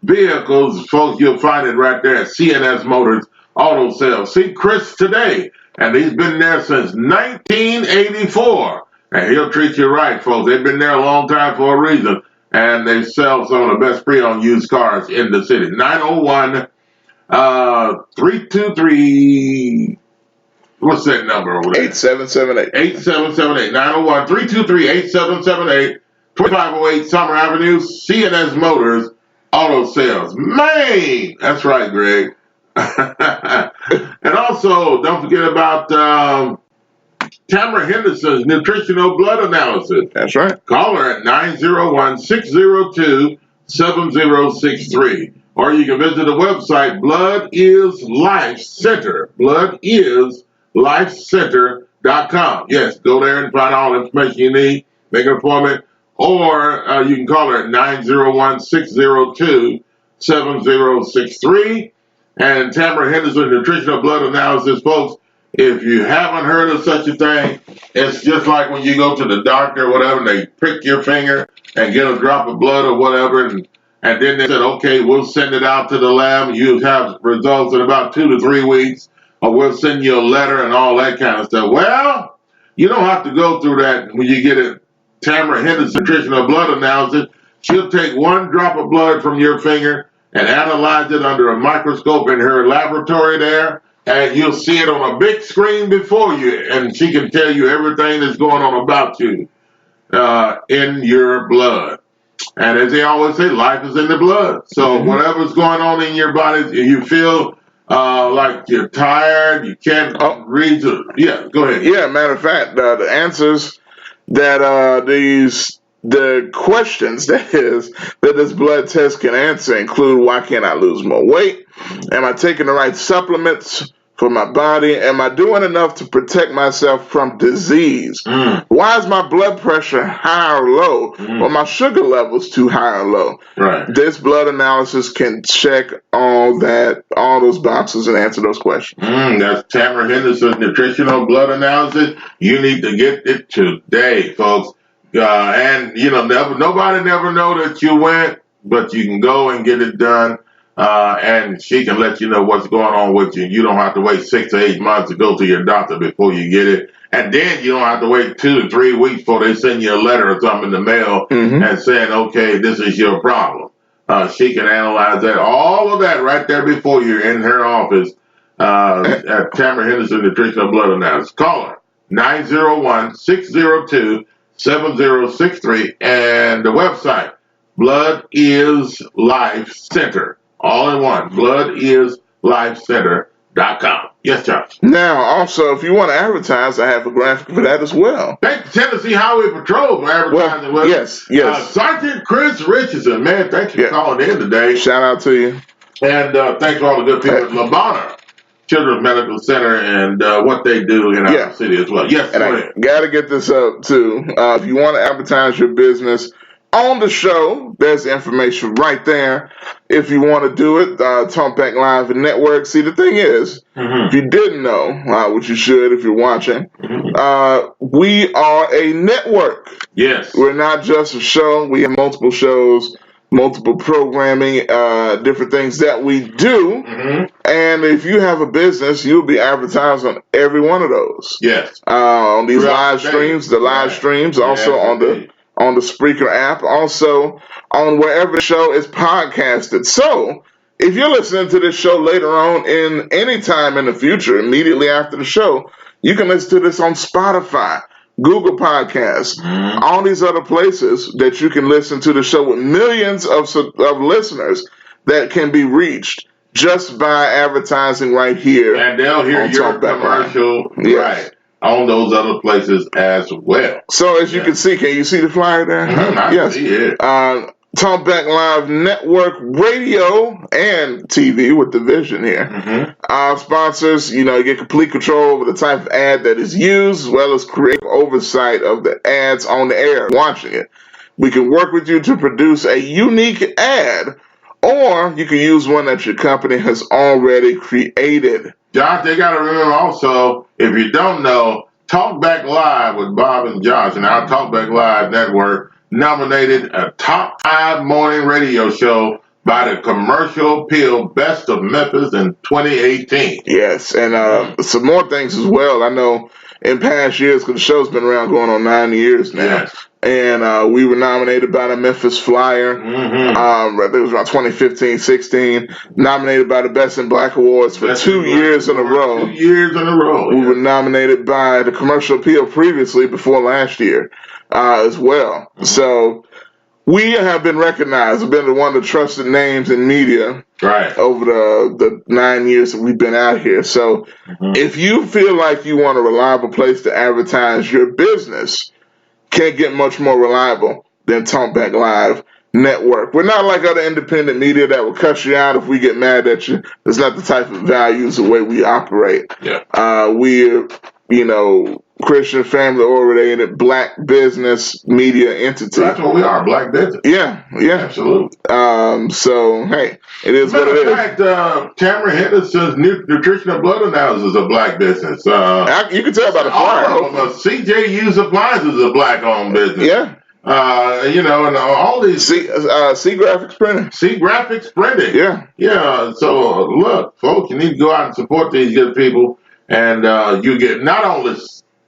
vehicles, folks, you'll find it right there at C&S Motors Auto Sales. See Chris today, and he's been there since 1984. And he'll treat you right, folks. They've been there a long time for a reason. And they sell some of the best pre-owned used cars in the city. 901-323, what's that number over there? 8778. 8778. 901-323-8778. 2508 Summer Avenue, C&S Motors Auto Sales. Man, that's right, Greg. And also, don't forget about Tamara Henderson's nutritional blood analysis. That's right. Call her at 901-602-7063. Or you can visit the website, Blood is Life Center. BloodIsLifeCenter.com. Yes, go there and find all the information you need. Make an appointment. Or you can call her at 901-602-7063. And Tamara Henderson nutritional blood analysis, folks. If you haven't heard of such a thing, it's just like when you go to the doctor or whatever, and they prick your finger and get a drop of blood or whatever, and then they said, okay, we'll send it out to the lab, and you'll have results in about 2 to 3 weeks, or we'll send you a letter and all that kind of stuff. Well, you don't have to go through that when you get a Tamara Henderson nutritional blood analysis. She'll take 1 drop of blood from your finger and analyze it under a microscope in her laboratory there. And you'll see it on a big screen before you, and she can tell you everything that's going on about you in your blood. And as they always say, life is in the blood. So whatever's going on in your body, if you feel like you're tired, you can't read yeah, go ahead. Yeah, matter of fact, the answers that the questions that this blood test can answer include: why can't I lose more weight? Am I taking the right supplements for my body? Am I doing enough to protect myself from disease? Why is my blood pressure high or low? Or my sugar levels too high or low? Right. This blood analysis can check all those boxes and answer those questions. That's Tamara Henderson's nutritional blood analysis. You need to get it today, folks. And nobody never know that you went, but you can go and get it done. And she can let you know what's going on with you. You don't have to wait 6 to 8 months to go to your doctor before you get it. And then you don't have to wait 2 to 3 weeks before they send you a letter or something in the mail and saying, okay, this is your problem. She can analyze that, all of that right there before you in her office at Tamara Henderson Nutritional Blood Analysis. Call her, 901-602-7063, and the website, Blood is Life Center. All in one, BloodIsLifeCenter.com. Yes, Josh. Now, also, if you want to advertise, I have a graphic for that as well. Thank the Tennessee Highway Patrol for advertising with us. Yes. Sergeant Chris Richardson, man, thank you for calling in today. Shout out to you. And thanks to all the good people at La Bonner Children's Medical Center and what they do in our city as well. Yes, and I got to get this up, too. If you want to advertise your business on the show, there's information right there. If you want to do it, Talkback Live Network. See, the thing is, if you didn't know, which you should if you're watching, we are a network. Yes. We're not just a show. We have multiple shows, multiple programming, different things that we do. And if you have a business, you'll be advertised on every one of those. Yes. On these live streams, also on the Spreaker app, also on wherever the show is podcasted. So, if you're listening to this show later on in any time in the future, immediately after the show, you can listen to this on Spotify, Google Podcasts, all these other places that you can listen to the show with millions of listeners that can be reached just by advertising right here. And they'll hear your commercial, right, on those other places as well. So as you can see you see the flyer there? I see it. Talkback Live Network Radio and TV with the vision here. Our sponsors, you get complete control over the type of ad that is used, as well as creative oversight of the ads on the air, watching it. We can work with you to produce a unique ad, or you can use one that your company has already created. Josh, they got to remember also, if you don't know, Talkback Live with Bob and Josh and our Talkback Live network nominated a top 5 morning radio show by the Commercial Appeal Best of Memphis in 2018. Yes, and some more things as well. I know in past years, because the show's been around going on 9 years now. Yes. And we were nominated by the Memphis Flyer. I think it was around 2015-16. Nominated by the Best in Black Awards for 2 years in a row. 2 years in a row. We were nominated by the Commercial Appeal previously, before last year, as well. So we have been recognized, have been one of the trusted names in media over the 9 years that we've been out here. So if you feel like you want a reliable place to advertise your business, can't get much more reliable than TalkBack Live Network. We're not like other independent media that will cut you out if we get mad at you. That's not the type of values, the way we operate. We're, Christian family oriented black business media entity. That's what we are, black business. Yeah. Absolutely. So, hey, it is what it is. Matter of fact, Tamara Henderson's nutritional blood analysis is a black business. You can tell by the flyer. All of them. CJU's Appliances is a black-owned business. Yeah. And all these C Graphics Printing. C Graphics Printing. Yeah. So look, folks, you need to go out and support these good people, and you get not only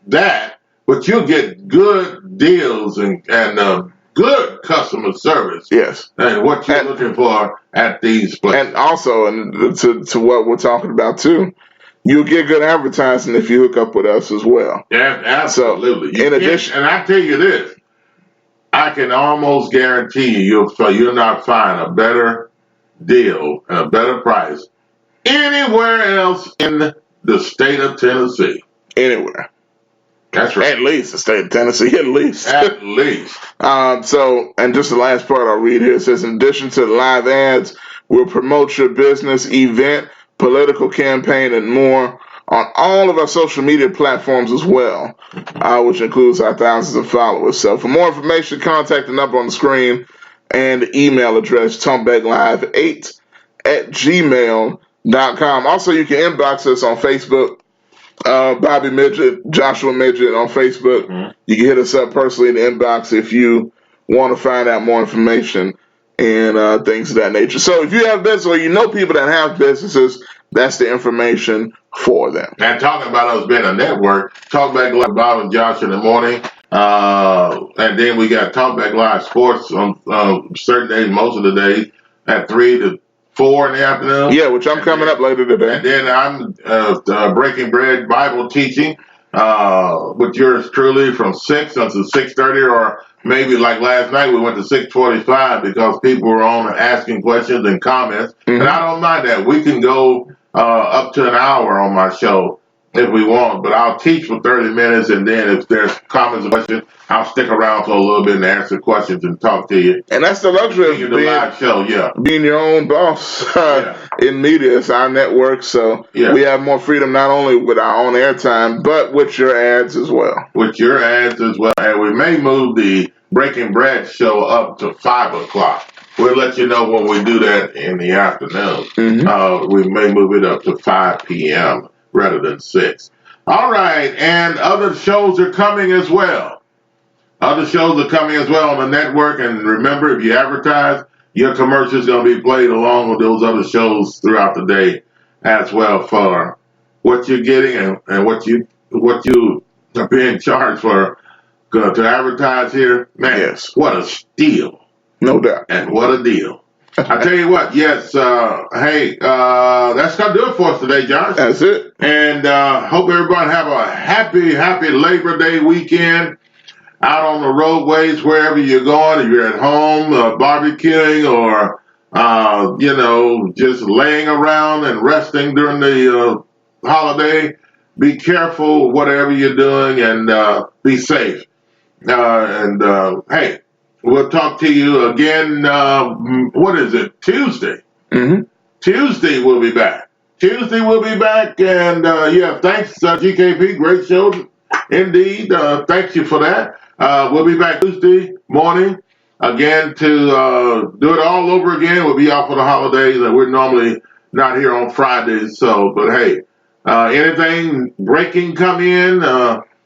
that, but you'll get good deals and good customer service. Yes. And what you're looking for at these places. And also, to what we're talking about too, you'll get good advertising if you hook up with us as well. Yeah, absolutely. So, in addition, and I tell you this, I can almost guarantee you'll not find a better deal and a better price anywhere else in the state of Tennessee. Anywhere. That's right. At least the state of Tennessee, at least. At least. And just the last part I'll read here, it says, in addition to the live ads, we'll promote your business, event, political campaign, and more on all of our social media platforms as well, which includes our thousands of followers. So for more information, contact the number on the screen and the email address, talkbacklive8@gmail.com. Also, you can inbox us on Facebook. Bobby Midget, Joshua Midget on Facebook. You can hit us up personally in the inbox if you want to find out more information and things of that nature. So if you have business or you know people that have businesses, that's the information for them. And talking about us being a network, TalkBack Live, Bob and Josh in the morning. And then we got TalkBack Live Sports on certain days, most of the days, at 3 to 4 in the afternoon. Yeah, which I'm coming up later today. And then I'm Breaking Bread Bible teaching with yours truly from 6 until 6:30, or maybe like last night we went to 6:45 because people were on asking questions and comments. And I don't mind that. We can go up to an hour on my show if we want, but I'll teach for 30 minutes, and then if there's comments or questions, I'll stick around for a little bit and answer questions and talk to you. And that's the luxury of being live show, being your own boss in media. It's our network, so we have more freedom not only with our own airtime, but with your ads as well. With your ads as well, and we may move the Breaking Bread show up to 5 o'clock. We'll let you know when we do that in the afternoon. We may move it up to 5 p.m. rather than 6. All right, and other shows are coming as well. Other shows are coming as well on the network, and remember, if you advertise, your commercial is going to be played along with those other shows throughout the day as well for what you're getting and what you are being charged for to advertise here. Man, what a steal. No doubt. And what a deal. I tell you what, that's going to do it for us today, Josh. That's it. And hope everybody have a happy Labor Day weekend out on the roadways, wherever you're going. If you're at home barbecuing or, just laying around and resting during the holiday, be careful whatever you're doing and be safe. Hey, we'll talk to you again, what is it, Tuesday? Tuesday we'll be back. And thanks, GKP, great show indeed. Thank you for that. We'll be back Tuesday morning again to do it all over again. We'll be off for the holidays, and we're normally not here on Fridays. But hey, anything breaking come in,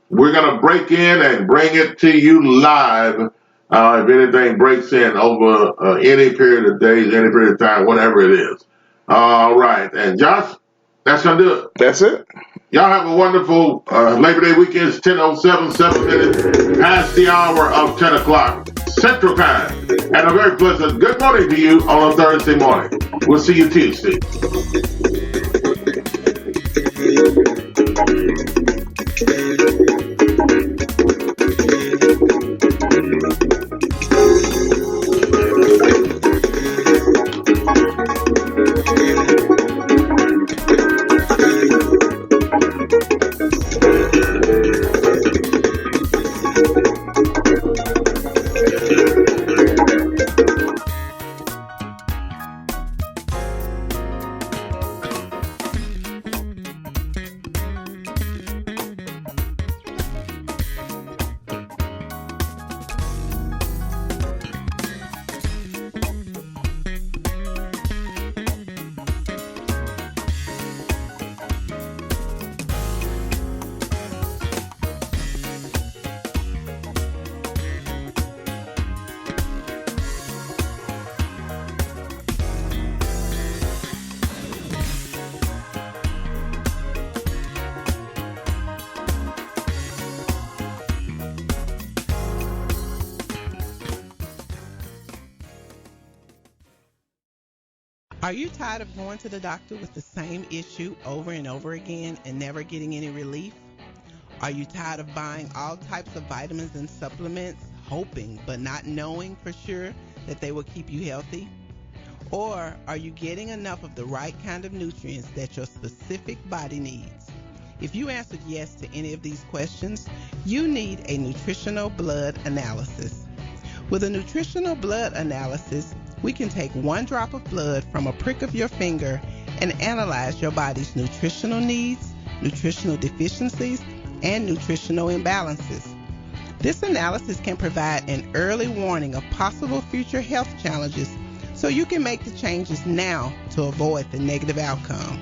we're going to break in and bring it to you live. If anything breaks in over any period of days, any period of time, whatever it is. All right. And Josh, that's going to do it. That's it. Y'all have a wonderful Labor Day weekend. It's 10:07, 7 minutes past the hour of 10 o'clock Central Time. And a very pleasant good morning to you on a Thursday morning. We'll see you Tuesday. Are you tired of going to the doctor with the same issue over and over again and never getting any relief? Are you tired of buying all types of vitamins and supplements, hoping but not knowing for sure that they will keep you healthy? Or are you getting enough of the right kind of nutrients that your specific body needs? If you answered yes to any of these questions, you need a nutritional blood analysis. With a nutritional blood analysis, we can take one drop of blood from a prick of your finger and analyze your body's nutritional needs, nutritional deficiencies, and nutritional imbalances. This analysis can provide an early warning of possible future health challenges so you can make the changes now to avoid the negative outcome.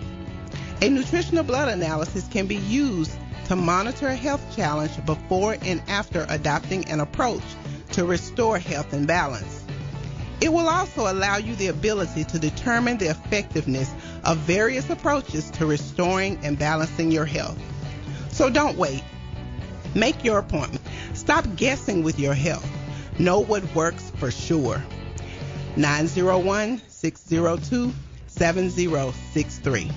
A nutritional blood analysis can be used to monitor a health challenge before and after adopting an approach to restore health and balance. It will also allow you the ability to determine the effectiveness of various approaches to restoring and balancing your health. So don't wait. Make your appointment. Stop guessing with your health. Know what works for sure. 901-602-7063.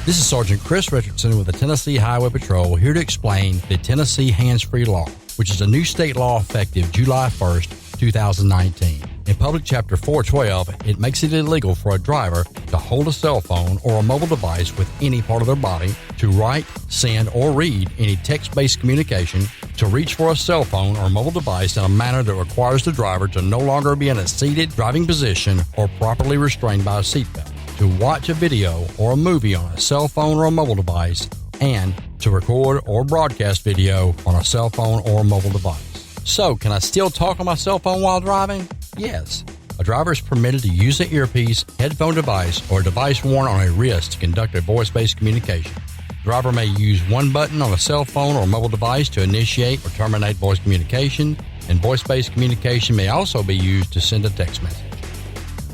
This is Sergeant Chris Richardson with the Tennessee Highway Patrol, here to explain the Tennessee Hands-Free Law, which is a new state law effective July 1st, 2019. In Public Chapter 412, it makes it illegal for a driver to hold a cell phone or a mobile device with any part of their body, to write, send, or read any text-based communication, to reach for a cell phone or mobile device in a manner that requires the driver to no longer be in a seated driving position or properly restrained by a seatbelt, to watch a video or a movie on a cell phone or a mobile device, and to record or broadcast video on a cell phone or a mobile device. So, can I still talk on my cell phone while driving? Yes. A driver is permitted to use an earpiece, headphone device, or a device worn on a wrist to conduct a voice-based communication. The driver may use one button on a cell phone or mobile device to initiate or terminate voice communication, and voice-based communication may also be used to send a text message.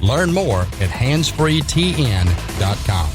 Learn more at handsfreetn.com.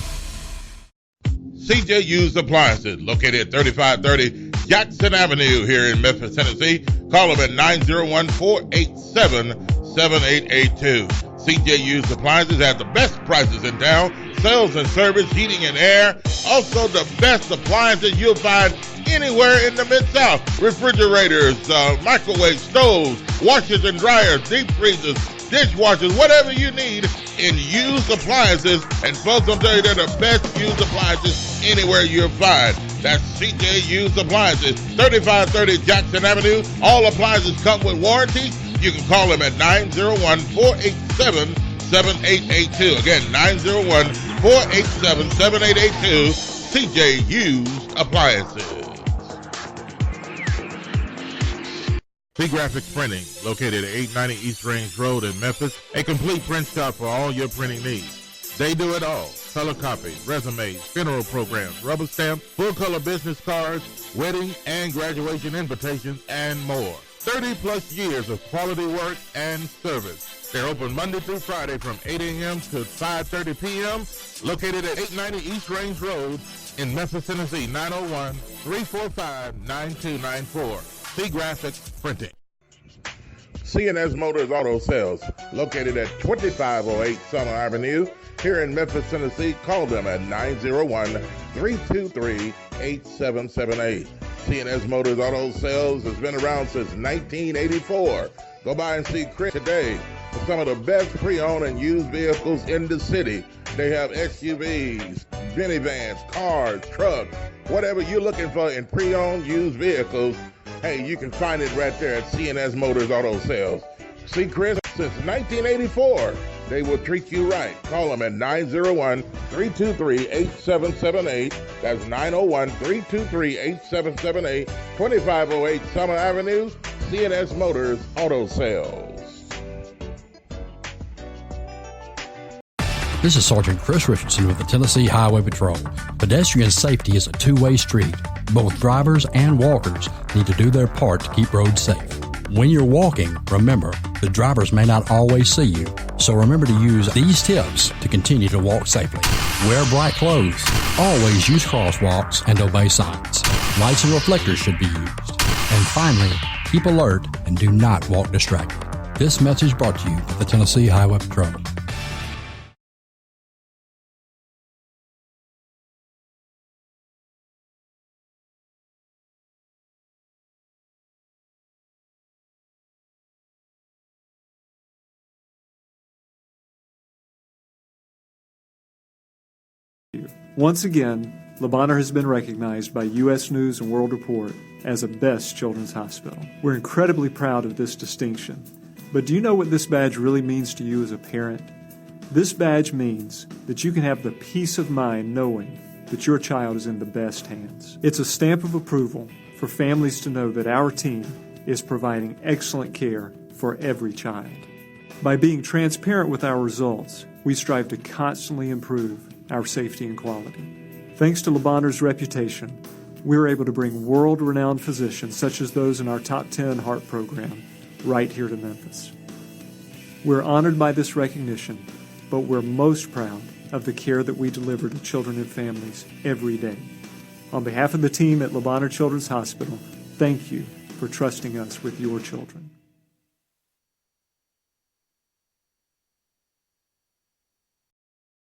CJ Used Appliances, located at 3530 Jackson Avenue here in Memphis, Tennessee. Call them at 901-487-7882. CJ Used Appliances have the best prices in town. Sales and service, heating and air. Also the best appliances you'll find anywhere in the Mid-South. Refrigerators, microwave stoves, washers and dryers, deep freezers, dishwashers, whatever you need in used appliances. And folks, I'll tell you, they're the best used appliances anywhere you'll find. That's CJ Used Appliances, 3530 Jackson Avenue. All appliances come with warranty. You can call them at 901-487-7882. Again, 901-487-7882. CJ Used Appliances. P-Graphics Printing, located at 890 East Range Road in Memphis. A complete print shop for all your printing needs. They do it all. Color copies, resumes, funeral programs, rubber stamps, full-color business cards, wedding and graduation invitations, and more. 30-plus years of quality work and service. They're open Monday through Friday from 8 a.m. to 5:30 p.m. Located at 890 East Range Road in Memphis, Tennessee, 901-345-9294. P-Graphics Printing. CNS Motors Auto Sales, located at 2508 Summer Avenue here in Memphis, Tennessee. Call them at 901-323-8778. CNS Motors Auto Sales has been around since 1984. Go by and see Chris today for some of the best pre-owned and used vehicles in the city. They have SUVs, minivans, cars, trucks, whatever you're looking for in pre-owned used vehicles. Hey, you can find it right there at CNS Motors Auto Sales. See Chris since 1984. They will treat you right. Call them at 901-323-8778. That's 901-323-8778. 2508 Summer Avenue, CNS Motors Auto Sales. This is Sergeant Chris Richardson with the Tennessee Highway Patrol. Pedestrian safety is a two-way street. Both drivers and walkers need to do their part to keep roads safe. When you're walking, remember, the drivers may not always see you, so remember to use these tips to continue to walk safely. Wear bright clothes. Always use crosswalks and obey signs. Lights and reflectors should be used. And finally, keep alert and do not walk distracted. This message brought to you by the Tennessee Highway Patrol. Once again, Le Bonheur has been recognized by U.S. News and World Report as a Best Children's Hospital. We're incredibly proud of this distinction. But do you know what this badge really means to you as a parent? This badge means that you can have the peace of mind knowing that your child is in the best hands. It's a stamp of approval for families to know that our team is providing excellent care for every child. By being transparent with our results, we strive to constantly improve our safety and quality. Thanks to Le Bonheur's reputation, we were able to bring world-renowned physicians such as those in our Top 10 Heart program right here to Memphis. We're honored by this recognition, but we're most proud of the care that we deliver to children and families every day. On behalf of the team at Le Bonheur Children's Hospital, thank you for trusting us with your children.